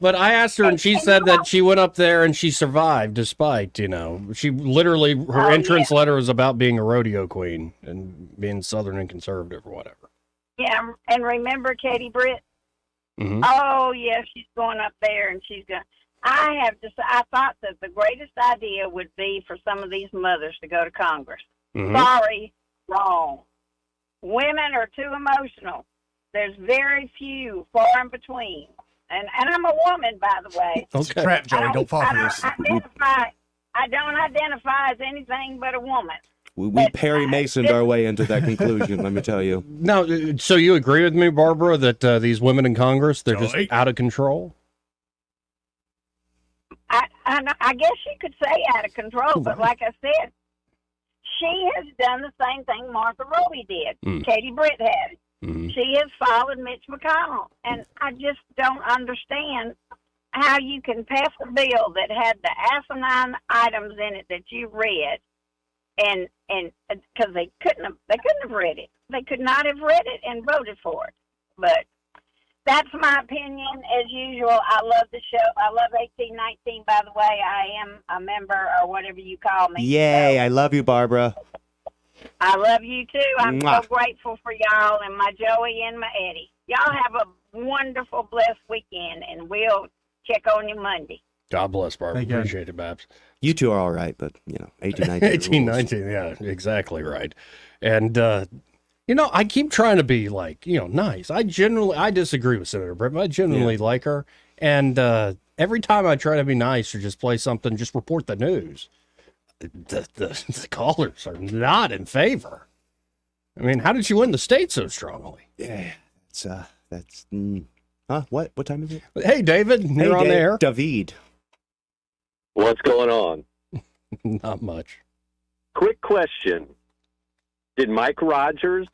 K: But I asked her, and she said that she went up there and she survived despite, she literally, her entrance letter was about being a rodeo queen and being Southern and conservative or whatever.
E: Yeah, and remember Katie Britt?
K: Mm-hmm.
E: Oh, yeah, she's going up there and she's going. I thought that the greatest idea would be for some of these mothers to go to Congress.
K: Mhm.
E: Sorry, wrong. Women are too emotional. There's very few, far in between. And I'm a woman, by the way.
G: It's a trap, Joey. Don't fall for this.
E: I don't identify as anything but a woman.
H: We Perry Masoned our way into that conclusion, let me tell you.
K: Now, so you agree with me, Barbara, that these women in Congress, they're just out of control?
E: I guess you could say out of control, but like I said, she has done the same thing Martha Roby did.
K: Mm.
E: Katie Britt had.
K: Mm.
E: She has followed Mitch McConnell, and I just don't understand how you can pass a bill that had the asinine items in it that you read, and because they couldn't have read it. They could not have read it and voted for it. But that's my opinion. As usual, I love the show. I love 1819, by the way. I am a member, or whatever you call me.
H: Yay, I love you, Barbara.
E: I love you too. I'm
H: Mwah.
E: so grateful for y'all and my Joey and my Eddie. Y'all have a wonderful, blessed weekend, and we'll check on you Monday.
K: God bless, Barbara.
G: Thank you.
K: Appreciate it, Babs.
H: You two are all right, but 18, 19.
K: 18,
H: rules.
K: 19, yeah, exactly right. And, I keep trying to be nice. I disagree with Senator Britt, but I genuinely like her. And every time I try to be nice or just play something, just report the news, the callers are not in favor. I mean, how did she win the state so strongly?
H: Yeah, that's. What time is it?
K: Hey, David, you're on the air.
H: David.
I: What's going on?
K: Not much.
I: Quick question. Did Mike Rogers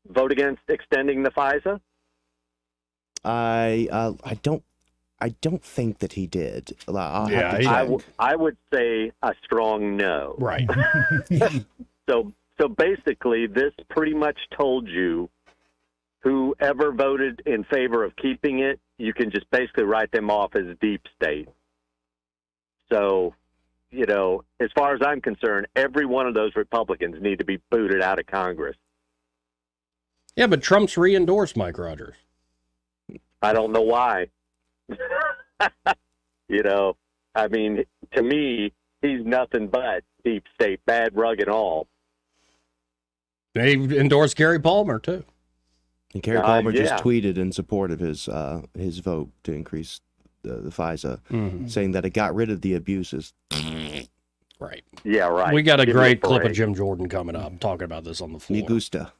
I: vote against extending the FISA?
H: I don't think that he did. I'll have to check.
I: I would say a strong no.
K: Right.
I: So basically, this pretty much told you whoever voted in favor of keeping it, you can just basically write them off as deep state. So, as far as I'm concerned, every one of those Republicans need to be booted out of Congress.
K: Yeah, but Trump's re-endorsed Mike Rogers.
I: I don't know why. I mean, to me, he's nothing but deep state, bad rug and all.
K: They endorsed Gary Palmer, too.
H: And Gary Palmer just tweeted in support of his vote to increase the FISA, saying that it got rid of the abuses.
K: Right.
I: Yeah, right.
K: We got a
I: Give me
K: great clip
I: break.
K: of Jim Jordan coming up talking about this on the floor.
H: Me gusta.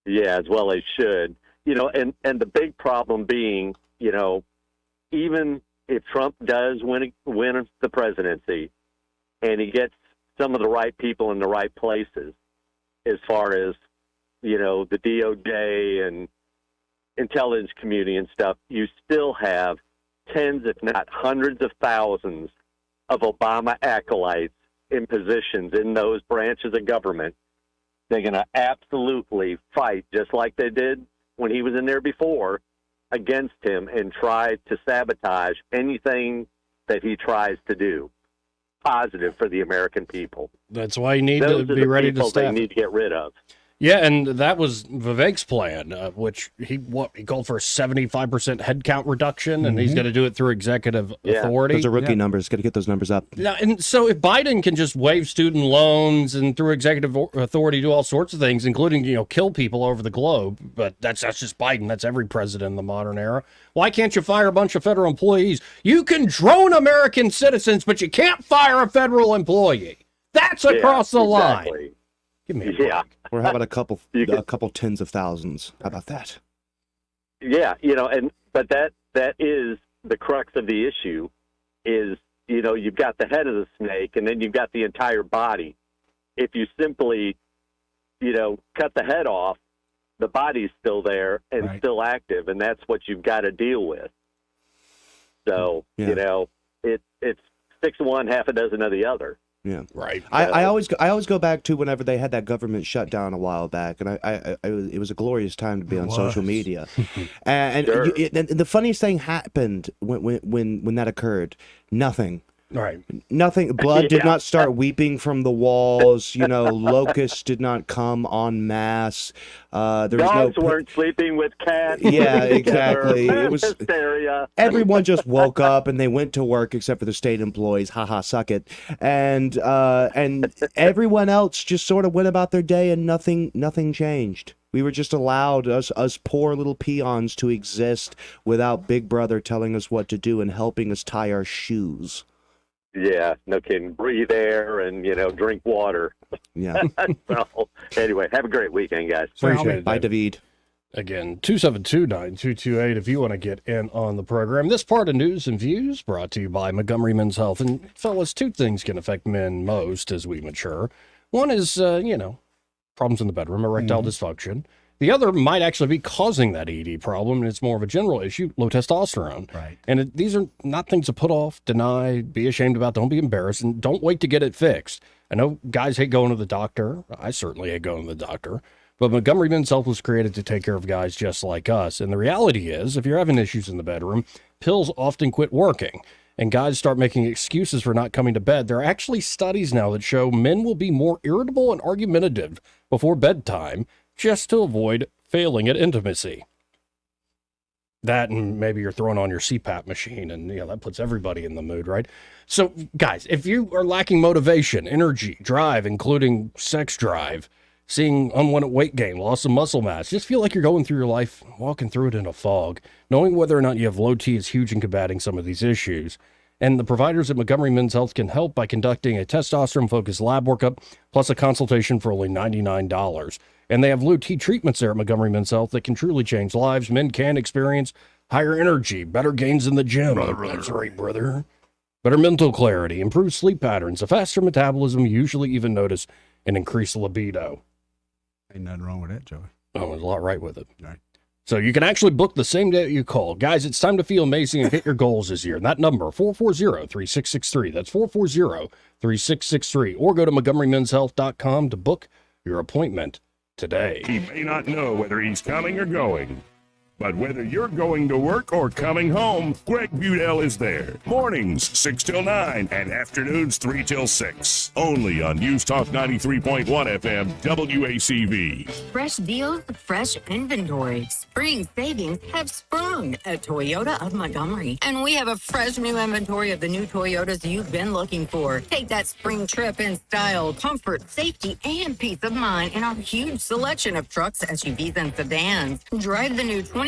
I: Yeah, as well as should. And the big problem being, even if Trump does win the presidency and he gets some of the right people in the right places, as far as, the DOJ and intelligence community and stuff, you still have tens, if not hundreds of thousands of Obama acolytes in positions in those branches of government. They're going to absolutely fight, just like they did when he was in there before, against him and try to sabotage anything that he tries to do positive for the American people.
K: That's why you need
I: Those
K: to
I: are
K: be
I: the
K: ready to
I: people they
K: staff
I: need to get rid of.
K: Yeah, and that was Vivek's plan, which he called for a 75% headcount reduction, and he's going to do it through executive authority.
H: Those are rookie numbers. Got to get those numbers up.
K: Now, and so if Biden can just waive student loans and through executive authority do all sorts of things, including kill people over the globe, but that's just Biden. That's every president in the modern era. Why can't you fire a bunch of federal employees? You can drone American citizens, but you can't fire a federal employee. That's across the line. Give me a break.
H: Or how about a couple tens of thousands? How about that?
I: Yeah, but that is the crux of the issue is, you've got the head of the snake and then you've got the entire body. If you simply, cut the head off, the body's still there and still active, and that's what you've got to deal with. So, it's 6 of one, half a dozen of the other.
H: Yeah,
K: right.
H: I always go back to whenever they had that government shutdown a while back, and it was a glorious time to be on social media. And the funniest thing happened when that occurred. Nothing.
K: Right.
H: Nothing. Blood did not start weeping from the walls. Locusts did not come en masse. There was
I: Dogs
H: no
I: weren't sleeping with cats.
H: Yeah, exactly. It was
I: hysteria.
H: Everyone just woke up and they went to work except for the state employees. Haha, suck it. And everyone else just sort of went about their day and nothing changed. We were just allowed, us poor little peons, to exist without Big Brother telling us what to do and helping us tie our shoes.
I: Yeah, no kidding. Breathe air and, drink water.
H: Yeah.
I: So, anyway, have a great weekend, guys.
K: Appreciate it.
H: Bye, David.
K: Again, 272-9228 if you want to get in on the program. This part of News and Views brought to you by Montgomery Men's Health. And fellas, two things can affect men most as we mature. One is, problems in the bedroom, erectile dysfunction. The other might actually be causing that ED problem, and it's more of a general issue, low testosterone.
G: Right.
K: And these are not things to put off, deny, be ashamed about, don't be embarrassed, and don't wait to get it fixed. I know guys hate going to the doctor. I certainly hate going to the doctor. But Montgomery Men's Health was created to take care of guys just like us. And the reality is, if you're having issues in the bedroom, pills often quit working, and guys start making excuses for not coming to bed. There are actually studies now that show men will be more irritable and argumentative before bedtime just to avoid failing at intimacy. That, and maybe you're throwing on your CPAP machine, and that puts everybody in the mood, right? So, guys, if you are lacking motivation, energy, drive, including sex drive, seeing unwanted weight gain, loss of muscle mass, just feel like you're going through your life, walking through it in a fog, knowing whether or not you have low T is huge in combating some of these issues. And the providers at Montgomery Men's Health can help by conducting a testosterone-focused lab workup, plus a consultation for only $99. And they have low T treatments there at Montgomery Men's Health that can truly change lives. Men can experience higher energy, better gains in the gym. That's right, brother. Better mental clarity, improved sleep patterns, a faster metabolism, usually even notice an increased libido.
G: Ain't nothing wrong with that, Joey.
K: Oh, there's a lot right with it.
G: Right.
K: So you can actually book the same day that you call. Guys, it's time to feel amazing and hit your goals this year. And that number, 440-3663. That's 440-3663. Or go to MontgomeryMen'sHealth.com to book your appointment today.
C: He may not know whether he's coming or going, but whether you're going to work or coming home, Greg Budell is there. Mornings 6 till 9 and afternoons 3 till 6. Only on News Talk 93.1 FM WACV.
Q: Fresh deals, fresh inventory. Spring savings have sprung at Toyota of Montgomery. And we have a fresh new inventory of the new Toyotas you've been looking for. Take that spring trip in style, comfort, safety, and peace of mind in our huge selection of trucks, SUVs, and sedans. Drive the new 2024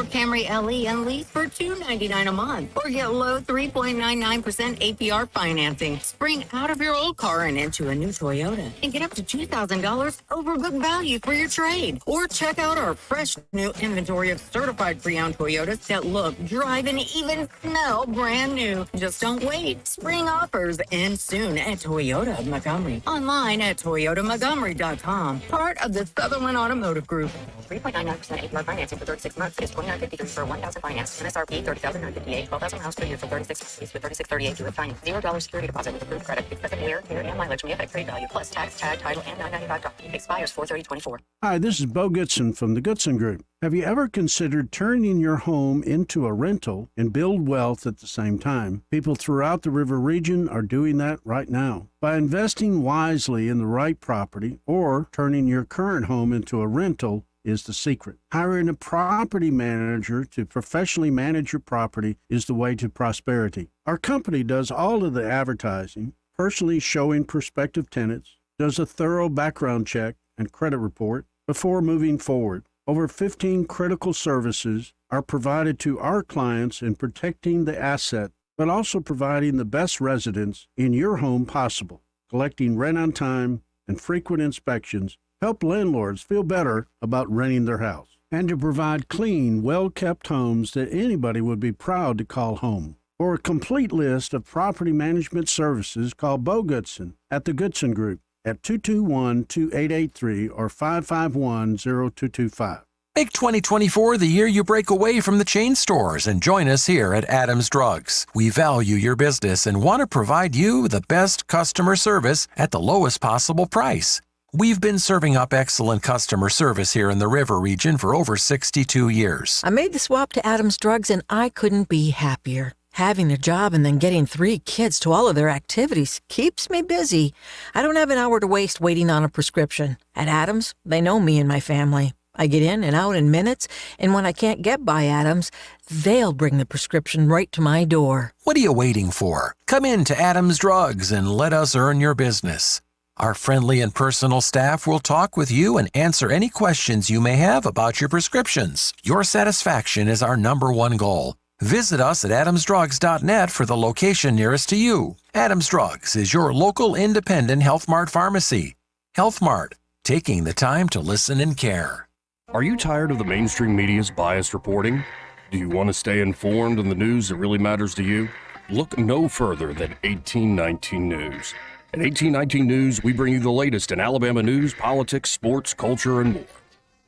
Q: Camry LE and lease for $299 a month. Or get low 3.99% APR financing. Spring out of your old car and into a new Toyota. And get up to $2,000 over book value for your trade. Or check out our fresh new inventory of certified pre-owned Toyotas that look, drive, and even smell brand new. Just don't wait. Spring offers end soon at Toyota of Montgomery. Online at ToyotaMontgomery.com. Part of the Sutherland Automotive Group. 3.99% APR financing for 36 months is $29.53 for 1,000 finance. MSRP $30,958. 12,000 miles per year for 36 months with $36.38 due at finance. $0 security deposit with approved credit. Expected wear, tear, and mileage may affect trade value. Plus tax, tag, title, and $995. Expires 4/30/24.
S: Hi, this is Bo Goodson from the Goodson Group. Have you ever considered turning your home into a rental and build wealth at the same time? People throughout the river region are doing that right now. By investing wisely in the right property or turning your current home into a rental is the secret. Hiring a property manager to professionally manage your property is the way to prosperity. Our company does all of the advertising, personally showing prospective tenants, does a thorough background check and credit report before moving forward. Over 15 critical services are provided to our clients in protecting the asset, but also providing the best residence in your home possible. Collecting rent on time and frequent inspections help landlords feel better about renting their house, and to provide clean, well-kept homes that anybody would be proud to call home. For a complete list of property management services, call Bo Goodson at the Goodson Group at 221-2883 or 551-0225.
T: Make 2024 the year you break away from the chain stores and join us here at Adams Drugs. We value your business and want to provide you the best customer service at the lowest possible price. We've been serving up excellent customer service here in the River region for over 62 years.
U: I made the swap to Adams Drugs and I couldn't be happier. Having a job and then getting 3 kids to all of their activities keeps me busy. I don't have an hour to waste waiting on a prescription. At Adams, they know me and my family. I get in and out in minutes, and when I can't get by Adams, they'll bring the prescription right to my door.
T: What are you waiting for? Come in to Adams Drugs and let us earn your business. Our friendly and personal staff will talk with you and answer any questions you may have about your prescriptions. Your satisfaction is our #1 goal. Visit us at adamsdrugs.net for the location nearest to you. Adams Drugs is your local independent Health Mart pharmacy. Health Mart, taking the time to listen and care.
K: Are you tired of the mainstream media's biased reporting? Do you want to stay informed on the news that really matters to you? Look no further than 1819 News. At 1819 News, we bring you the latest in Alabama news, politics, sports, culture, and more.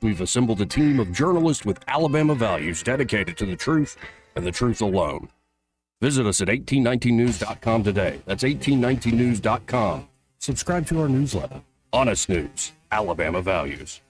K: We've assembled a team of journalists with Alabama values dedicated to the truth and the truth alone. Visit us at 1819news.com today. That's 1819news.com. Subscribe to our newsletter. Honest News, Alabama Values.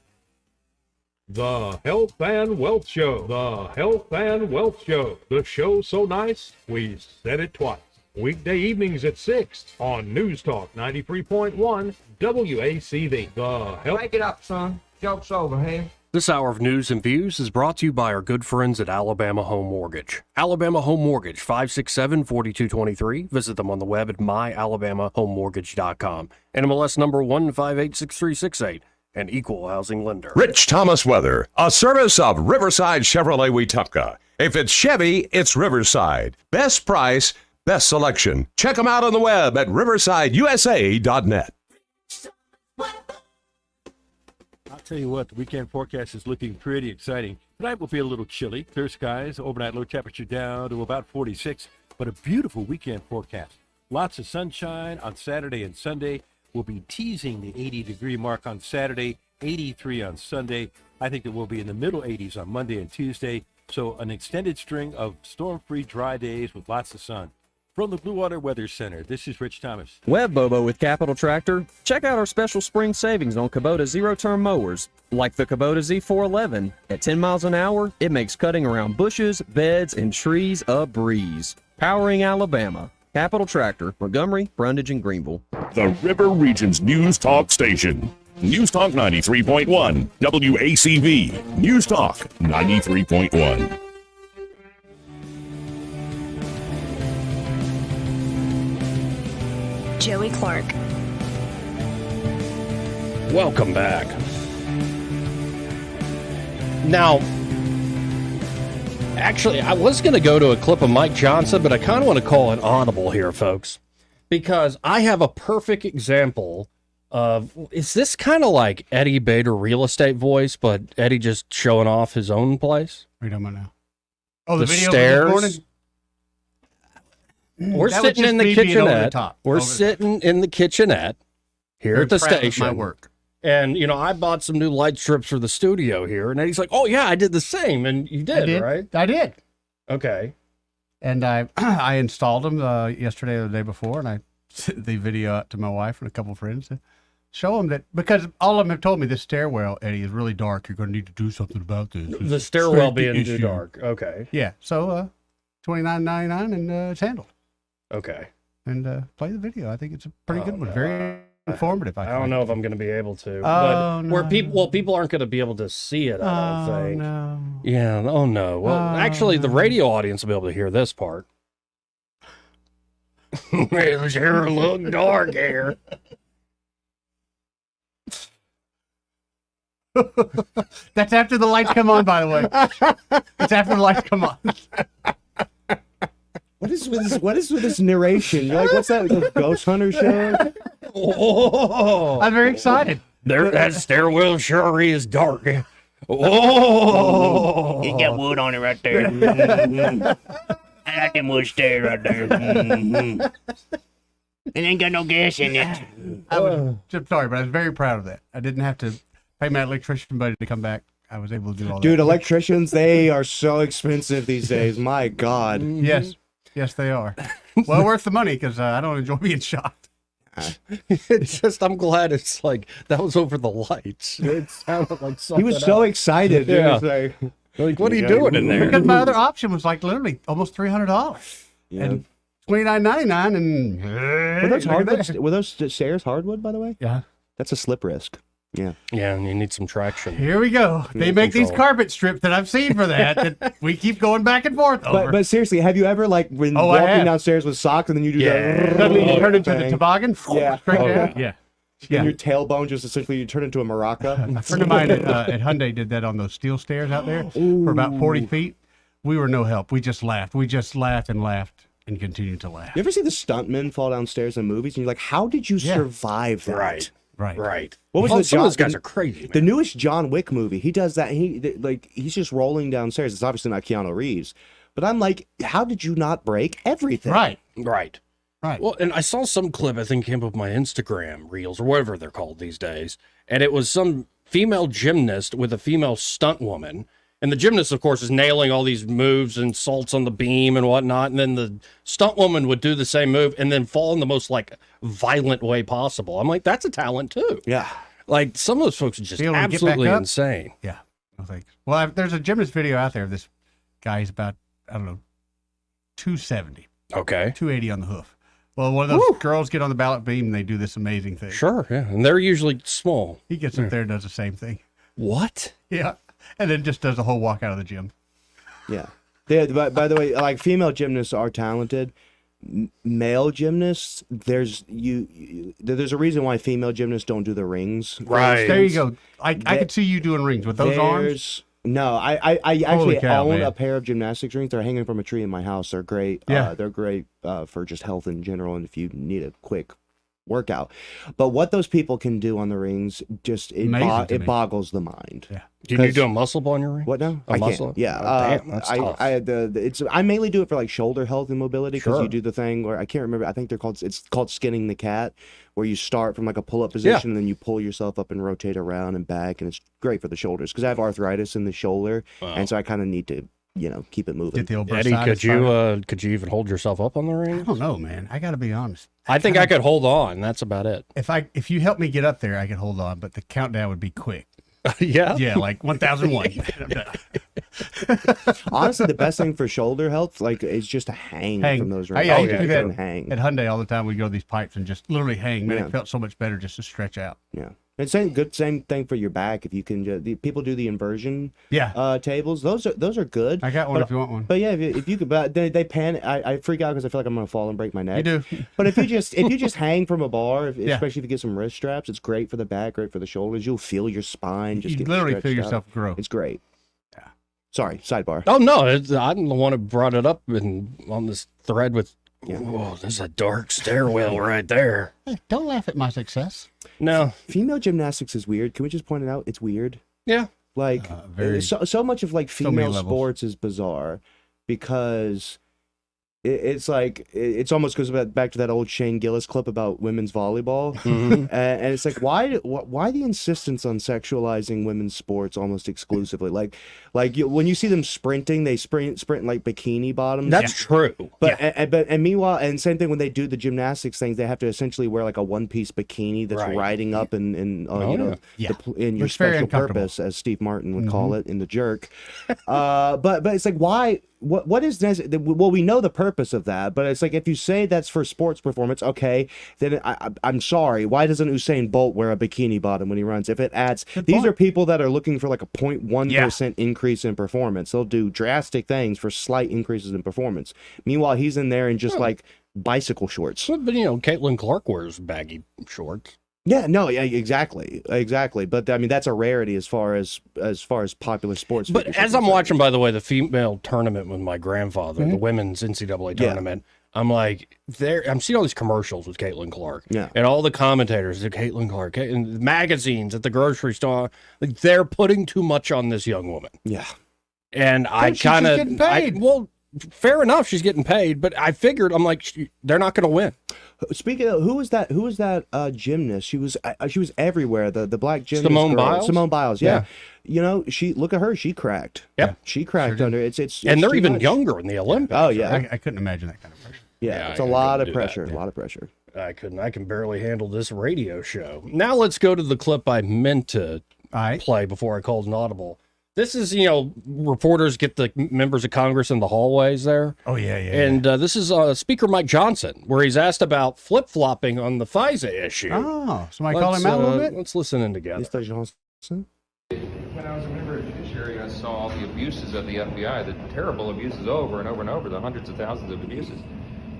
V: The Health and Wealth Show. The Health and Wealth Show. The show so nice, we said it twice. Weekday evenings at 6 on News Talk 93.1 WACV. The Health.
W: Break it up, son. Joke's over, hey?
K: This hour of news and views is brought to you by our good friends at Alabama Home Mortgage. Alabama Home Mortgage, 567-4223. Visit them on the web at myalabamahomemortgage.com. NMLS number 1586368. An equal housing lender.
J: Rich Thomas Weather, a service of Riverside Chevrolet Wetumpka. If it's Chevy, it's Riverside. Best price, best selection. Check them out on the web at riversideusa.net.
V: I'll tell you what, the weekend forecast is looking pretty exciting. Tonight will be a little chilly, clear skies, overnight low temperature down to about 46, but a beautiful weekend forecast. Lots of sunshine on Saturday and Sunday. We'll be teasing the 80-degree mark on Saturday, 83 on Sunday. I think that we'll be in the middle 80s on Monday and Tuesday, so an extended string of storm-free dry days with lots of sun. From the Blue Water Weather Center, this is Rich Thomas.
M: Web Bobo with Capital Tractor. Check out our special spring savings on Kubota zero-turn mowers, like the Kubota Z411. At 10 miles an hour, it makes cutting around bushes, beds, and trees a breeze. Powering Alabama. Capital Tractor, Montgomery, Brundage, and Greenville.
C: The River Region's News Talk Station. News Talk 93.1. WACV. News Talk 93.1.
D: Joey Clark.
K: Welcome back. Now, actually, I was going to go to a clip of Mike Johnson, but I kind of want to call an audible here, folks, because I have a perfect example of, is this kind of like Eddie Bader real estate voice, but Eddie just showing off his own place?
G: What are you talking about now? Oh, the video
K: stairs.
G: this morning?
K: We're
G: That would
K: sitting
G: just
K: in the
G: be being over the
K: kitchenette.
G: top.
K: We're
G: Over the
K: sitting in the kitchenette here
G: Very
K: at the
G: proud of
K: station.
G: my work.
K: And, you know, I bought some new light strips for the studio here. And Eddie's like, oh, yeah, I did the same. And you did, right?
G: I did.
K: Okay.
G: And I I installed them yesterday or the day before, and I sent the video out to my wife and a couple of friends to show them that, because all of them have told me this stairwell, Eddie, is really dark. You're going to need to do something about this. It's
K: The stairwell
G: safety
K: being too
G: issue.
K: dark. Okay.
G: Yeah. So $29.99 and it's handled.
K: Okay.
G: And play the video. I think it's a pretty good one. Very informative.
K: I don't know if I'm going to be able to.
G: Oh,
K: but
G: no.
K: where people aren't going to be able to see it, I don't think.
G: No.
K: Yeah. Oh, no. Well, actually, the radio audience will be able to hear this part. It sure look dark here.
G: That's after the lights come on, by the way. It's after the lights come on.
H: What is with this narration? You're like, what's that? Like a Ghost Hunter show?
K: Oh,
G: I'm very excited.
K: That stairwell sure is dark. Oh,
O: You got wood on it right there. I like them wood stairs right there. It ain't got no gas in it.
G: I'm sorry, but I was very proud of that. I didn't have to pay my electrician buddy to come back. I was able to do all that.
H: Dude, electricians, they are so expensive these days. My God.
G: Yes. Yes, they are. Well worth the money, because I don't enjoy being shocked.
K: It's just, I'm glad it's like, that was over the lights. It sounded like something
H: He was so
K: else.
H: excited. Dude.
K: Yeah.
H: He was
K: Like, what are you doing in there?
G: Because my other option was like literally almost $300.
H: Yeah.
G: And $29.99 and
H: Were those hardwood? Were those stairs hardwood, by the way?
G: Yeah.
H: That's a slip risk. Yeah.
K: Yeah, and you need some traction.
G: Here we go. They make these carpet strips that I've seen for that we keep going back and forth over.
H: But seriously, have you ever like been
G: I
H: walking
G: have.
H: downstairs with socks and then you do that?
G: Suddenly you turn into the
H: thing?
G: toboggan.
H: Yeah.
G: Straight
H: Oh,
G: down.
H: yeah.
G: Yeah.
H: And your tailbone just essentially you turn into a maraca.
G: A friend of mine at Hyundai did that on those steel stairs out there for about 40 feet. We were no help. We just laughed. We just laughed and laughed and continued to laugh.
H: You ever see the stuntmen fall downstairs in movies and you're like, how did you survive that?
K: Right.
G: Right.
H: What was
K: Well,
H: the
K: some of
H: John,
K: those guys are crazy, man.
H: The newest John Wick movie, he does that. He's just rolling downstairs. It's obviously not Keanu Reeves, but I'm like, how did you not break everything?
G: Right.
K: Right. Well, and I saw some clip, I think came up my Instagram reels or whatever they're called these days. And it was some female gymnast with a female stunt woman. And the gymnast, of course, is nailing all these moves and salts on the beam and whatnot. And then the stunt woman would do the same move and then fall in the most like violent way possible. I'm like, that's a talent too.
H: Yeah.
K: Like some of those folks are just
G: Be able to get
K: absolutely
G: back up?
K: insane.
G: Yeah. No thanks. Well, there's a gymnast video out there of this guy. He's about, I don't know, 270.
K: Okay.
G: 280 on the hoof. Well, one of those girls get on the ballot beam and they do this amazing thing.
K: Sure. Yeah. And they're usually small.
G: He gets up there and does the same thing.
F: What?
G: Yeah. And then just does a whole walk out of the gym.
H: Yeah. By the way, like female gymnasts are talented. Male gymnasts, there's there's a reason why female gymnasts don't do the rings.
G: Right. There you go. I could see you doing rings with those arms.
H: No, I actually
G: cow,
H: own
G: man.
H: a pair of gymnastics rings. They're hanging from a tree in my house. They're great.
G: Yeah.
H: They're great for just health in general and if you need a quick workout. But what those people can do on the rings, just it
G: Amazing to me.
H: boggles the mind.
G: Yeah.
F: Can you do a muscle up on your ring?
H: What now?
F: A
H: I
F: muscle?
H: can't. Yeah.
F: Oh, damn, that's tough.
H: I mainly do it for like shoulder health and mobility because
F: Sure.
H: you do the thing where I can't remember. I think it's called skinning the cat, where you start from like a pull up position and then you pull yourself up and rotate around and back, and it's great for the shoulders because I have arthritis in the shoulder, and so I kind of need to keep it moving.
G: Get the old
F: Eddie,
G: bursitis
F: could you even hold yourself up on the ring?
G: I don't know, man. I got to be honest.
F: I think I could hold on. That's about it.
G: If you help me get up there, I could hold on, but the countdown would be quick.
F: Yeah?
G: Yeah, like 1001. I'm done.
H: Honestly, the best thing for shoulder health, is just to hang from those rings.
G: I used to do that
H: And hang.
G: at Hyundai all the time. We go to these pipes and just literally hang. Man,
H: Yeah.
G: it felt so much better just to stretch out.
H: Yeah. And same thing for your back. If you can, people do the inversion tables. Those are good.
G: I got one if you want one.
H: But yeah, if you could, but they panic. I freak out because I feel like I'm gonna fall and break my neck.
G: You do.
H: But if you just hang from a bar,
G: Yeah.
H: especially if you get some wrist straps, it's great for the back, great for the shoulders. You'll feel your spine just
G: You
H: get
G: literally feel
H: stretched out.
G: yourself grow.
H: It's great. Yeah. Sorry, sidebar.
F: Oh, no. I'm the one who brought it up on this thread with, whoa, there's a dark stairwell right there.
G: Hey, don't laugh at my success.
F: No.
H: Female gymnastics is weird. Can we just point it out? It's weird.
F: Yeah.
G: very-
H: So much of
G: many
H: female
G: levels.
H: sports is bizarre because it's almost goes back to that old Shane Gillis clip about women's volleyball, and it's like why the insistence on sexualizing women's sports almost exclusively? When you see them sprinting, they sprint in like bikini bottoms.
F: That's true.
H: But and meanwhile, and same thing when they do the gymnastics things, they have to essentially wear like a one-piece bikini that's
F: Right.
H: riding up in your
G: It's very
H: special
G: uncomfortable.
H: purpose, as Steve Martin would call it in The Jerk. But it's like why? What is this? Well, we know the purpose of that, but it's like if you say that's for sports performance, okay, then I'm sorry. Why doesn't Usain Bolt wear a bikini bottom when he runs? If it adds, these are people that are looking for like a 0.1% increase in performance. They'll do drastic things for slight increases in performance. Meanwhile, he's in there in just like bicycle shorts.
F: But Caitlin Clark wears baggy shorts.
H: Yeah, no, yeah, exactly. But I mean, that's a rarity as far as popular sports.
F: But
H: figures are
F: as I'm
H: concerned.
F: watching, by the way, the female tournament with my grandfather, the women's NCAA tournament, I'm like, I'm seeing all these commercials with Caitlin Clark.
H: Yeah.
F: And all the commentators, Caitlin Clark, and magazines at the grocery store, like, they're putting too much on this young woman.
H: Yeah.
F: And I
G: she's just getting paid.
F: well, fair enough, she's getting paid, but I figured, I'm like, they're not going to win.
H: Speaking of, who was that gymnast? She was everywhere. The black gymnast.
F: Simone
H: girl.
F: Biles?
H: Simone Biles. Yeah.
F: Yeah.
H: She look at her. She cracked.
F: Yep.
H: She cracked under it's.
F: And they're
H: too
F: even
H: much.
F: younger in the Olympics.
H: Oh yeah.
G: I couldn't imagine that kind of pressure.
H: Yeah. It's
F: I
H: a lot
F: couldn't
H: of
F: do that.
H: pressure. A lot of pressure.
F: I couldn't. I can barely handle this radio show. Now let's go to the clip I meant to play before I called an audible. This is, reporters get the members of Congress in the hallways there.
G: Oh, yeah.
F: And this is Speaker Mike Johnson, where he's asked about flip-flopping on the FISA issue.
G: Oh, somebody call him out a little bit?
F: Let's listen in together.
H: Mr. Johnson?
A: When I was a member of the judiciary, I saw all the abuses of the FBI, the terrible abuses over and over and over, the hundreds of thousands of abuses.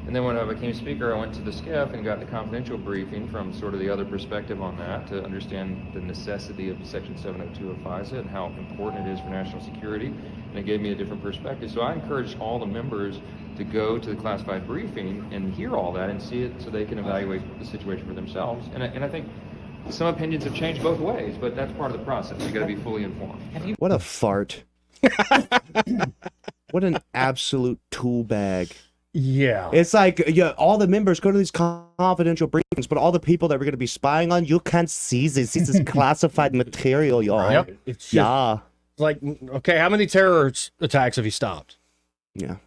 A: And then when I became speaker, I went to the SCIF and got the confidential briefing from sort of the other perspective on that to understand the necessity of Section 702 of FISA and how important it is for national security. And it gave me a different perspective. So I encourage all the members to go to the classified briefing and hear all that and see it so they can evaluate the situation for themselves. And I think some opinions have changed both ways, but that's part of the process. You got to be fully informed.
H: What a fart. What an absolute tool bag.
F: Yeah.
H: It's like, all the members go to these confidential briefings, but all the people that we're going to be spying on, you can't see this. This is classified material, y'all.
F: Yep. It's just,
H: Yeah.
F: like, okay, how many terror attacks have you stopped?
H: Yeah.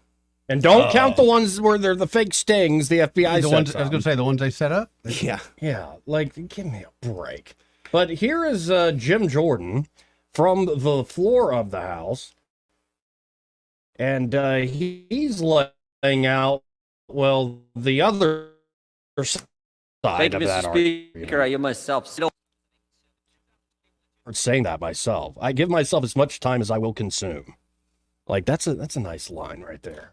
F: And don't count the ones where they're the fake stings the FBI
G: The
F: sets
G: ones, I was
F: up.
G: going to say, the ones they set up?
H: Yeah.
F: Yeah, like, give me a break. But here is Jim Jordan from the floor of the House. And he's laying out, well, the other side
B: Thank
F: of
B: you,
F: that
B: Mr.
F: argument.
B: Speaker. I myself still.
K: saying that myself. I give myself as much time as I will consume. Like that's a nice line right there.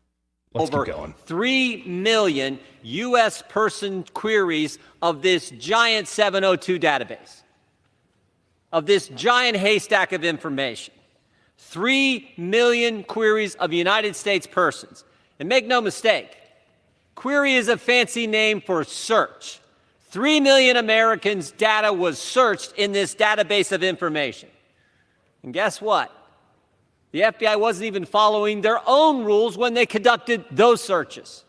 K: Let's
B: Over
K: keep going.
B: 3 million U.S. person queries of this giant 702 database, of this giant haystack of information. 3 million queries of United States persons. And make no mistake, query is a fancy name for search. 3 million Americans' data was searched in this database of information. And guess what? The FBI wasn't even following their own rules when they conducted those searches.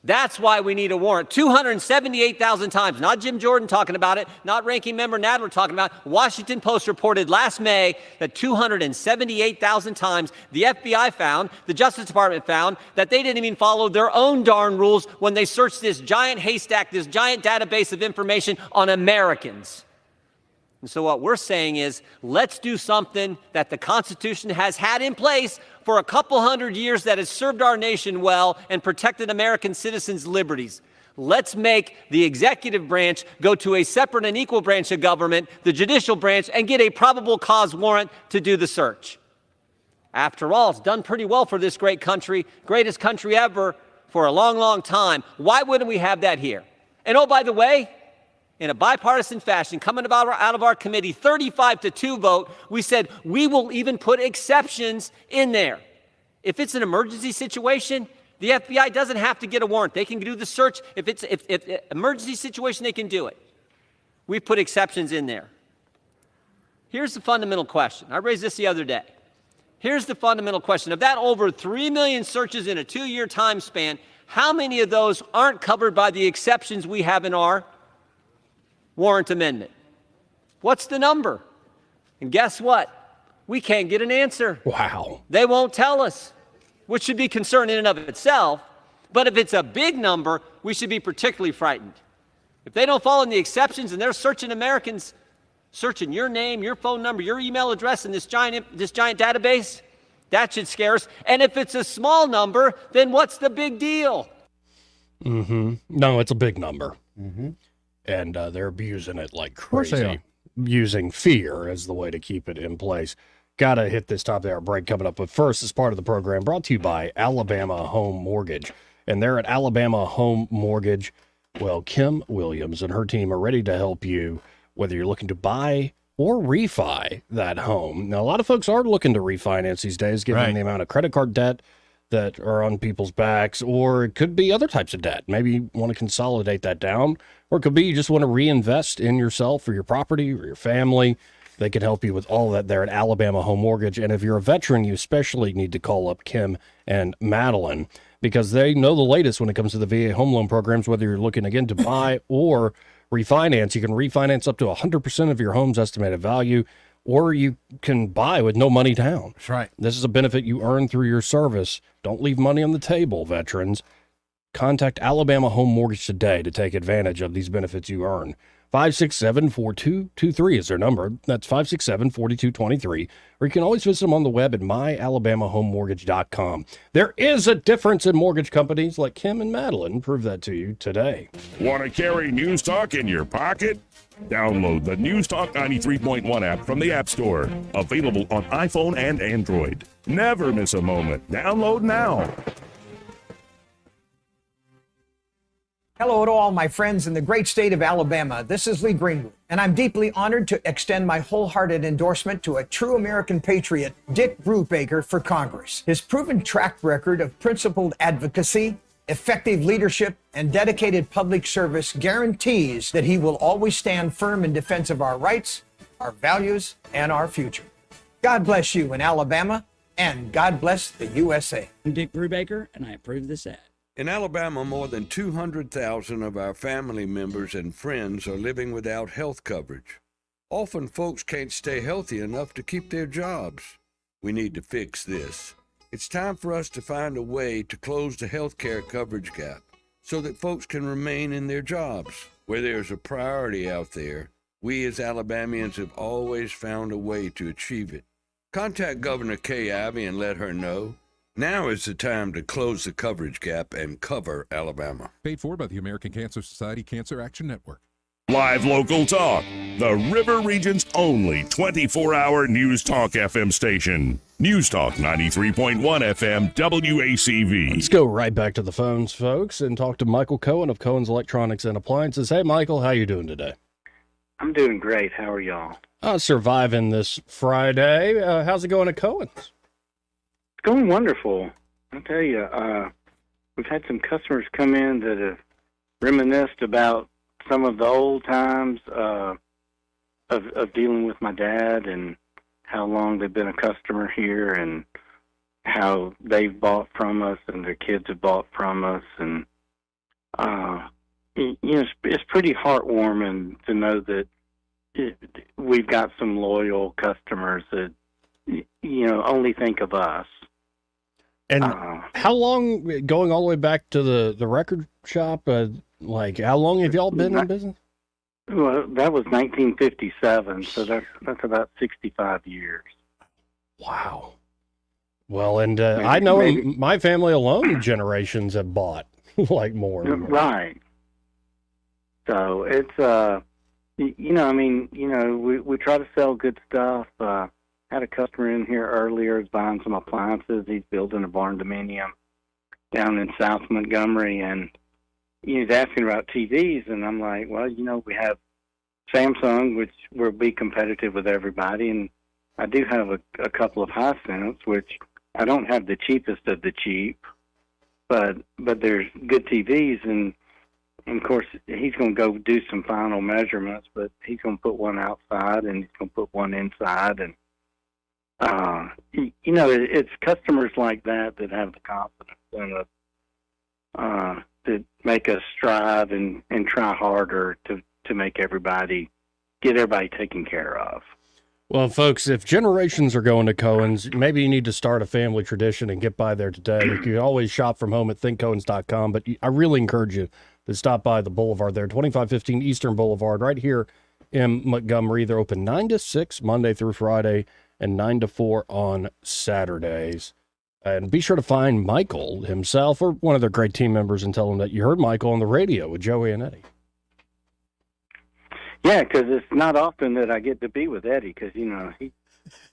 B: That's why we need a warrant. 278,000 times. Not Jim Jordan talking about it, not Ranking Member Nadler talking about it. Washington Post reported last May that 278,000 times the FBI found, the Justice Department found, that they didn't even follow their own darn rules when they searched this giant haystack, this giant database of information on Americans. And so what we're saying is, let's do something that the Constitution has had in place for a couple hundred years that has served our nation well and protected American citizens' liberties. Let's make the executive branch go to a separate and equal branch of government, the judicial branch, and get a probable cause warrant to do the search. After all, it's done pretty well for this great country, greatest country ever for a long, long time. Why wouldn't we have that here? And oh, by the way, in a bipartisan fashion, coming out of our committee, 35-2 vote, we said we will even put exceptions in there. If it's an emergency situation, the FBI doesn't have to get a warrant. They can do the search. If it's an emergency situation, they can do it. We put exceptions in there. Here's the fundamental question. I raised this the other day. Here's the fundamental question. Of that over 3 million searches in a 2-year time span, how many of those aren't covered by the exceptions we have in our warrant amendment? What's the number? And guess what? We can't get an answer.
K: Wow.
B: They won't tell us, which should be concerning in and of itself. But if it's a big number, we should be particularly frightened. If they don't follow the exceptions and they're searching Americans, searching your name, your phone number, your email address in this giant database, that should scare us. And if it's a small number, then what's the big deal?
K: No, it's a big number.
G: Mm-hmm.
K: And they're abusing it like
G: course they
K: crazy. Using fear as the way to keep it in place. Got to hit this top of the hour break coming up. But first, as part of the program, brought to you by Alabama Home Mortgage. And they're at Alabama Home Mortgage. Well, Kim Williams and her team are ready to help you, whether you're looking to buy or refi that home. Now, a lot of folks are looking to refinance these days, given the amount of credit card debt that are on people's backs, or it could be other types of debt. Maybe you want to consolidate that down, or it could be you just want to reinvest in yourself or your property or your family. They can help you with all that there at Alabama Home Mortgage. And if you're a veteran, you especially need to call up Kim and Madeline, because they know the latest when it comes to the VA home loan programs, whether you're looking again to buy or refinance. You can refinance up to 100% of your home's estimated value, or you can buy with no money down.
G: That's right.
K: This is a benefit you earn through your service. Don't leave money on the table, veterans. Contact Alabama Home Mortgage today to take advantage of these benefits you earn. 567-4223 is their number. That's 567-4223. Or you can always visit them on the web at myalabamahomemortgage.com. There is a difference in mortgage companies like Kim and Madeline. Prove that to you today.
C: Want to carry News Talk in your pocket? Download the News Talk 93.1 app from the App Store. Available on iPhone and Android. Never miss a moment. Download now.
P: Hello to all my friends in the great state of Alabama. This is Lee Greenwood, and I'm deeply honored to extend my wholehearted endorsement to a true American patriot, Dick Brubaker, for Congress. His proven track record of principled advocacy, effective leadership, and dedicated public service guarantees that he will always stand firm in defense of our rights, our values, and our future. God bless you in Alabama, and God bless the USA.
W: I'm Dick Brubaker, and I approve this ad.
X: In Alabama, more than 200,000 of our family members and friends are living without health coverage. Often folks can't stay healthy enough to keep their jobs. We need to fix this. It's time for us to find a way to close the health care coverage gap so that folks can remain in their jobs. Where there's a priority out there, we as Alabamians have always found a way to achieve it. Contact Governor Kay Ivey and let her know. Now is the time to close the coverage gap and cover Alabama.
Y: Paid for by the American Cancer Society Cancer Action Network.
C: Live local talk. The River Region's only 24-hour News Talk FM station. News Talk 93.1 FM WACV.
K: Let's go right back to the phones, folks, and talk to Michael Cohen of Cohen's Electronics and Appliances. Hey, Michael, how you doing today?
E: I'm doing great. How are y'all?
K: Surviving this Friday. How's it going at Cohen's?
E: It's going wonderful. I'll tell you, we've had some customers come in that have reminisced about some of the old times of dealing with my dad and how long they've been a customer here and how they've bought from us and their kids have bought from us. And, it's pretty heartwarming to know that we've got some loyal customers that, only think of us.
K: And how long, going all the way back to the record shop, how long have y'all been in business?
E: Well, that was 1957, so that's about 65 years.
K: Wow. Well, and I know in my family alone, generations have bought more.
E: Right. So it's, we try to sell good stuff. Had a customer in here earlier who's buying some appliances. He's building a barn dominium down in South Montgomery, and he's asking about TVs, and I'm like, well, we have Samsung, which will be competitive with everybody, and I do have a couple of Hisense, which I don't have the cheapest of the cheap, but there's good TVs, and of course he's going to go do some final measurements, but he's going to put one outside and he's going to put one inside, and it's customers like that have the confidence in us that make us strive and try harder to make get everybody taken care of.
K: Well, folks, if generations are going to Cohen's, maybe you need to start a family tradition and get by there today. You can always shop from home at thinkcohens.com, but I really encourage you to stop by the Boulevard there, 2515 Eastern Boulevard, right here in Montgomery. They're open 9 to 6 Monday through Friday and 9 to 4 on Saturdays. And be sure to find Michael himself or one of their great team members and tell him that you heard Michael on the radio with Joey and Eddie.
E: Yeah, because it's not often that I get to be with Eddie because, he's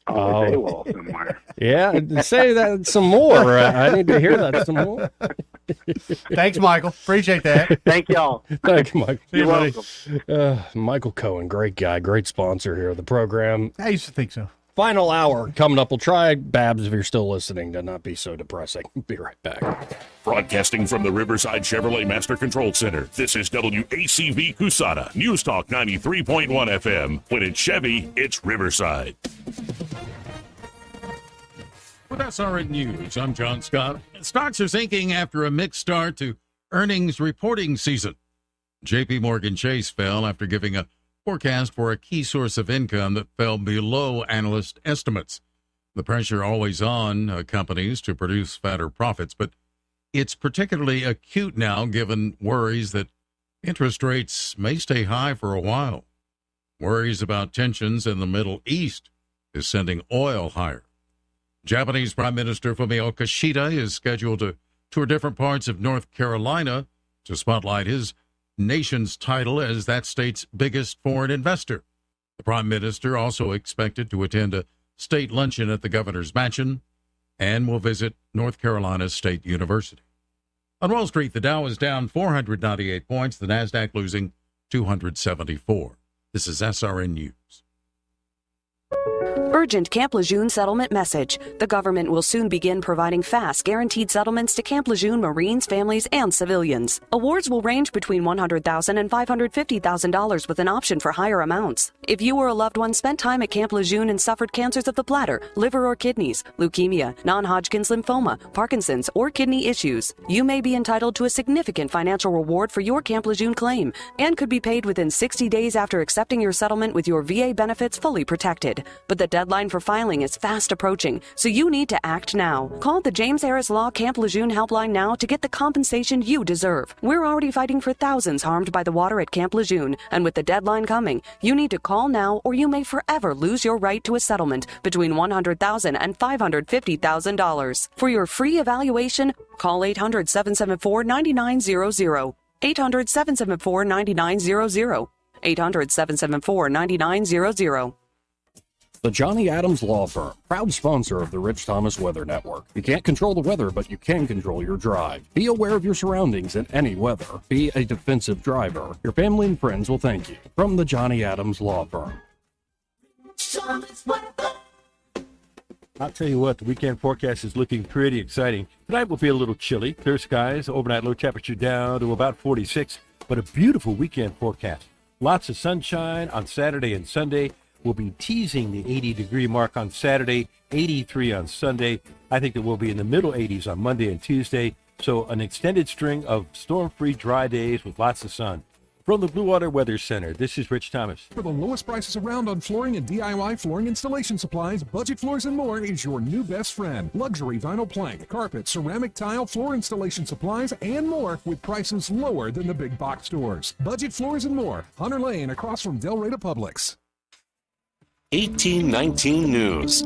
E: always AWOL somewhere.
K: Yeah, say that some more. I need to hear that some more.
G: Thanks, Michael. Appreciate that.
E: Thank y'all.
K: Thank you, Michael.
E: You're welcome.
K: Michael Cohen, great guy, great sponsor here of the program.
G: I used to think so.
K: Final hour coming up. We'll try, Babs, if you're still listening, to not be so depressing. Be right back.
C: Broadcasting from the Riverside Chevrolet Master Control Center, this is WACV Cusana, News Talk 93.1 FM. When it's Chevy, it's Riverside.
L: With SRN News, I'm John Scott. Stocks are sinking after a mixed start to earnings reporting season. JP Morgan Chase fell after giving a forecast for a key source of income that fell below analyst estimates. The pressure always on companies to produce fatter profits, but it's particularly acute now given worries that interest rates may stay high for a while. Worries about tensions in the Middle East is sending oil higher. Japanese Prime Minister Fumio Kishida is scheduled to tour different parts of North Carolina to spotlight his nation's title as that state's biggest foreign investor. The Prime Minister also expected to attend a state luncheon at the governor's mansion and will visit North Carolina State University. On Wall Street, the Dow is down 498 points, the Nasdaq losing 274. This is SRN News.
N: Urgent Camp Lejeune settlement message. The government will soon begin providing fast, guaranteed settlements to Camp Lejeune Marines, families, and civilians. Awards will range between $100,000 and $550,000 with an option for higher amounts. If you or a loved one spent time at Camp Lejeune and suffered cancers of the bladder, liver or kidneys, leukemia, non-Hodgkin's lymphoma, Parkinson's, or kidney issues, you may be entitled to a significant financial reward for your Camp Lejeune claim and could be paid within 60 days after accepting your settlement with your VA benefits fully protected. But the deadline for filing is fast approaching, so you need to act now. Call the James Harris Law Camp Lejeune helpline now to get the compensation you deserve. We're already fighting for thousands harmed by the water at Camp Lejeune, and with the deadline coming, you need to call now or you may forever lose your right to a settlement between $100,000 and $550,000. For your free evaluation, call 800-774-9900. 800-774-9900. 800-774-9900.
K: The Johnny Adams Law Firm, proud sponsor of the Rich Thomas Weather Network. You can't control the weather, but you can control your drive. Be aware of your surroundings in any weather. Be a defensive driver. Your family and friends will thank you. From the Johnny Adams Law Firm.
V: I'll tell you what, the weekend forecast is looking pretty exciting. Tonight will be a little chilly, clear skies, overnight low temperature down to about 46, but a beautiful weekend forecast. Lots of sunshine on Saturday and Sunday. We'll be teasing the 80-degree mark on Saturday, 83 on Sunday. I think that we'll be in the middle 80s on Monday and Tuesday. So an extended string of storm-free dry days with lots of sun. From the Blue Water Weather Center, this is Rich Thomas.
I: For the lowest prices around on flooring and DIY flooring installation supplies, Budget Floors and More is your new best friend. Luxury vinyl plank, carpet, ceramic tile, floor installation supplies, and more with prices lower than the big box stores. Budget Floors and More, Hunter Lane across from Del Rey to Publix.
Q: 1819 News.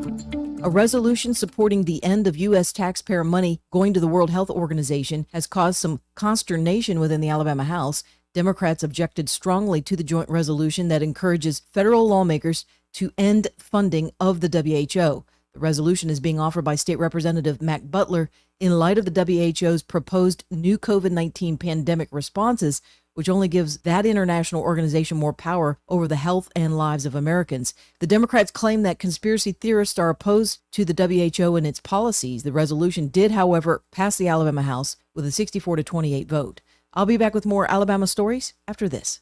U: A resolution supporting the end of U.S. taxpayer money going to the World Health Organization has caused some consternation within the Alabama House. Democrats objected strongly to the joint resolution that encourages federal lawmakers to end funding of the WHO. The resolution is being offered by State Representative Mac Butler in light of the WHO's proposed new COVID-19 pandemic responses, which only gives that international organization more power over the health and lives of Americans. The Democrats claim that conspiracy theorists are opposed to the WHO and its policies. The resolution did, however, pass the Alabama House with a 64-28 vote. I'll be back with more Alabama stories after this.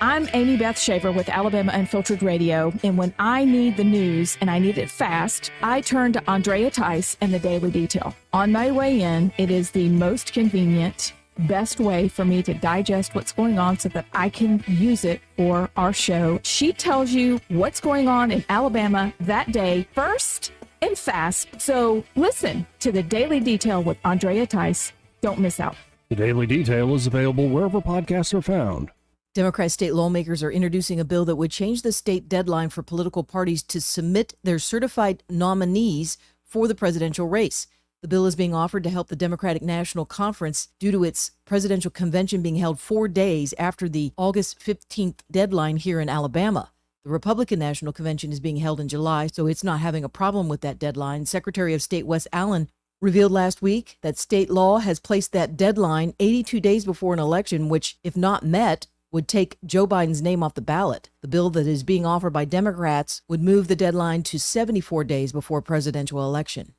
D: I'm Amy Beth Shaver with Alabama Unfiltered Radio, and when I need the news and I need it fast, I turn to Andrea Tice and the Daily Detail. On my way in, it is the most convenient, best way for me to digest what's going on so that I can use it for our show. She tells you what's going on in Alabama that day first and fast. So listen to the Daily Detail with Andrea Tice. Don't miss out.
K: The Daily Detail is available wherever podcasts are found.
U: Democrat state lawmakers are introducing a bill that would change the state deadline for political parties to submit their certified nominees for the presidential race. The bill is being offered to help the Democratic National Conference due to its presidential convention being held 4 days after the August 15th deadline here in Alabama. The Republican National Convention is being held in July, so it's not having a problem with that deadline. Secretary of State Wes Allen revealed last week that state law has placed that deadline 82 days before an election, which, if not met, would take Joe Biden's name off the ballot. The bill that is being offered by Democrats would move the deadline to 74 days before presidential election.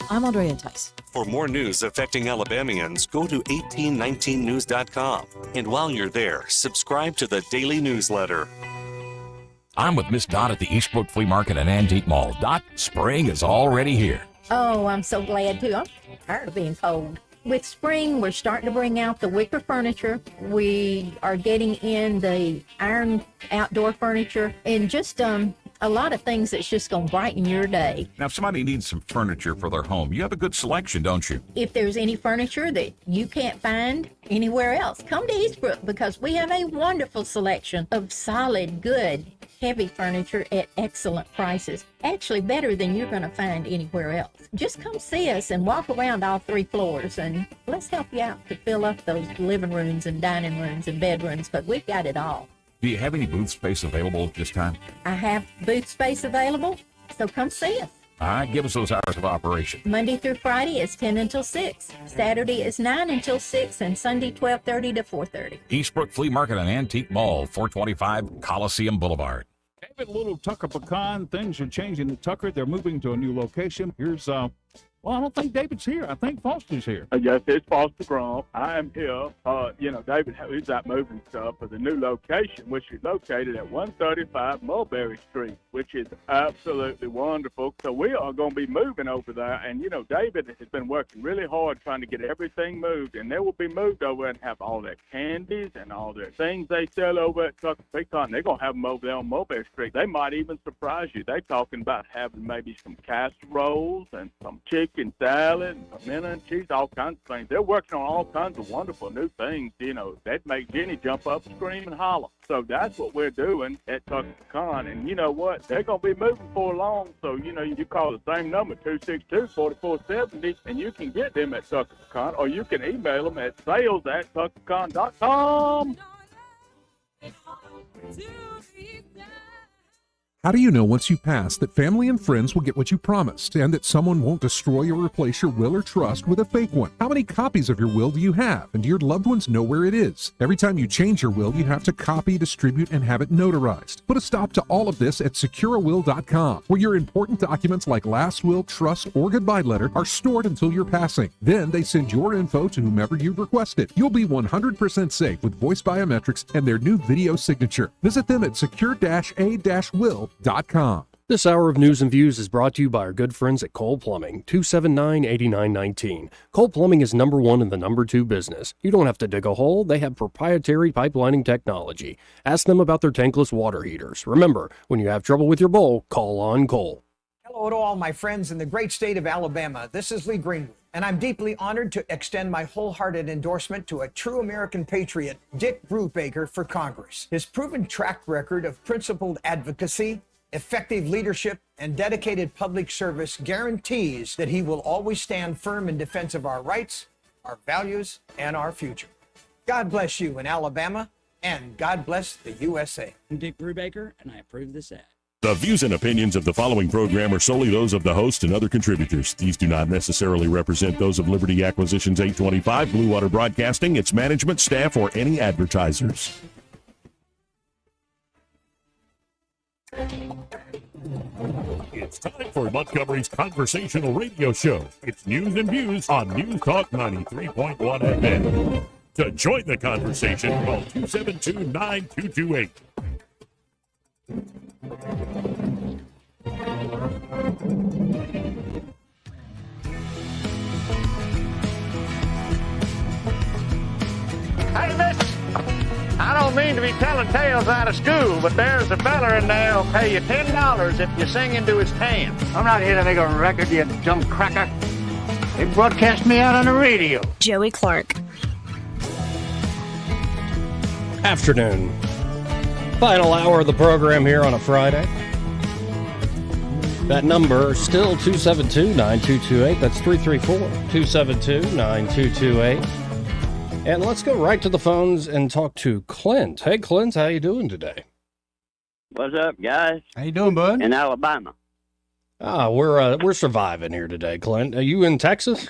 U: I'm Andrea Tice.
Q: For more news affecting Alabamians, go to 1819news.com. And while you're there, subscribe to the daily newsletter.
R: I'm with Miss Dot at the Eastbrook Flea Market and Antique Mall. Dot, spring is already here.
S: Oh, I'm so glad too. I'm tired of being cold. With spring, we're starting to bring out the wicker furniture. We are getting in the iron outdoor furniture and just a lot of things that's just going to brighten your day.
R: Now, if somebody needs some furniture for their home, you have a good selection, don't you?
S: If there's any furniture that you can't find anywhere else, come to Eastbrook because we have a wonderful selection of solid, good, heavy furniture at excellent prices. Actually, better than you're going to find anywhere else. Just come see us and walk around all 3 floors and let's help you out to fill up those living rooms and dining rooms and bedrooms, but we've got it all.
R: Do you have any booth space available at this time?
S: I have booth space available, so come see us.
R: All right, give us those hours of operation.
S: Monday through Friday is 10 until 6. Saturday is 9 until 6, and Sunday 12:30 to 4:30.
R: Eastbrook Flea Market and Antique Mall, 425 Coliseum Boulevard.
Y: David Little Tucker Pecan, things are changing at Tucker. They're moving to a new location. Here's well, I don't think David's here. I think Foster's here.
Z: Yes, it's Foster Grump. I am here. David, he's out moving stuff for the new location, which is located at 135 Mulberry Street, which is absolutely wonderful. So we are going to be moving over there. And, David has been working really hard trying to get everything moved. And they will be moved over and have all their candies and all their things they sell over at Tucker Pecan. They're going to have them over there on Mulberry Street. They might even surprise you. They're talking about having maybe some casseroles and some chicken salad, pimento and cheese, all kinds of things. They're working on all kinds of wonderful new things, that make Jenny jump up, scream, and holler. So that's what we're doing at Tucker Pecan. And you know what? They're going to be moving for long. So, you call the same number, 262-4470, and you can get them at Tucker Pecan, or you can email them at sales@tuckerpecan.com.
I: How do you know once you pass that family and friends will get what you promised and that someone won't destroy or replace your will or trust with a fake one? How many copies of your will do you have, and do your loved ones know where it is? Every time you change your will, you have to copy, distribute, and have it notarized. Put a stop to all of this at secureawill.com, where your important documents like last will, trust, or goodbye letter are stored until your passing. Then they send your info to whomever you've requested. You'll be 100% safe with voice biometrics and their new video signature. Visit them at secure-a-will.com.
K: This hour of news and views is brought to you by our good friends at Cole Plumbing, 279-8919. Cole Plumbing is number one in the number two business. You don't have to dig a hole. They have proprietary pipelining technology. Ask them about their tankless water heaters. Remember, when you have trouble with your bowl, call on Cole.
P: Hello to all my friends in the great state of Alabama. This is Lee Greenwood, and I'm deeply honored to extend my wholehearted endorsement to a true American patriot, Dick Brubaker, for Congress. His proven track record of principled advocacy, effective leadership, and dedicated public service guarantees that he will always stand firm in defense of our rights, our values, and our future. God bless you in Alabama, and God bless the USA.
W: I'm Dick Brubaker, and I approve this ad.
C: The views and opinions of the following program are solely those of the host and other contributors. These do not necessarily represent those of Liberty Acquisitions 825, Blue Water Broadcasting, its management, staff, or any advertisers. It's time for Montgomery's conversational radio show. It's news and views on News Talk 93.1 FM. To join the conversation, call 272-9228.
A: Hey, miss, I don't mean to be telling tales out of school, but there's a fella in there who'll pay you $10 if you sing into his tan. I'm not here to make a record, you dumb cracker. They broadcast me out on the radio.
H: Joey Clark.
K: Afternoon. Final hour of the program here on a Friday. That number still 272-9228. That's 334-272-9228. And let's go right to the phones and talk to Clint. Hey, Clint, how you doing today?
J: What's up, guys?
G: How you doing, bud?
J: In Alabama.
K: We're surviving here today, Clint. Are you in Texas?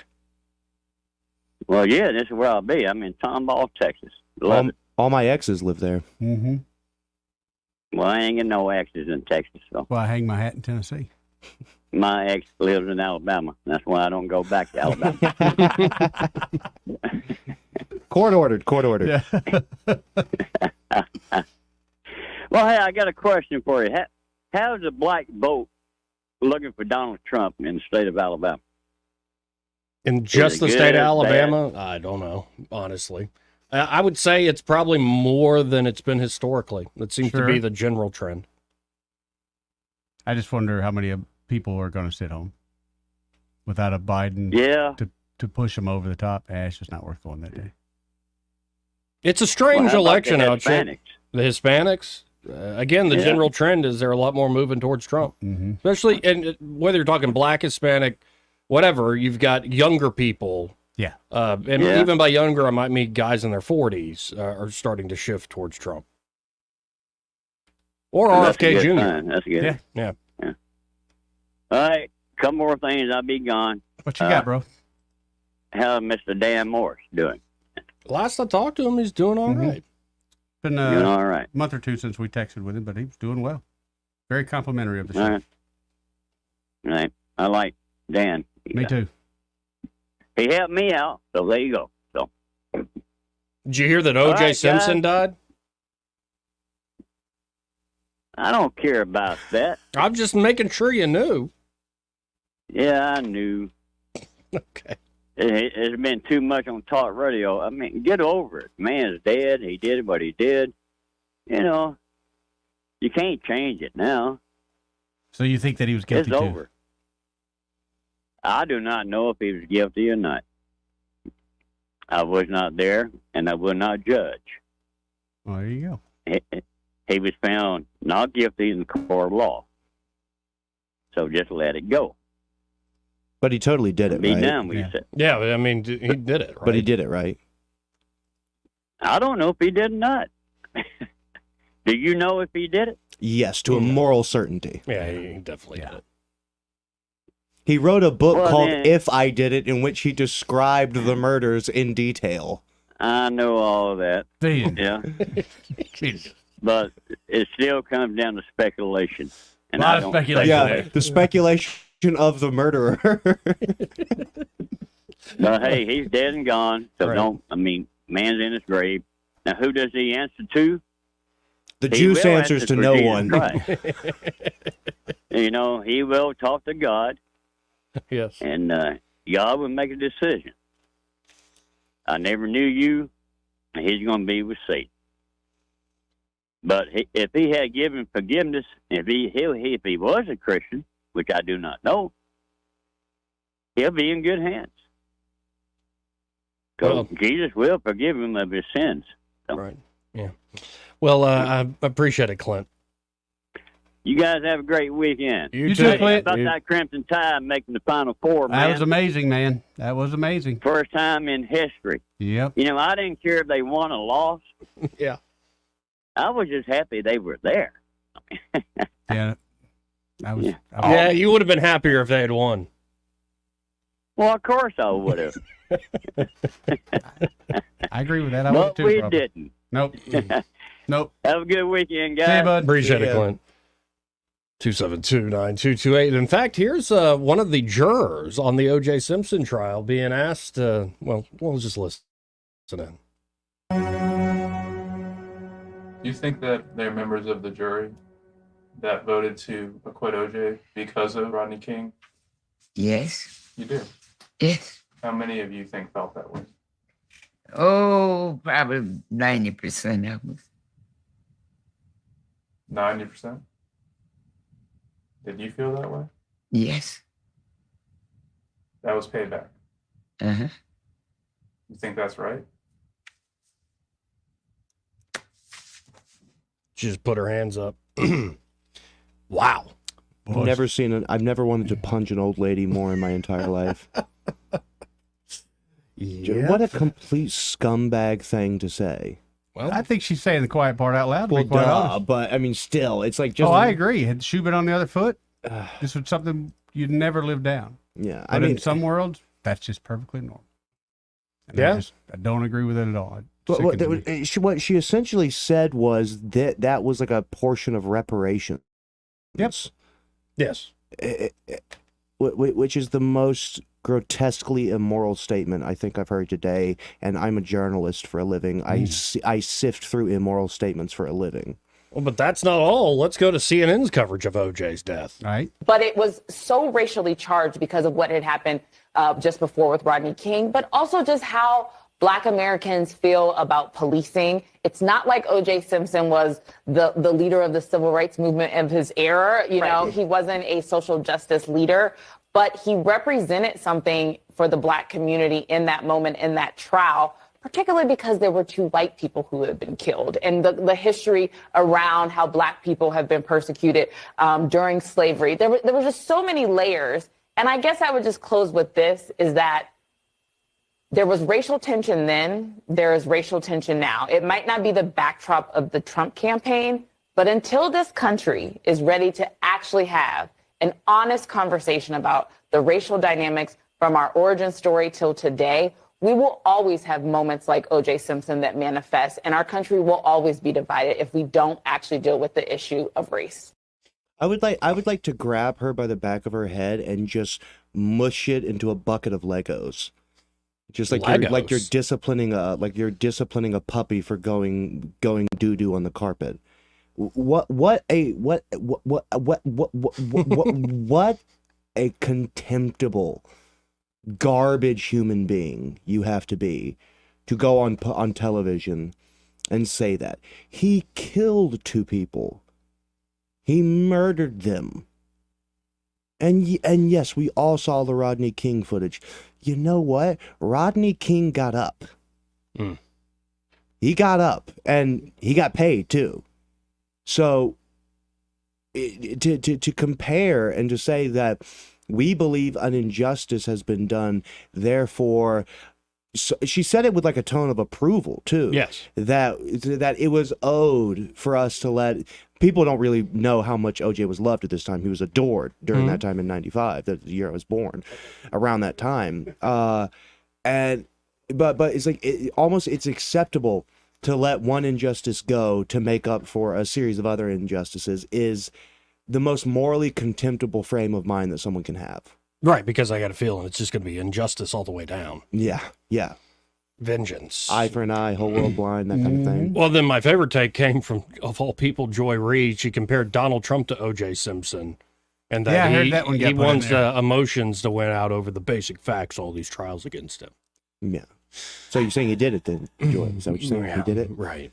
J: Well, yeah, this is where I'll be. I'm in Tomball, Texas. Love it.
M: All my exes live there.
G: Mm-hmm.
J: Well, I ain't got no exes in Texas, so.
G: Well, I hang my hat in Tennessee.
J: My ex lives in Alabama. That's why I don't go back to Alabama.
M: Court ordered.
G: Yeah.
J: Well, hey, I got a question for you. How's a black vote looking for Donald Trump in the state of Alabama?
K: In just the state of Alabama? I don't know, honestly. I would say it's probably more than it's been historically. That seems to be the general trend.
G: I just wonder how many people are going to sit home without a Biden to push them over the top. It's just not worth going that day.
K: It's a strange election out
J: there.
K: The Hispanics, again, the general trend is they're a lot more moving towards Trump.
G: Mm-hmm.
K: Especially, and whether you're talking black, Hispanic, whatever, you've got younger people.
G: Yeah.
K: Even by younger, I might mean guys in their 40s are starting to shift towards Trump. Or RFK Jr.
J: Sign. That's good.
K: Yeah.
J: All right, couple more things. I'll be gone.
G: What you got, bro?
J: How's Mr. Dan Morris doing?
K: Last I talked to him, he's doing all right.
G: Been
J: doing all right.
G: A month or two since we texted with him, but he was doing well. Very complimentary of the show.
J: All right. I like Dan.
G: Me too.
J: He helped me out, so there you go. So.
K: Did you hear that O.J. Simpson died?
J: I don't care about that.
K: I'm just making sure you knew.
J: Yeah, I knew.
K: Okay.
J: It's been too much on talk radio. I mean, get over it. Man's dead. He did what he did. You know, you can't change it now.
G: So you think that he was guilty
J: It's
G: too?
J: over. I do not know if he was guilty or not. I was not there, and I will not judge.
G: Well, there you go.
J: He was found not guilty in the court of law. So just let it go.
M: But he totally did it,
J: Be
M: right?
J: done with it.
K: Yeah, I mean, he did it, right?
M: But he did it, right?
J: I don't know if he did or not. Do you know if he did it?
M: Yes, to a moral certainty.
K: Yeah, he definitely did it.
M: He wrote a book
J: Well,
M: called
J: then-
M: If I Did It, in which he described the murders in detail.
J: I know all of that.
G: Damn.
J: Yeah. But it still comes down to speculation. And I don't think
M: Yeah,
J: that.
M: the speculation of the murderer.
J: But hey, he's dead and gone. So
M: Right.
J: man's in his grave. Now, who does he answer to?
M: The
J: He
M: juice
J: will
M: answers
J: answer
M: to
J: for
M: no
J: Jesus
M: one.
J: Christ. He will talk to God.
K: Yes.
J: And God will make a decision. I never knew you, and he's going to be with Satan. But if he had given forgiveness, if he was a Christian, which I do not know, he'll be in good hands. Because Jesus will forgive him of his sins. So,
K: Right. Yeah. Well, I appreciate it, Clint.
J: you guys have a great weekend.
G: You too,
J: Hey,
G: Clint.
J: About that Crimson Tide making the Final Four, man.
G: That was amazing, man. That was amazing.
J: First time in history.
G: Yep.
J: I didn't care if they won or lost.
K: Yeah.
J: I was just happy they were there.
G: Yeah.
K: Yeah, you would have been happier if they had won.
J: Well, of course I would have.
G: I agree with that. I
J: But
G: would too.
J: we
G: probably.
J: didn't.
G: Nope. Nope.
J: Have a good weekend, guys.
G: See you, bud.
K: Appreciate
G: See
K: it,
G: ya.
K: Clint. 272-9228. In fact, here's one of the jurors on the O.J. Simpson trial being asked. We'll just listen in.
B: Do you think that they're members of the jury that voted to acquit OJ because of Rodney King?
F: Yes.
B: You do?
F: Yes.
B: How many of you think felt that way?
F: Oh, probably 90% of us.
B: 90%? Did you feel that way?
F: Yes.
B: That was payback.
F: Uh-huh.
B: You think that's right?
K: She just put her hands up. Wow.
M: I've never wanted to punch an old lady more in my entire life.
G: Yeah.
M: What a complete scumbag thing to say.
G: Well, I think she's saying the quiet part out loud. To
M: Well,
G: be quite
M: duh,
G: honest.
M: but I mean, still, it's like just.
G: Oh, I agree. Had the shoe been on the other foot, this was something you'd never live down.
M: Yeah,
G: But in some worlds, that's just perfectly normal. And
M: Yeah.
G: I don't agree with it at all. It
M: But
G: sickens me.
M: what she essentially said was that was like a portion of reparation.
G: Yep.
K: Yes.
M: Which is the most grotesquely immoral statement I think I've heard today. And I'm a journalist for a living. I sift through immoral statements for a living.
K: Well, but that's not all. Let's go to CNN's coverage of OJ's death.
G: Right.
H: But it was so racially charged because of what had happened just before with Rodney King, but also just how Black Americans feel about policing. It's not like O.J. Simpson was the leader of the civil rights movement of his era. You know, he wasn't a social justice leader, but he represented something for the Black community in that moment, in that trial, particularly because there were two white people who had been killed, and the history around how Black people have been persecuted during slavery. There were just so many layers. And I guess I would just close with this, is that there was racial tension then, there is racial tension now. It might not be the backdrop of the Trump campaign, but until this country is ready to actually have an honest conversation about the racial dynamics from our origin story till today, we will always have moments like O.J. Simpson that manifest, and our country will always be divided if we don't actually deal with the issue of race.
M: I would like to grab her by the back of her head and just mush it into a bucket of Legos. Just like you're disciplining a puppy for going doo-doo on the carpet. What a contemptible garbage human being you have to be to go on television and say that. He killed two people. He murdered them. And yes, we all saw the Rodney King footage. You know what? Rodney King got up. He got up, and he got paid too. So to compare and to say that we believe an injustice has been done, therefore she said it with like a tone of approval too.
K: Yes.
M: That it was owed for us to let people don't really know how much OJ was loved at this time. He was adored during that time in '95, the year I was born, around that time. But it's like it's acceptable to let one injustice go to make up for a series of other injustices is the most morally contemptible frame of mind that someone can have.
K: Right, because I got a feeling it's just going to be injustice all the way down.
M: Yeah.
K: Vengeance.
M: Eye for an eye, whole world blind, that kind of thing.
K: Well, then my favorite take came from, of all people, Joy Reid. She compared Donald Trump to O.J. Simpson. And that
G: I heard that one
K: he
G: got put in
K: wants
G: there.
K: emotions to win out over the basic facts, all these trials against him.
M: Yeah. So you're saying he did it then, Joy? Is that what you're saying?
K: Yeah,
M: He did it?
K: Right.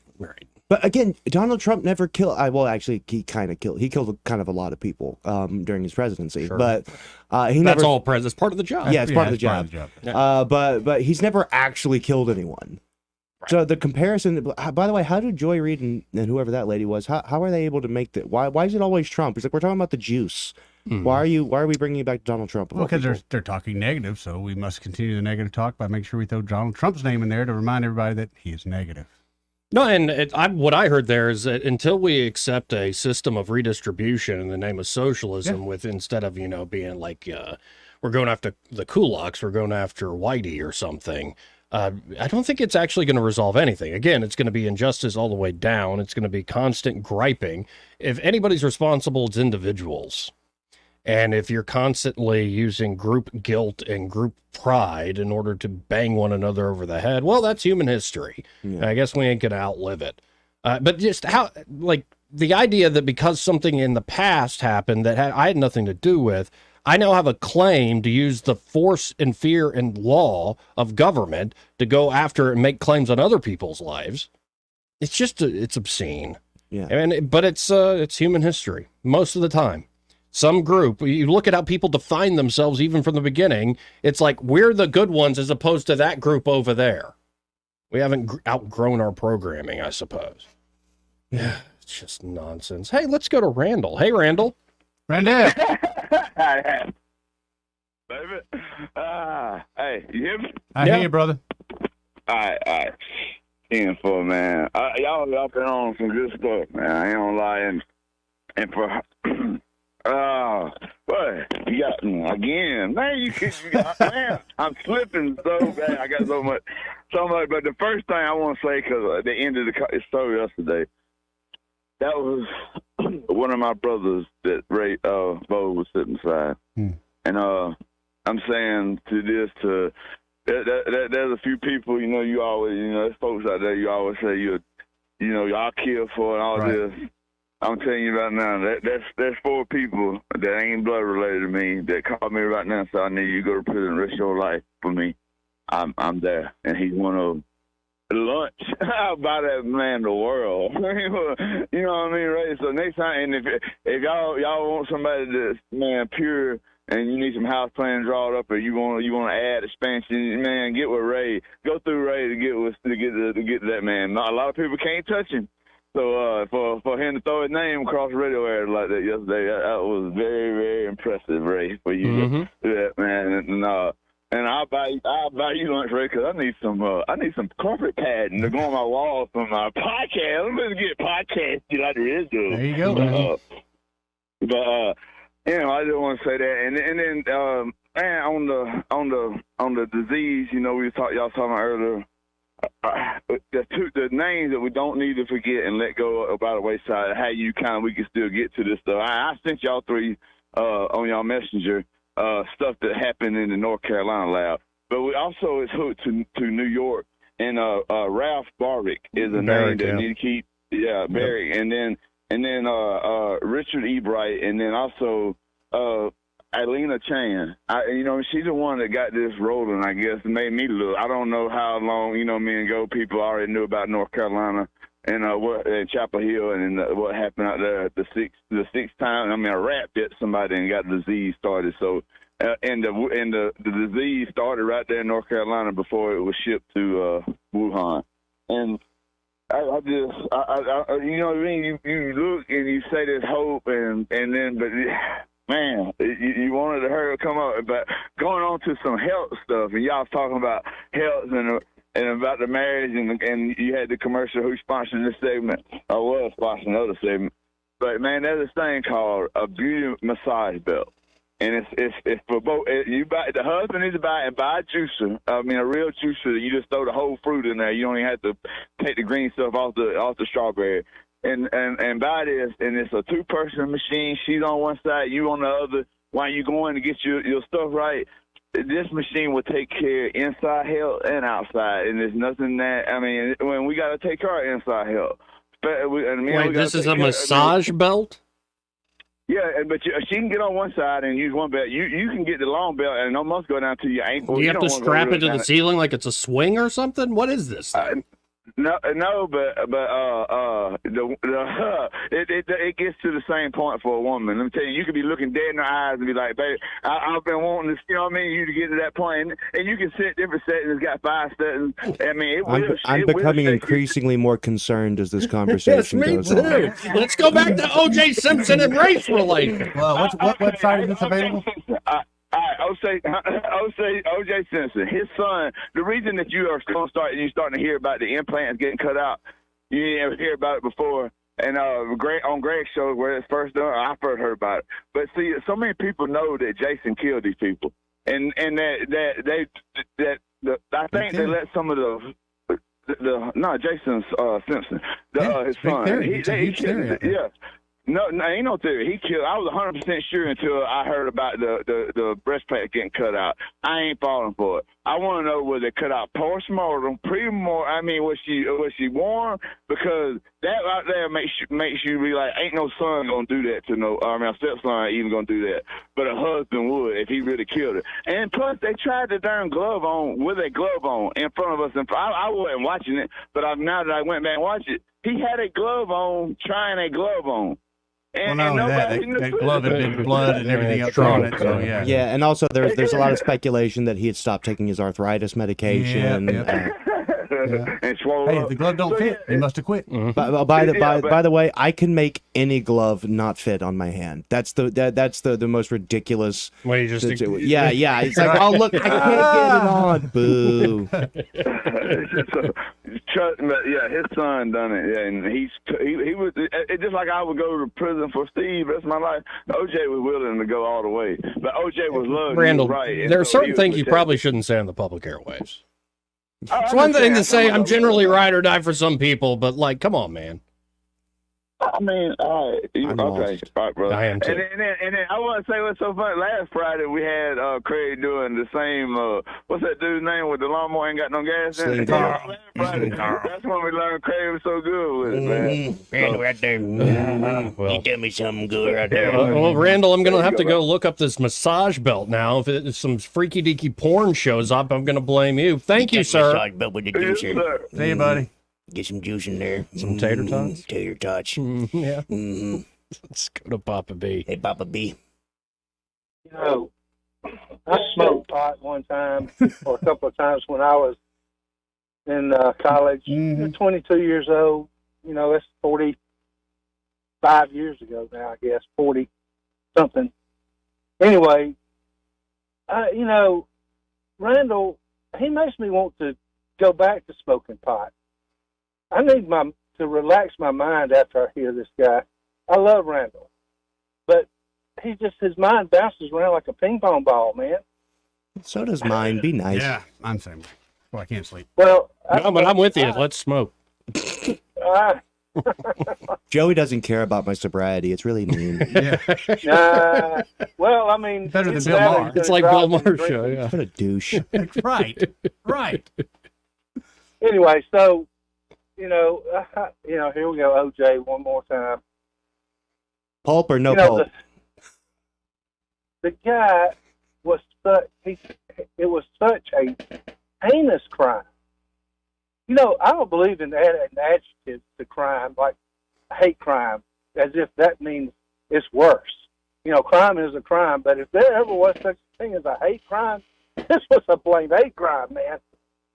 M: But again, Donald Trump never killed. Well, actually, he kind of killed. He killed kind of a lot of people during his presidency.
K: Sure.
M: But
K: That's
M: never.
K: all That's part of the job.
M: Yeah, it's part of the job.
K: Yeah.
M: But he's never actually killed anyone. So the comparison. By the way, how did Joy Reid and whoever that lady was? How are they able to make that? Why is it always Trump? It's like we're talking about the juice. Why are we bringing it back to Donald Trump?
G: Well, because they're talking negative, so we must continue the negative talk by making sure we throw Donald Trump's name in there to remind everybody that he is negative.
K: No, and what I heard there is that until we accept a system of redistribution in the name of socialism, with instead of being like we're going after the kulaks, we're going after Whitey or something. I don't think it's actually going to resolve anything. Again, it's going to be injustice all the way down. It's going to be constant griping. If anybody's responsible, it's individuals. And if you're constantly using group guilt and group pride in order to bang one another over the head, well, that's human history.
M: Yeah.
K: I guess we ain't going to outlive it. But just the idea that because something in the past happened that I had nothing to do with, I now have a claim to use the force and fear and law of government to go after and make claims on other people's lives. It's just, it's obscene.
M: Yeah.
K: But it's human history most of the time. Some group, you look at how people define themselves even from the beginning, it's like we're the good ones as opposed to that group over there. We haven't outgrown our programming, I suppose. Yeah, it's just nonsense. Hey, let's go to Randall. Hey, Randall.
G: Randall.
E: Baby. Hey, you hear me?
G: I hear you, brother.
E: All right. 10-4, man. Y'all been on some good stuff, man. I ain't gonna lie. And for boy, you got me again, man. Man, I'm slipping so bad. I got so much. But the first thing I want to say, because at the end of the story yesterday, that was one of my brothers that Ray Bo was sitting beside, and I'm saying there's a few people, you always, there's folks out there you always say y'all kill for and all this. I'm telling you right now, there's 4 people that ain't blood related to me that call me right now and say, I need you to go to prison the rest of your life for me. I'm there, and he's one of them. Lunch, I'll buy that man the world. You know what I mean, right? So next time, and if y'all want somebody that's, man, pure, and you need some house plans drawn up, or you want to add expansion, man, get with Ray. Go through Ray to get to that man. Not a lot of people can't touch him. So for him to throw his name across the radio area like that yesterday, that was very, very impressive, Ray, for you to do that, man. And I'll buy you lunch, Ray, because I need some carpet padding to go on my wall for my podcast. I'm gonna get podcast like the rest of them.
G: There you go, man.
E: But I just want to say that, and then man, on the disease, y'all was talking about earlier. The names that we don't need to forget and let go about the wayside. How we can still get to this stuff. I sent y'all 3 on y'all messenger stuff that happened in the North Carolina lab, but we also is hooked to New York, and Ralph Barwick is a name that need to keep. Yeah, Barrick, and then Richard E. Bright, and then also Alina Chan. She's the one that got this rolling, I guess, and made me look. I don't know how long, me and Go people already knew about North Carolina and what in Chapel Hill and what happened out there the sixth time. I rat bit somebody and got the disease started. So, and the disease started right there in North Carolina before it was shipped to Wuhan. And I just, you know what I mean? You look and you say there's hope, and then, but man, you wanted to hurry come up, but going on to some health stuff, and y'all was talking about health and about the marriage, and you had the commercial who sponsored this segment. I was sponsoring another segment, but man, there's this thing called a beauty massage belt, and it's for both. You buy the husband needs to buy a juicer. I mean, a real juicer that you just throw the whole fruit in there. You don't even have to take the green stuff off the strawberry. And buy this, and it's a 2-person machine. She's on one side, you on the other. While you going to get your stuff right, this machine will take care of inside health and outside. And there's nothing that, I mean, when we got to take care of inside health.
K: Wait, this is a massage belt?
E: Yeah, but she can get on one side and use one belt. You can get the long belt and almost go down to your ankle.
K: You have to strap it to the ceiling like it's a swing or something? What is this thing?
E: No, but it gets to the same point for a woman. Let me tell you, you could be looking dead in the eyes and be like, "Baby, I've been wanting this." You know what I mean? You to get to that point, and you can set different settings. It's got 5 settings. I mean,
M: I'm becoming increasingly more concerned as this conversation goes on.
K: Let's go back to O.J. Simpson and race relations.
G: Well, what website is this available?
E: All right, O.J. Simpson, his son. The reason that you're starting to hear about the implants getting cut out, you didn't ever hear about it before. And on Greg's show where it's first done, I first heard about it. But see, so many people know that Jason killed these people, and I think they let some of Jason's Simpson, his son. Yeah. No, ain't no theory. He killed. I was 100% sure until I heard about the breastplate getting cut out. I ain't falling for it. I want to know whether they cut out post-mortem, pre-mortem. I mean, was she warm? Because that right there makes you be like, ain't no son gonna do that to no. I mean, a stepson ain't even gonna do that, but a husband would if he really killed her. And plus, they tried the darn glove on with a glove on in front of us. And I wasn't watching it, but now that I went back and watched it, he had a glove on, trying a glove on.
G: Well, not only that glove had been blood and everything else on it. So yeah.
M: Yeah, and also there's a lot of speculation that he had stopped taking his arthritis medication.
E: And swole
G: hey, if the glove don't fit, he must have quit.
M: By the way, I can make any glove not fit on my hand. That's the most ridiculous.
K: Well, you just
M: yeah. It's like, oh look, I can't get it on. Boo.
E: Yeah, his son done it. Yeah, and he was just like I would go to prison for Steve. That's my life. OJ was willing to go all the way, but OJ was loved.
K: Randall,
E: right.
K: there are certain things you probably shouldn't say on the public airwaves. It's one thing to say I'm generally ride or die for some people, but like, come on, man.
E: I mean, all right. All right, brother.
K: I am too.
E: And then I want to say what's so funny. Last Friday we had Craig doing the same. What's that dude's name with the lawnmower ain't got no gas in it? Last Friday. That's when we learned Craig was so good with it, man.
F: Randall right there.
K: Well,
F: you tell me something good right there.
K: Well, Randall, I'm going to have to go look up this massage belt now. If some freaky deaky porn shows up, I'm going to blame you. Thank you, sir.
F: Massage belt with the juicer.
G: See you, buddy.
F: Get some juice in there.
K: Some tater tots?
F: Tater tots.
K: Yeah. Let's go to Papa B.
F: Hey, Papa B.
L: You know, I smoked pot one time or a couple of times when I was in college. 22 years old. You know, that's 45 years ago now, I guess, 40 something. Anyway, you know, Randall, he makes me want to go back to smoking pot. I need to relax my mind after I hear this guy. I love Randall, but his mind bounces around like a ping pong ball, man.
M: So does mine. Be nice.
G: Yeah, I'm same. Well, I can't sleep.
L: Well,
K: no, but I'm with you. Let's smoke.
M: Joey doesn't care about my sobriety. It's really mean.
L: Well, I mean,
G: better than Bill Maher.
K: It's like Bill Maher's show. Yeah.
M: What a douche.
G: Right.
L: Anyway, so here we go, OJ, one more time.
M: Pulp or no pulp?
L: The guy was it was such a heinous crime. You know, I don't believe in adding an adjective to crime, like hate crime, as if that means it's worse. You know, crime is a crime, but if there ever was such a thing as a hate crime, this was a blamed hate crime, man.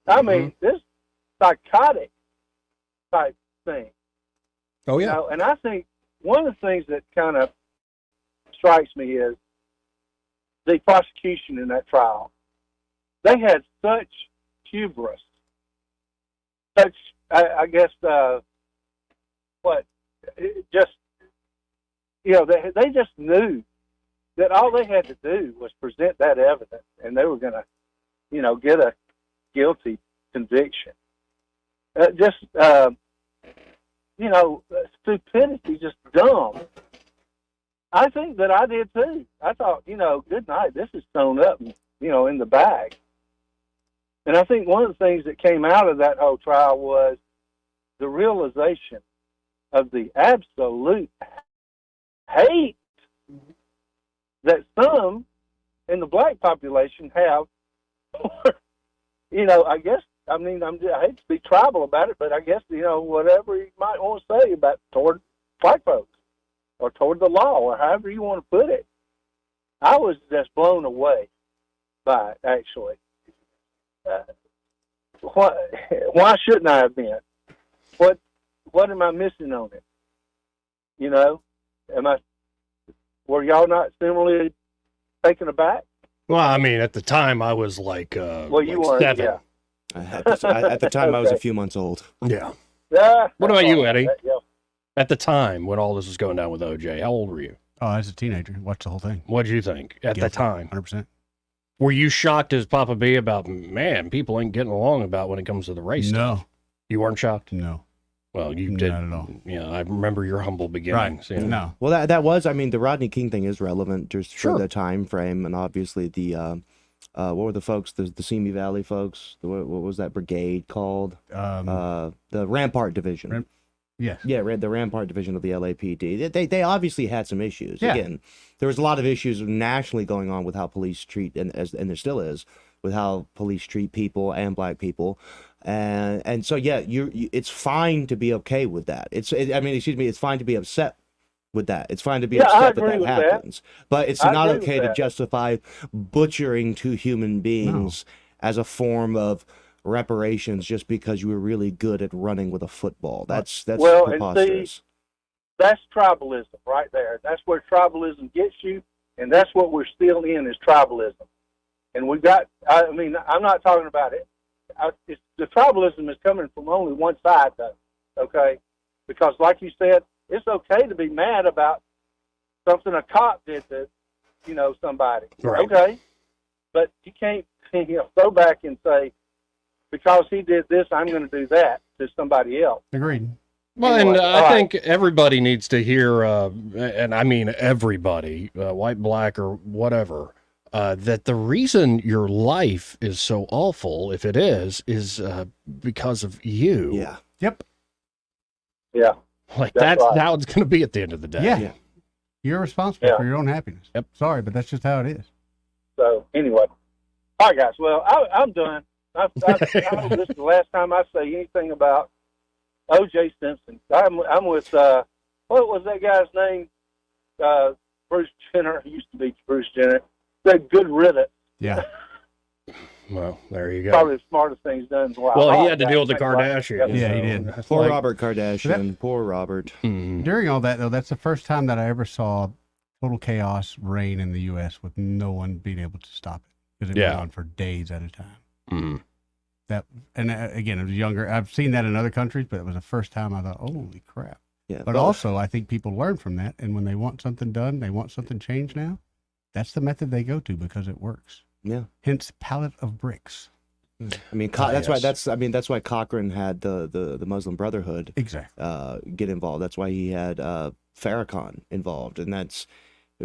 L: I mean, this psychotic type thing.
K: Oh, yeah.
L: You know, and I think one of the things that kind of strikes me is the prosecution in that trial, they had such hubris, such, I guess, just, they just knew that all they had to do was present that evidence, and they were going to, get a guilty conviction. Stupidity, just dumb. I think that I did too. I thought, good night, this is sewn up, in the bag. And I think one of the things that came out of that whole trial was the realization of the absolute hate that some in the black population have for, I guess, I hate to be tribal about it, but I guess, whatever you might want to say about toward white folks or toward the law or however you want to put it. I was just blown away by it, actually. Why shouldn't I have been? What am I missing on it? Were y'all not similarly taken aback?
K: Well, I mean, at the time I was like,
L: Well, you
K: like
L: weren't,
K: 7.
L: yeah.
M: At the time, I was a
L: Okay.
M: few months old.
K: Yeah.
L: Yeah.
K: What about you, Eddie?
L: Yeah.
K: At the time when all this was going down with OJ, how old were you?
G: Oh, as a teenager, watched the whole thing.
K: What did you think at the
G: Guilty,
K: time?
G: 100%.
K: Were you shocked as Papa B about, man, people ain't getting along about when it comes to the race
G: No.
K: stuff? You weren't shocked?
G: No.
K: Well, you
G: Not
K: did.
G: at all.
K: Yeah, I remember your humble beginnings.
G: Right.
K: Yeah.
G: No.
M: Well, that was, the Rodney King thing is relevant just
K: Sure.
M: for the time frame, and obviously the what were the folks, the Simi Valley folks? What was that brigade called? The Rampart Division.
G: Yes.
M: Yeah, the Rampart Division of the LAPD. They obviously had some issues.
G: Yeah.
M: Again, there was a lot of issues nationally going on with how police treat, and there still is, with how police treat people and black people. And so yeah, it's fine to be okay with that. It's fine to be upset with that. It's fine to be upset that happens. But it's not okay to justify butchering two human beings as a form of reparations just because you were really good at running with a football. That's
L: Well,
M: preposterous.
L: and see, that's tribalism right there. That's where tribalism gets you, and that's what we're still in is tribalism. And we got, I'm not talking about it. The tribalism is coming from only one side, though, okay? Because like you said, it's okay to be mad about something a cop did to, somebody.
K: Right.
L: Okay? But you can't, go back and say, because he did this, I'm going to do that to somebody else.
G: Agreed.
K: Well,
L: Anyway,
K: and
L: all
K: I
L: right.
K: think everybody needs to hear, and I mean everybody, white, black, or whatever, that the reason your life is so awful, if it is because of you.
M: Yeah.
G: Yep.
L: Yeah.
K: Like
L: That's
K: that's
L: right.
K: how it's going to be at the end of the day.
G: Yeah. You're responsible
L: Yeah.
G: for your own happiness.
K: Yep.
G: Sorry, but that's just how it is.
L: So anyway, all right, guys. Well, I'm done. I hope this is the last time I say anything about O.J. Simpson. I'm with what was that guy's name? Bruce Jenner. He used to be Bruce Jenner. Said good riddance.
G: Yeah.
K: Well, there you go.
L: Probably the smartest thing he's done in a while.
K: Well,
L: All
K: he
L: right,
K: had to
L: guys,
K: deal with the
L: thanks a lot.
K: Kardashians.
G: Yeah, he
K: so
G: did.
K: that's
M: Poor
K: like-
M: Robert Kardashian. Poor Robert.
G: During all that, though, that's the first time that I ever saw total chaos reign in the U.S. with no one being able to stop it because it
K: Yeah.
G: went on for days at a time.
K: Mhm.
G: That and again, I was younger. I've seen that in other countries, but it was the first time I thought, "Holy crap!"
M: Yeah,
G: But also, I think people learn from that, and when they want something done, they want something changed now. That's the method they go to because it works.
M: Yeah.
G: Hence, pallet of bricks.
M: I mean, that's why that's why Cochran had the Muslim Brotherhood
G: exactly
M: get involved. That's why he had Farrakhan involved, and that's,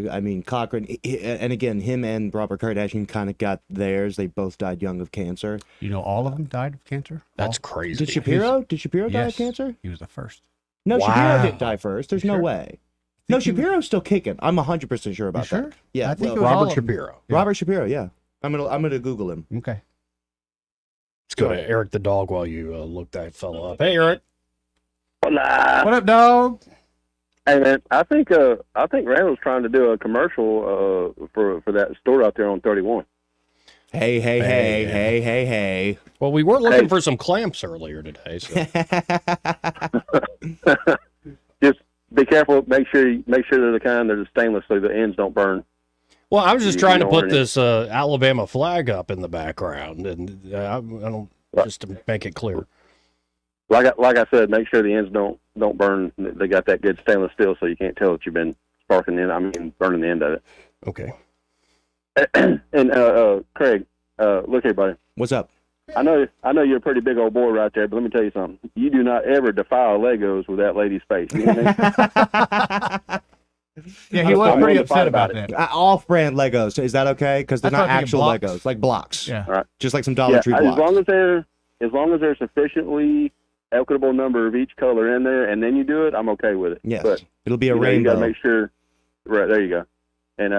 M: I mean, Cochran, and again, him and Robert Kardashian kind of got theirs. They both died young of cancer.
G: You know, all of them died of cancer.
K: That's crazy.
M: Did Shapiro? Did Shapiro die of
G: Yes.
M: cancer?
G: He was the first.
M: No,
K: Wow.
M: Shapiro didn't die first. There's no
G: Sure?
M: way. No, Shapiro's still kicking. I'm 100% sure about
G: sure?
M: that. Yeah,
G: I think
M: well,
G: it was all
K: Robert
G: of them.
K: Shapiro.
G: Yeah.
M: Robert Shapiro. Yeah, I'm gonna Google him.
G: Okay.
K: Let's go to Eric the dog while you look that fellow up. Hey, Eric.
G: What up, dog?
D: Hey man, I think Randall's trying to do a commercial for that store out there on 31.
M: Hey.
K: Well, we were looking
D: Hey.
K: for some clamps earlier today. So.
D: Just be careful. Make sure they're the kind that are stainless so the ends don't burn.
K: Well, I was just trying to put
D: this.
K: this Alabama flag up in the background, and I don't just to make it clear.
D: Like I said, make sure the ends don't burn. They got that good stainless steel, so you can't tell that you've been burning the end of it.
K: Okay.
D: And Craig, look here, buddy.
M: What's up?
D: I know you're a pretty big old boy right there, but let me tell you something. You do not ever defile Legos with that lady's face. You know what I mean?
G: Yeah, he was pretty upset about that.
M: Off-brand Legos. Is that okay? Because they're
G: I
M: not
G: thought
M: actual
G: blocks.
M: Legos, like blocks.
G: Yeah.
D: All right.
M: Just like some Dollar Tree blocks.
D: As long as there's sufficiently equitable number of each color in there, and then you do it, I'm okay with it.
M: Yes.
D: But
M: It'll be a
D: you
M: rainbow.
D: got to make sure. Right there, you go. And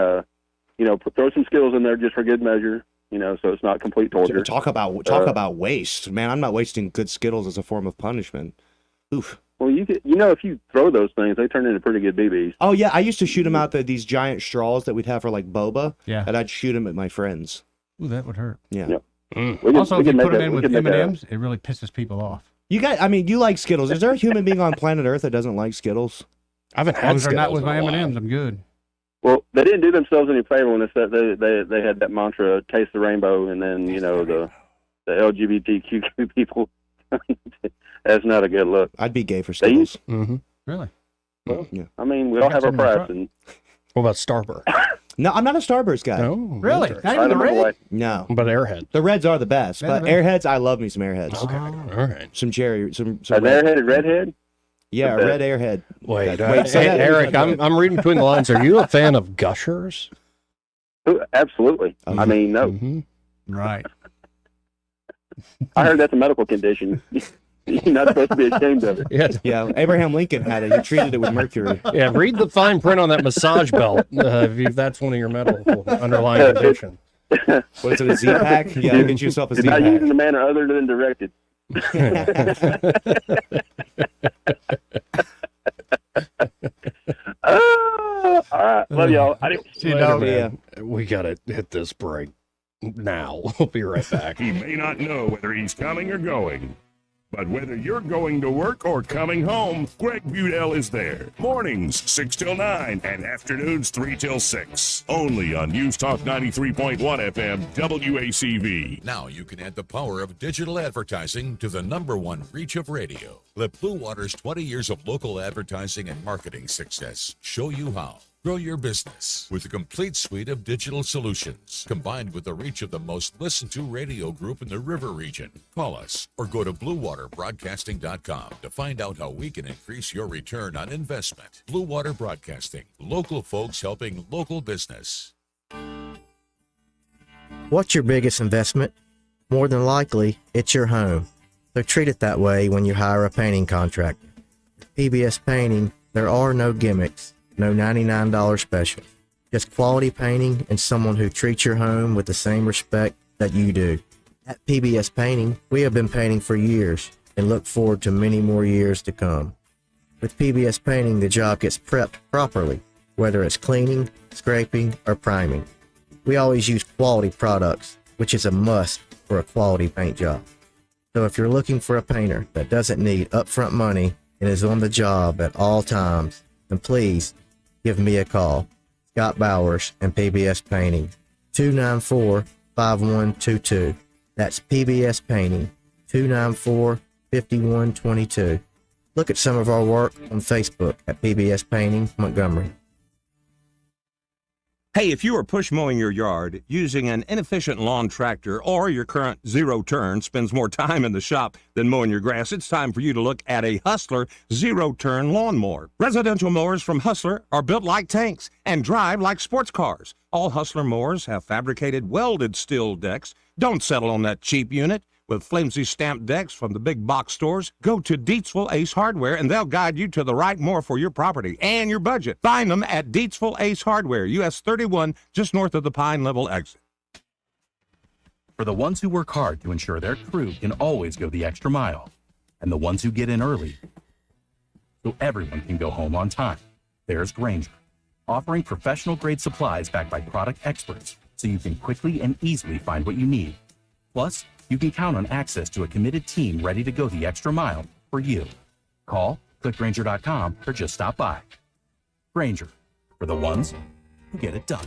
D: throw some Skittles in there just for good measure. So it's not complete torture.
M: Talk about waste, man. I'm not wasting good Skittles as a form of punishment. Oof.
D: Well, if you throw those things, they turn into pretty good BBs.
M: Oh yeah, I used to shoot them out these giant straws that we'd have for like boba.
G: Yeah.
M: And I'd shoot them at my friends.
G: Ooh, that would hurt.
M: Yeah.
D: Yep.
G: Also, if you put them in with M&Ms, it really pisses people off.
M: You like Skittles. Is there a human being on planet Earth that doesn't like Skittles?
K: I haven't
G: had Skittles. Not with my M&Ms, I'm good.
D: Well, they didn't do themselves any favor when they had that mantra, taste the rainbow, and then, the LGBTQ people. That's not a good look.
M: I'd be gay for Skittles.
G: Really?
D: Well,
M: yeah.
D: I mean, we all have our price. And
K: what about Starburst?
M: No, I'm not a Starburst guy.
K: No,
G: really? Not even the red?
M: No.
K: But Airhead.
M: The Reds are the best.
G: They're
M: But
G: the best.
M: Airheads, I love me some Airheads.
K: Okay. All right.
M: Some cherry, some
D: an airheaded redhead?
M: Yeah, a red Airhead.
K: Wait,
M: say that.
K: Eric, I'm reading between the lines. Are you a fan of Gushers?
D: Absolutely. I mean, no.
K: Mm-hmm.
G: Right.
D: I heard that's a medical condition. You're not supposed to be ashamed of it.
M: Yeah, Abraham Lincoln had it. He treated it with mercury.
K: Yeah, read the fine print on that massage belt if that's one of your medical underlying conditions.
M: What is it, a Z-Pack? Yeah, get yourself a
D: It's not
M: Z-Pack.
D: used in a manner other than directed. All right. Love y'all.
K: We got to hit this break now. We'll be right back.
C: He may not know whether he's coming or going, but whether you're going to work or coming home, Greg Budell is there. Mornings 6 till 9 and afternoons 3 till 6. Only on News Talk 93.1 FM WACV.
N: Now you can add the power of digital advertising to the #1 reach of radio. Let Blue Water's 20 years of local advertising and marketing success show you how. Grow your business with a complete suite of digital solutions, combined with the reach of the most listened to radio group in the River region. Call us or go to BlueWaterBroadcasting.com to find out how we can increase your return on investment. Blue Water Broadcasting, local folks helping local business.
O: What's your biggest investment? More than likely, it's your home. So treat it that way when you hire a painting contractor. At PBS Painting, there are no gimmicks. No $99 special. Just quality painting and someone who treats your home with the same respect that you do. At PBS Painting, we have been painting for years and look forward to many more years to come. With PBS Painting, the job gets prepped properly, whether it's cleaning, scraping, or priming. We always use quality products, which is a must for a quality paint job. So if you're looking for a painter that doesn't need upfront money and is on the job at all times, then please give me a call. Scott Bowers and PBS Painting, 294-5122. That's PBS Painting, 294-5122. Look at some of our work on Facebook at PBS Painting Montgomery.
T: Hey, if you are push mowing your yard using an inefficient lawn tractor or your current zero turn spends more time in the shop than mowing your grass, it's time for you to look at a Hustler zero turn lawnmower. Residential mowers from Hustler are built like tanks and drive like sports cars. All Hustler mowers have fabricated welded steel decks. Don't settle on that cheap unit. With flimsy stamped decks from the big box stores, go to Deatsville Ace Hardware and they'll guide you to the right mower for your property and your budget. Find them at Deatsville Ace Hardware, US 31, just north of the Pine Level exit.
U: For the ones who work hard to ensure their crew can always go the extra mile, and the ones who get in early so everyone can go home on time, there's Grainger, offering professional-grade supplies backed by product experts so you can quickly and easily find what you need. Plus, you can count on access to a committed team ready to go the extra mile for you. Call, click Grainger.com, or just stop by. Grainger, for the ones who get it done.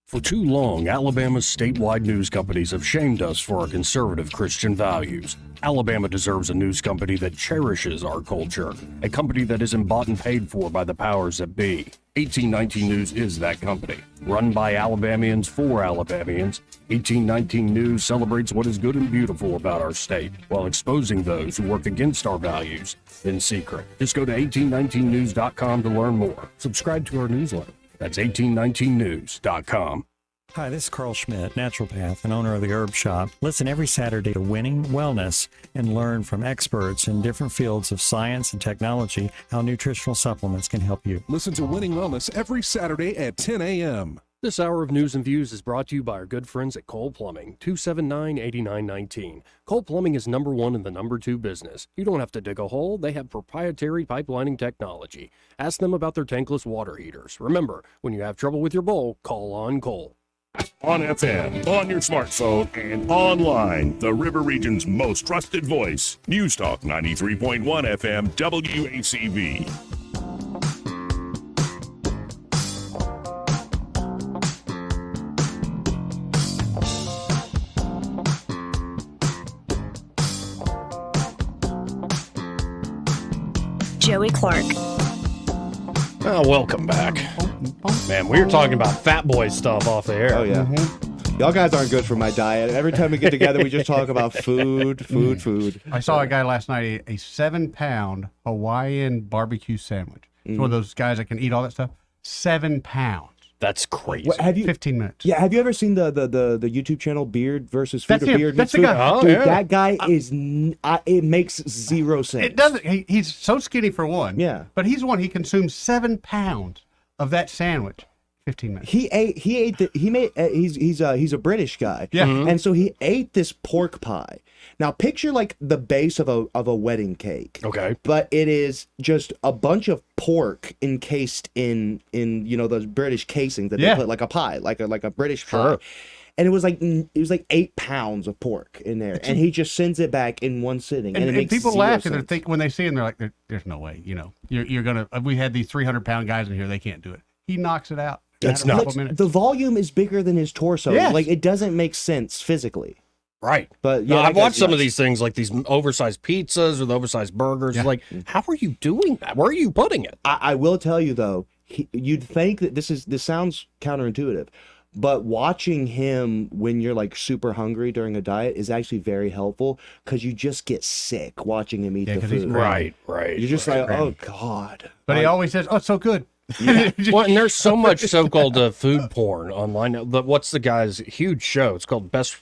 K: For too long, Alabama's statewide news companies have shamed us for our conservative Christian values. Alabama deserves a news company that cherishes our culture, a company that isn't bought and paid for by the powers that be. 1819 News is that company. Run by Alabamians for Alabamians, 1819 News celebrates what is good and beautiful about our state, while exposing those who work against our values in secret. Just go to 1819news.com to learn more. Subscribe to our newsletter. That's 1819news.com.
Q: Hi, this is Carl Schmidt, naturopath and owner of the Herb Shop. Listen every Saturday to Winning Wellness and learn from experts in different fields of science and technology how nutritional supplements can help you.
I: Listen to Winning Wellness every Saturday at 10 a.m.
K: This hour of News and Views is brought to you by our good friends at Cole Plumbing, 279-8919. Cole Plumbing is #1 in the #2 business. You don't have to dig a hole. They have proprietary pipelining technology. Ask them about their tankless water heaters. Remember, when you have trouble with your bowl, call on Cole.
C: On FM, on your smartphone, and online, the River Region's most trusted voice. News Talk 93.1 FM WACV.
R: Joey Clark.
K: Oh, welcome back. Man, we were talking about fat boy stuff off the air.
M: Oh, yeah. Y'all guys aren't good for my diet. Every time we get together, we just talk about food.
G: I saw a guy last night, a 7-pound Hawaiian barbecue sandwich. It's one of those guys that can eat all that stuff. 7 pounds.
K: That's crazy.
M: Have you
G: 15 minutes?
M: Yeah, have you ever seen the YouTube channel Beard versus Food?
G: That's him.
M: Beard
G: That's the
M: Food?
G: guy.
K: Oh,
M: Dude,
K: yeah.
M: that guy is. It makes zero sense.
G: It doesn't. He's so skinny for one.
M: Yeah.
G: But he's one. He consumed 7 pounds of that sandwich. 15 minutes.
M: He's a British guy.
G: Yeah.
M: And so he ate this pork pie. Now picture like the base of a wedding cake.
K: Okay.
M: But it is just a bunch of pork encased in those British casings that they put like a pie, like a British pie. And it was like 8 pounds of pork in there, and he just sends it back in one sitting. And, it makes
G: people
M: zero
G: laugh and they
M: sense.
G: think when they see him, they're like, "There's no way." You're gonna. We had these 300-pound guys in here; they can't do it. He knocks it out.
K: That's
G: in a couple
K: nuts.
G: minutes.
M: The volume is bigger than his torso.
G: Yes.
M: Like it doesn't make sense physically.
K: Right.
M: But
K: No,
M: yeah,
K: I've
M: that
K: watched
M: guy's
K: some of
M: nuts.
K: these things, like these oversized pizzas or the oversized burgers.
G: Yeah.
K: Like, how are you doing that? Where are you putting it?
M: I will tell you though, you'd think that this sounds counterintuitive, but watching him when you're like super hungry during a diet is actually very helpful because you just get sick watching him eat the
G: 'cause he's
M: food.
K: Right.
M: You're just like, oh God.
G: But he always says, "Oh, it's so good."
K: Well, and there's so much so-called food porn online. What's the guy's huge show? It's called Best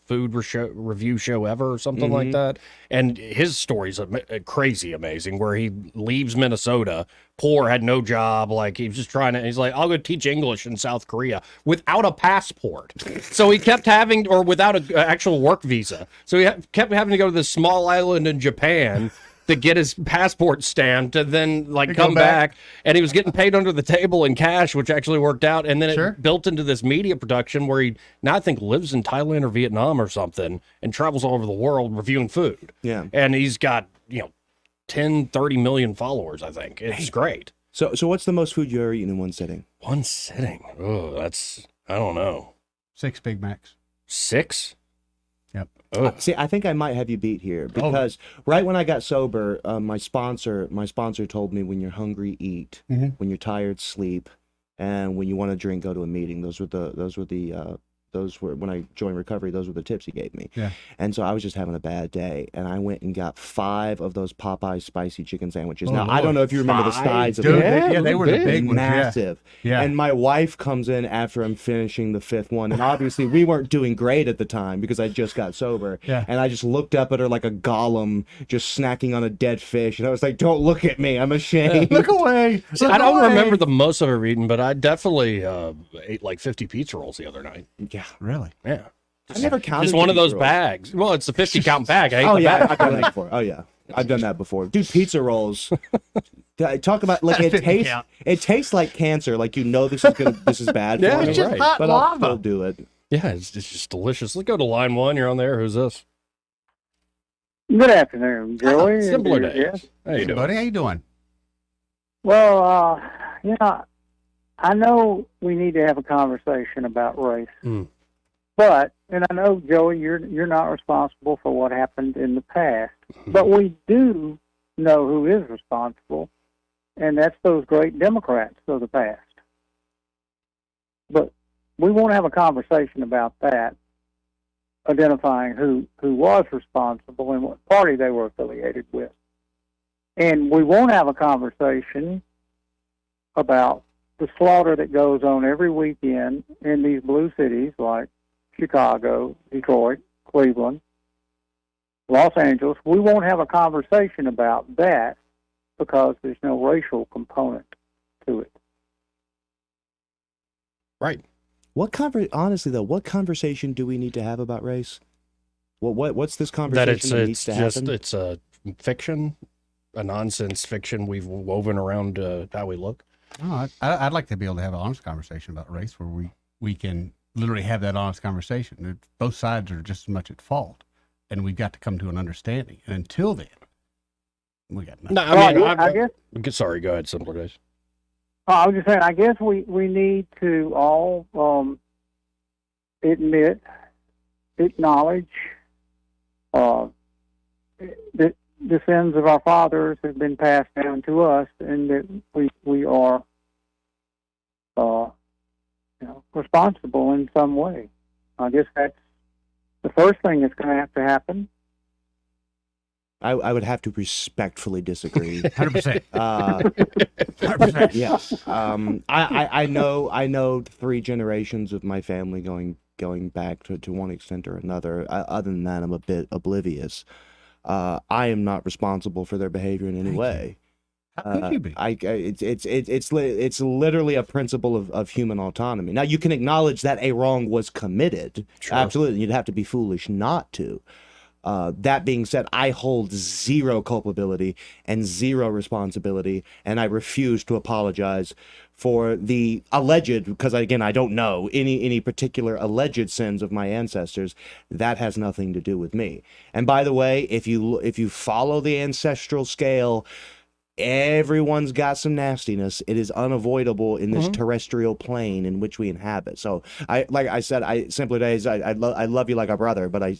K: Food Review Show Ever or something like that. And his story's crazy amazing, where he leaves Minnesota, poor, had no job, like he was just trying to. He's like, I'll go teach English in South Korea without a passport. So he kept having, or without an actual work visa. So he kept having to go to this small island in Japan to get his passport stamped and then like come back. And he was getting paid under the table in cash, which actually worked out. And then it built into this media production where he now I think lives in Thailand or Vietnam or something and travels all over the world reviewing food.
M: Yeah.
K: And he's got, 30 million followers, I think. It's great.
M: So what's the most food you ever eaten in one sitting?
K: One sitting. Oh, I don't know.
G: 6 Big Macs.
K: 6?
G: Yep.
M: See, I think I might have you beat here because right when I got sober, my sponsor told me when you're hungry, eat. When you're tired, sleep, and when you want to drink, go to a meeting. Those were when I joined recovery. Those were the tips he gave me.
G: Yeah.
M: And so I was just having a bad day, and I went and got 5 of those Popeye spicy chicken sandwiches.
G: Oh,
M: now
G: Lord.
M: I don't know if you remember the
G: 5?
M: size of
G: Dude,
M: them.
G: they were the big ones.
M: Massive.
G: Yeah.
M: And my wife comes in after I'm finishing the 5th one, and obviously we weren't doing great at the time because I just got sober.
G: Yeah.
M: And I just looked up at her like a golem, just snacking on a dead fish, and I was like, "Don't look at me, I'm ashamed."
G: Look away.
K: See, I don't remember the most I've ever eaten, but I definitely ate like 50 pizza rolls the other night.
M: Yeah.
G: Really?
K: Yeah.
M: I never counted.
K: Just one of
M: pizza
K: those
M: rolls.
K: bags. Well, it's a 50 count bag. I ate
M: Oh
K: the
M: yeah,
K: bag.
M: I've done that before. Oh yeah, I've done that before. Dude, pizza rolls. Talk about like it
G: 50
M: tastes.
G: count.
M: It tastes like cancer. Like this is bad.
K: Yeah,
M: for me.
K: it's just hot
M: but I'll still do it.
K: Yeah, it's just delicious. Let's go to line 1. You're on there. Who's this?
S: Good afternoon, Joey.
K: Simpler
S: Yes.
K: days. How you doing?
G: Buddy, how you doing?
S: Well, I know we need to have a conversation about race, but, and I know, Joey, you're not responsible for what happened in the past, but we do know who is responsible, and that's those great Democrats of the past. But we won't have a conversation about that, identifying who was responsible and what party they were affiliated with. And we won't have a conversation about the slaughter that goes on every weekend in these blue cities like Chicago, Detroit, Cleveland, Los Angeles. We won't have a conversation about that because there's no racial component to it.
K: Right.
M: Honestly though, what conversation do we need to have about race? What's this conversation that needs to happen?
K: It's a fiction, a nonsense fiction we've woven around how we look.
G: Oh, I'd like to be able to have an honest conversation about race where we can literally have that honest conversation. Both sides are just as much at fault, and we've got to come to an understanding. And until then, we got nothing.
K: No, I mean,
S: I guess.
K: Sorry, go ahead, Simpler Days.
S: I was just saying, I guess we need to all admit, acknowledge that the sins of our fathers have been passed down to us, and that we are responsible in some way. I guess that's the first thing that's going to have to happen.
M: I would have to respectfully disagree.
G: 100%.
M: 100%. Yes. I know 3 generations of my family going back to one extent or another. Other than that, I'm a bit oblivious. I am not responsible for their behavior in any way.
G: How could you be?
M: It's literally a principle of human autonomy. Now, you can acknowledge that a wrong was committed.
K: Sure.
M: Absolutely. You'd have to be foolish not to. That being said, I hold 0 culpability and 0 responsibility, and I refuse to apologize for the alleged, because again, I don't know any particular alleged sins of my ancestors. That has nothing to do with me. And by the way, if you follow the ancestral scale, everyone's got some nastiness. It is unavoidable in this terrestrial plane in which we inhabit. So like I said, Simpler Days, I love you like a brother, but I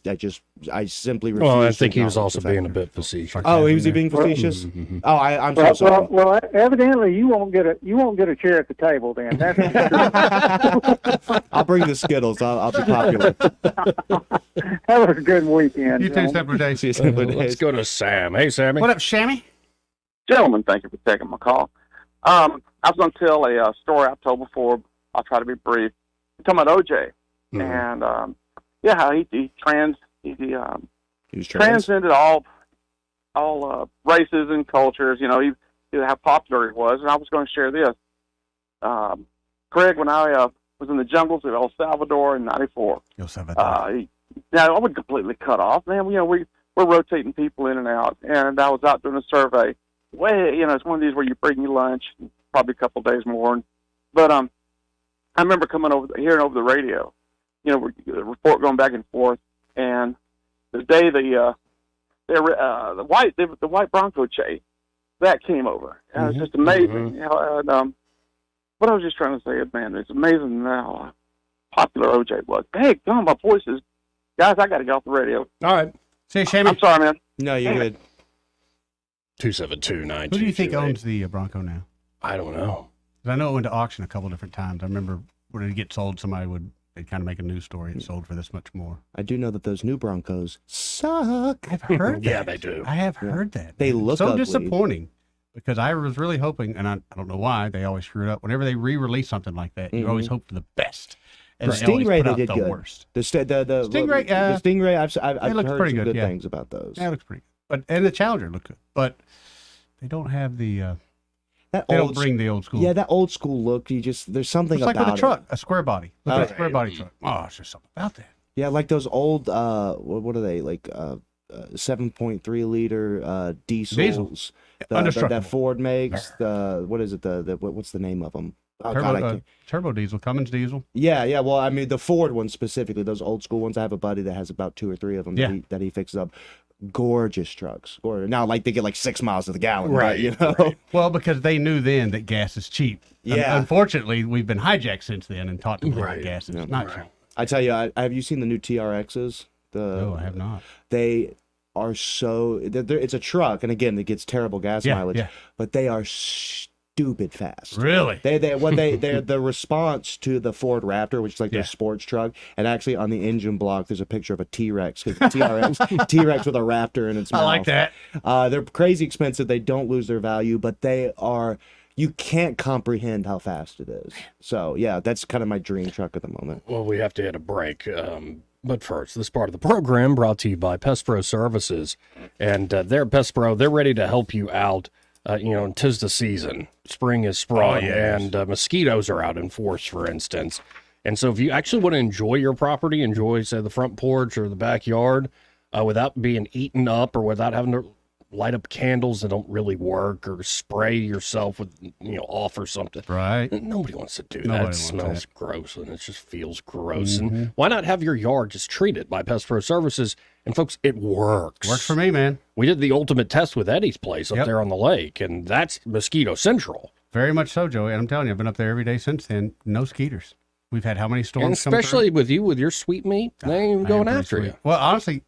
M: simply refuse.
K: Well, I think
M: to
K: he was
M: acknowledge
K: also
M: the fact.
K: being a bit facetious.
M: Oh, he was being facetious? Oh, I'm so sorry.
S: Well, evidently you won't get a chair at the table then. That's
M: I'll bring the Skittles. I'll be popular.
S: Have a good weekend.
G: You too, Simpler Days.
K: Let's go to Sam. Hey, Sammy.
G: What up, Shammy?
P: Gentlemen, thank you for taking my call. I was going to tell a story I've told before. I'll try to be brief. I'm talking about OJ, and how he transcended all races and cultures. You know, how popular he was. And I was going to share this. Craig, when I was in the jungles of El Salvador in '94, now I would completely cut off. Man, we're rotating people in and out, and I was out doing a survey. It's one of these where you bring your lunch, probably a couple of days more. But I remember hearing over the radio, the report going back and forth, and the day the white Bronco chase that came over, and it was just amazing. What I was just trying to say is, man, it's amazing how popular OJ was. Hey, come on, my voice is, guys, I got to get off the radio.
K: All right,
G: say, Shammy.
P: I'm sorry, man.
M: No, you're good.
K: 272-922.
G: Who do you think owns the Bronco now?
K: I don't know.
G: I know it went to auction a couple different times. I remember when it gets sold, they'd kind of make a news story. It sold for this much more.
M: I do know that those new Broncos suck.
G: I've heard that.
K: Yeah, they do.
G: I have heard that.
M: They look
G: so
M: ugly.
G: disappointing because I was really hoping, and I don't know why they always screw it up. Whenever they re-release something like that, you always hope for the best. And
M: The
G: they always
M: Stingray
G: put
M: they
G: out
M: did
G: the
M: good.
G: worst.
M: The
G: Stingray,
M: the Stingray, I've
G: looks
M: heard
G: pretty
M: some good
G: yeah.
M: things about those.
G: Yeah, it looks pretty good. And the Challenger looked good, but they don't have the.
M: They
G: don't bring the old school.
M: Yeah, that old school look. There's something
G: it's like
M: about
G: with a truck,
M: it.
G: a square body. Look at a square body truck. Oh, it's just something about that.
M: Yeah, like those old what are they, like 7.3 liter diesels that Ford makes. What is it? What's the name of them? Oh,
G: turbo diesel, Cummins diesel.
M: Yeah. Well, I mean the Ford ones specifically, those old school ones. I have a buddy that has about 2 or 3 of them that he fixes up. Gorgeous trucks. Now, like, they get like 6 miles to the gallon,
G: Right,
M: but, you know.
G: right. Well, because they knew then that gas is cheap.
M: Yeah.
G: Unfortunately, we've been hijacked since then and taught to believe that gas is not cheap.
M: I tell you, have you seen the new TRXs?
G: No, I have not.
M: They are so. It's a truck, and again, it gets terrible gas mileage, but they are stupid fast.
G: Really?
M: They're the response to the Ford Raptor, which is like their sports truck. And actually, on the engine block, there's a picture of a T-Rex, because T-Rex with a Raptor in its mouth.
G: I like that.
M: They're crazy expensive. They don't lose their value, but they are. You can't comprehend how fast it is. So yeah, that's kind of my dream truck at the moment.
K: Well, we have to hit a break. But first, this part of the program brought to you by Pest Pro Services. And they're Pest Pro. They're ready to help you out. And 'tis the season. Spring is sprung, and mosquitoes are out in force, for instance. And so if you actually want to enjoy your property, enjoy, say, the front porch or the backyard, without being eaten up or without having to light up candles that don't really work or spray yourself with, off or something.
G: Right.
K: Nobody wants to do
G: Nobody
K: that. It
G: wants
K: smells
G: that.
K: gross, and it just feels gross.
G: Mhm.
K: And why not have your yard just treated by Pest Pro Services? And folks, it works.
G: Works for me, man.
K: We did the ultimate test with Eddie's place up
G: Yep.
K: there on the lake, and that's Mosquito Central.
G: Very much so, Joey. And I'm telling you, I've been up there every day since then. No skeeters. We've had how many storms
K: And especially with you, with your sweet meat, they ain't even going after you.
G: Well, honestly,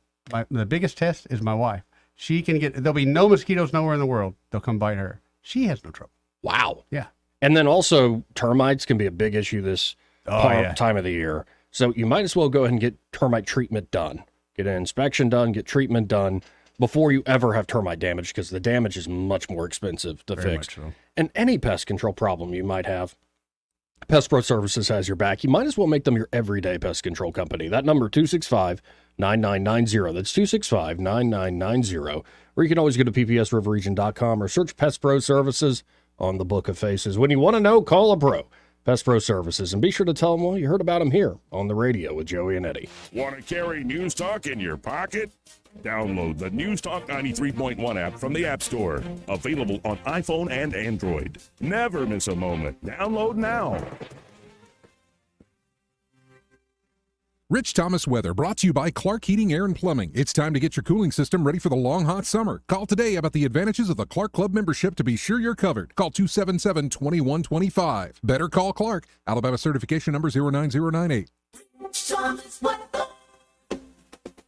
G: the biggest test is my wife. She can there'll be no mosquitoes nowhere in the world. They'll come bite her. She has no trouble.
K: Wow.
G: Yeah.
K: And then also, termites can be a big issue this
G: yeah.
K: time of the year. So you might as well go ahead and get termite treatment done. Get an inspection done, get treatment done before you ever have termite damage, because the damage is much more expensive to
G: Very
K: fix.
G: much so.
K: And any pest control problem you might have, Pest Pro Services has your back. You might as well make them your everyday pest control company. That number, 265-9990. That's 265-9990. Or you can always go to ppsriverregion.com or search Pest Pro Services on the Book of Faces. When you want to know, call a pro. Pest Pro Services. And be sure to tell them, well, you heard about them here on the radio with Joey and Eddie.
C: Want to carry News Talk in your pocket? Download the News Talk 93.1 app from the App Store. Available on iPhone and Android. Never miss a moment. Download now.
I: Rich Thomas Weather, brought to you by Clark Heating, Air, and Plumbing. It's time to get your cooling system ready for the long, hot summer. Call today about the advantages of the Clark Club membership to be sure you're covered. Call 277-2125. Better call Clark. Alabama certification number 09098.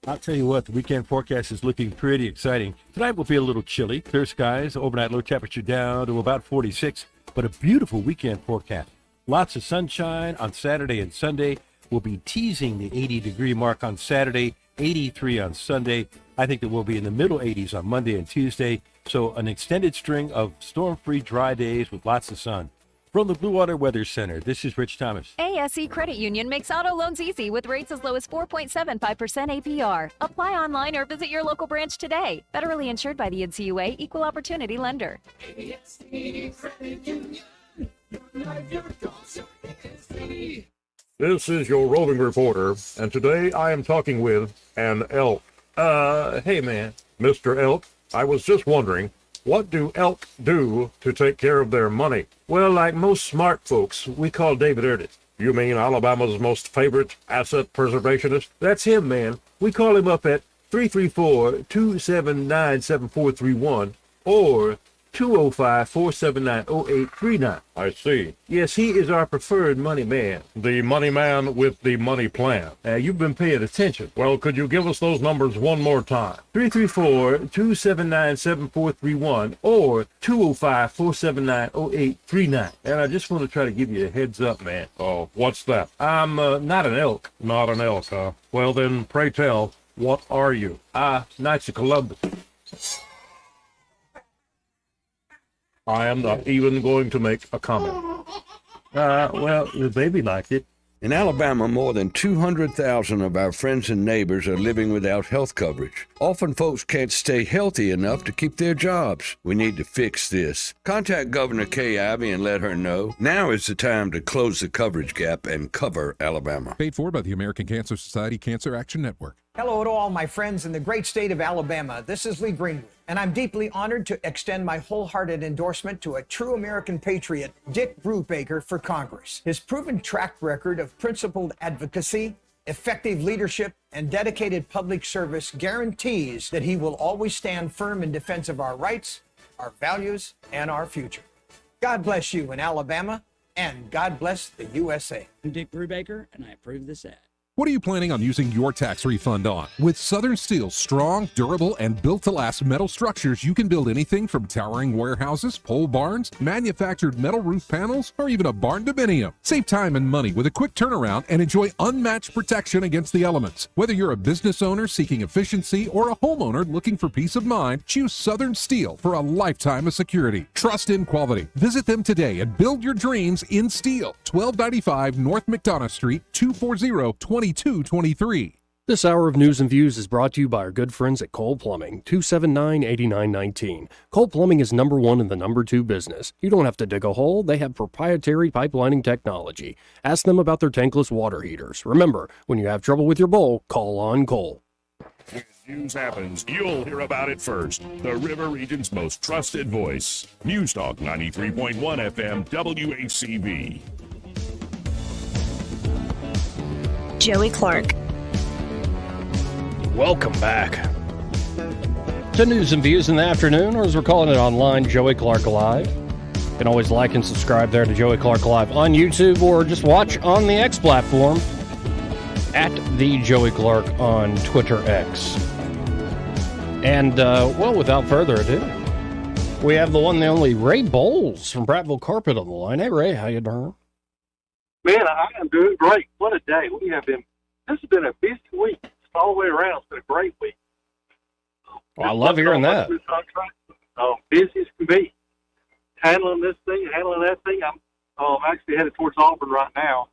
R: I'll tell you what, the weekend forecast is looking pretty exciting. Tonight will be a little chilly, clear skies, overnight low temperature down to about 46, but a beautiful weekend forecast. Lots of sunshine on Saturday and Sunday. We'll be teasing the 80-degree mark on Saturday, 83 on Sunday. I think that we'll be in the middle 80s on Monday and Tuesday, so an extended string of storm-free dry days with lots of sun. From the Blue Water Weather Center, this is Rich Thomas.
V: ASE Credit Union makes auto loans easy with rates as low as 4.75% APR. Apply online or visit your local branch today. Federally insured by the NCUA, Equal Opportunity Lender.
C: ASE Credit Union.
A: This is your roving reporter, and today I am talking with an elk. Hey man, Mr. Elk, I was just wondering, what do elk do to take care of their money? Well, like most smart folks, we call David Erdit. You mean Alabama's most favorite asset preservationist? That's him, man. We call him up at 334-279-7431 or 205-479-0839. I see. Yes, he is our preferred money man. The money man with the money plan. You've been paying attention. Well, could you give us those numbers one more time? 334-279-7431 or 205-479-0839. And I just want to try to give you a heads up, man. Oh, what's that? I'm not an elk. Not an elk, huh? Well, then, pray tell, what are you? Knights of Columbus. I am not even going to make a comment. Well, the baby liked it.
W: In Alabama, more than 200,000 of our friends and neighbors are living without health coverage. Often folks can't stay healthy enough to keep their jobs. We need to fix this. Contact Governor Kay Ivey and let her know. Now is the time to close the coverage gap and cover Alabama.
I: Paid for by the American Cancer Society Cancer Action Network.
X: Hello to all my friends in the great state of Alabama. This is Lee Greenwood, and I'm deeply honored to extend my wholehearted endorsement to a true American patriot, Dick Brubaker, for Congress. His proven track record of principled advocacy, Effective leadership and dedicated public service guarantees that he will always stand firm in defense of our rights, our values, and our future. God bless you in Alabama, and God bless the USA.
B: I'm Dick Brubaker, and I approve this ad.
I: What are you planning on using your tax refund on? With Southern Steel's strong, durable, and built-to-last metal structures, you can build anything from towering warehouses, pole barns, manufactured metal roof panels, or even a barn dominium. Save time and money with a quick turnaround and enjoy unmatched protection against the elements. Whether you're a business owner seeking efficiency or a homeowner looking for peace of mind, choose Southern Steel for a lifetime of security. Trust in quality. Visit them today and build your dreams in steel. 1295 North McDonough Street, 240-2223.
K: This hour of News and Views is brought to you by our good friends at Cole Plumbing, 279-8919. Cole Plumbing is number one in the number two business. You don't have to dig a hole. They have proprietary pipelining technology. Ask them about their tankless water heaters. Remember, when you have trouble with your bowl, call on Cole.
C: When news happens, you'll hear about it first. The River Region's most trusted voice. News Talk 93.1 FM WACV.
E: Joey Clark.
K: Welcome back to News and Views in the afternoon, or as we're calling it online, Joey Clark Live. You can always like and subscribe there to Joey Clark Live on YouTube, or just watch on the X platform at the Joey Clark on Twitter X. And, well, without further ado, we have the one and the only Ray Bowles from Prattville Carpet on the line. Hey, Ray, how you doing?
H: Man, I am doing great. What a day. This has been a busy week. All the way around. It's been a great week.
K: Well, I love hearing that.
H: Busy as can be. Handling this thing, handling that thing. I'm actually headed towards Auburn right now.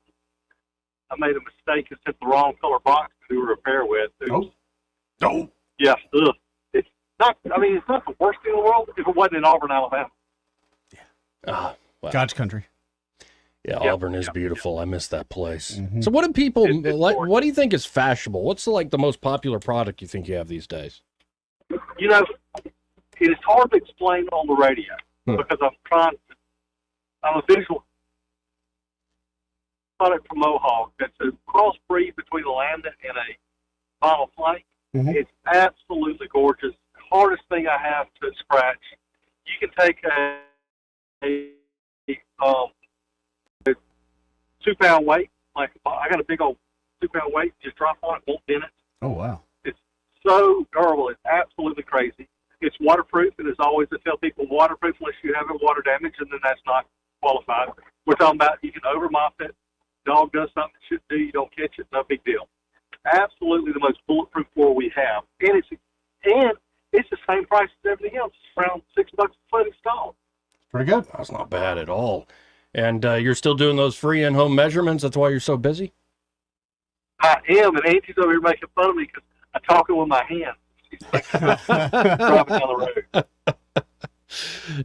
H: I made a mistake and sent the wrong color box to do a repair with.
C: No.
H: Yeah. Ugh. It's not the worst thing in the world if it wasn't in Auburn, Alabama.
K: Well.
G: God's country.
K: Yeah, Auburn is beautiful. I miss that place. Mm-hmm. So what do people like? What do you think is fashionable? What's the most popular product you think you have these days?
H: You know, it is hard to explain on the radio because I'm a visual product from Mohawk that's a crossbreed between a lambda and a vinyl plank. Mm-hmm. It's absolutely gorgeous. Hardest thing I have to scratch. You can take a 2-pound weight, like I got a big old 2-pound weight, just drop on it, won't bend it.
G: Oh, wow.
H: It's so durable. It's absolutely crazy. It's waterproof, and as always, I tell people waterproof unless you have a water damage, and then that's not qualified. We're talking about you can over-mop it, dog does something it shouldn't do, you don't catch it, no big deal. Absolutely the most bulletproof floor we have. And it's the same price as everything else. It's around $6 a foot installed.
G: Pretty good.
K: That's not bad at all. And you're still doing those free in-home measurements? That's why you're so busy?
H: I am, and Angie's over here making fun of me because I'm talking with my hands. She's like, driving down the road.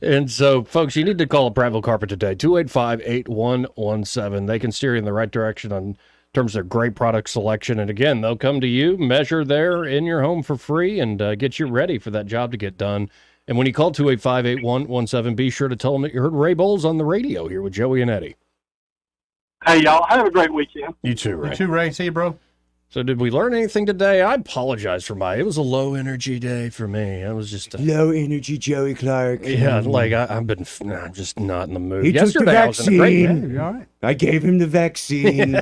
K: And so, folks, you need to call Prattville Carpet today, 285-8117. They can steer you in the right direction in terms of great product selection. And again, they'll come to you, measure there in your home for free, and get you ready for that job to get done. And when you call 285-8117, be sure to tell them that you heard Ray Bowles on the radio here with Joey and Eddie.
H: Hey, y'all. Have a great weekend.
K: You too, Ray.
G: You too, Ray. See you, bro.
K: So did we learn anything today? I apologize for it was a low energy day for me. It was just
M: low energy Joey Clark.
K: Yeah, like I'm just not in the mood.
M: He took the
K: Yesterday I was in a great
M: vaccine.
K: mood.
G: You all right?
M: I gave him the vaccine.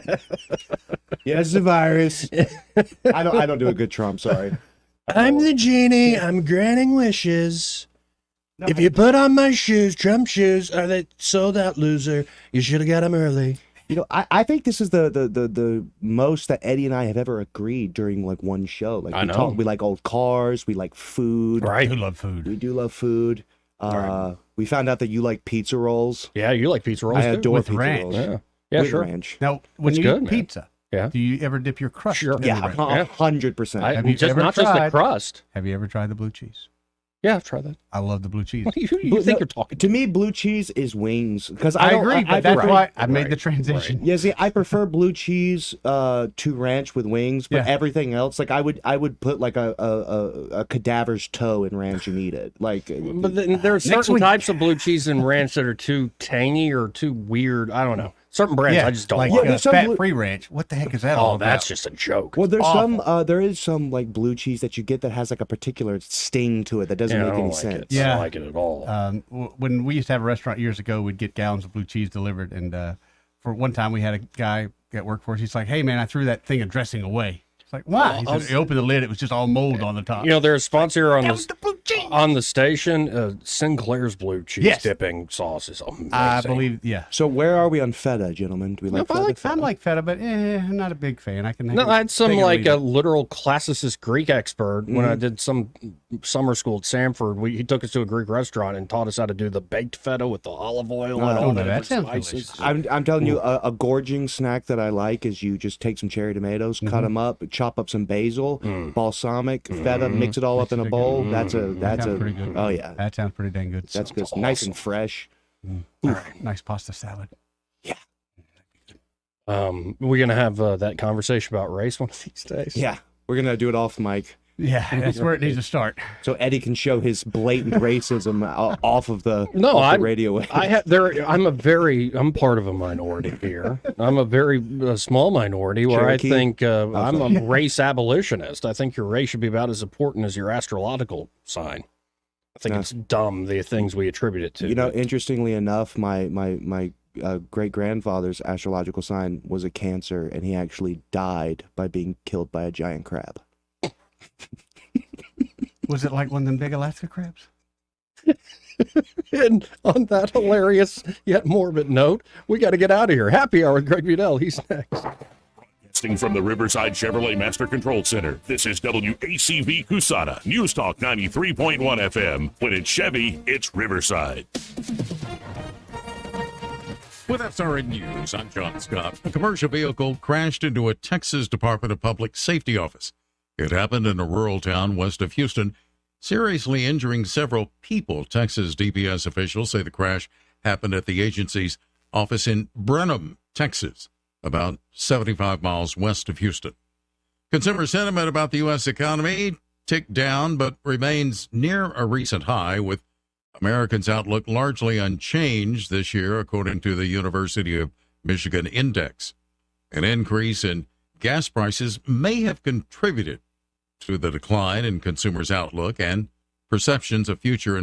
M: Yes, the virus. I don't do a good Trump, sorry.
K: I'm the genie. I'm granting wishes. No, if you put on my shoes, Trump shoes, are they sold out, loser? You should have got them early.
M: You know, I think this is the most that Eddie and I have ever agreed during like one show. Like
K: I know.
M: We like old cars. We like food.
K: Right.
G: I do love food.
M: We do love food.
K: Right.
M: We found out that you like pizza rolls.
K: Yeah, you like pizza rolls.
M: I
K: too.
M: adore
G: With
M: pizza
G: ranch.
M: rolls.
K: Yeah,
M: With
K: sure.
M: ranch.
G: Now, when
K: It's
G: you
K: good,
G: eat
K: man.
G: pizza,
K: Yeah.
G: do you ever dip your crust?
K: Sure.
G: in the
M: Yeah,
G: ranch?
M: 100%.
G: Have you
K: Just
G: ever
K: not just the
G: tried-
K: crust.
G: Have you ever tried the blue cheese?
K: Yeah, I've tried that.
G: I love the blue cheese.
K: What do you think you're talking?
M: To me, blue cheese is wings because
G: I
M: don't-
G: agree, but that's why I made the transition.
M: Yeah, see, I prefer blue cheese to ranch with wings, but
G: Yeah.
M: everything else, like I would put like a cadaver's toe in ranch and eat it. Like,
K: But then there are certain types of blue cheese and ranch that are too tangy or too weird. I don't know. Certain brands
G: Yeah,
K: I just don't
G: like
K: like.
G: Fat Free Ranch. What the heck is that all
K: Oh,
G: about?
K: that's just a joke.
M: Well, there's
G: Awful.
M: there is some like blue cheese that you get that has like a particular sting to it that doesn't
K: Yeah, I
M: make
K: don't
M: any
K: like
M: sense.
K: it. I don't like it at all.
G: When we used to have a restaurant years ago, we'd get gallons of blue cheese delivered, and for one time we had a guy at work for us. He's like, "Hey man, I threw that thing of dressing away." It's like, why? He said, he opened the lid, it was just all mold on the top.
K: You know, they're a sponsor on the station. Sinclair's blue cheese
G: Yes.
K: dipping sauce is amazing.
G: I believe, yeah.
M: So where are we on feta, gentlemen? Do we like feta?
G: I like feta, but I'm not a big fan. I can.
K: No, I had some
G: take it or
K: like
G: leave
K: a
G: it.
K: literal classicist Greek expert when I
G: Mhm.
K: did some summer school at Samford. He took us to a Greek restaurant and taught us how to do the baked feta with the olive oil and all the different spices.
M: I'm telling you, a gorging snack that I like is you just take some cherry tomatoes, cut them up, chop up some basil, balsamic, feta, mix it all up in a bowl. That's
G: sounds
M: a
G: pretty good.
M: oh yeah,
G: That sounds pretty dang good.
M: that's good. Nice and fresh.
G: All right, nice pasta salad.
K: We're gonna have that conversation about race one of these days.
M: Yeah, we're gonna do it off mic.
G: Yeah, that's where it needs to start.
M: So Eddie can show his blatant racism off of the
K: No,
M: off
K: I
M: the radio.
K: I'm part of a minority here. I'm a very small minority where
M: Cherokee?
K: I think I'm a race abolitionist. I think your race should be about as important as your astrological sign. I think it's dumb the things we attribute it to.
M: You know, interestingly enough, my great grandfather's astrological sign was a Cancer, and he actually died by being killed by a giant crab.
G: Was it like one of them big Alaska crabs?
K: And on that hilarious yet morbid note, we got to get out of here. Happy hour with Greg Budell. He's next.
C: Broadcasting from the Riverside Chevrolet Master Control Center, this is WACV Cusana, News Talk 93.1 FM. When it's Chevy, it's Riverside.
D: With SRN News, I'm John Scott. A commercial vehicle crashed into a Texas Department of Public Safety office. It happened in a rural town west of Houston, seriously injuring several people. Texas DPS officials say the crash happened at the agency's office in Brenham, Texas, about 75 miles west of Houston. Consumer sentiment about the U.S. economy ticked down but remains near a recent high, with Americans' outlook largely unchanged this year, according to the University of Michigan Index. An increase in gas prices may have contributed to the decline in consumers' outlook and perceptions of future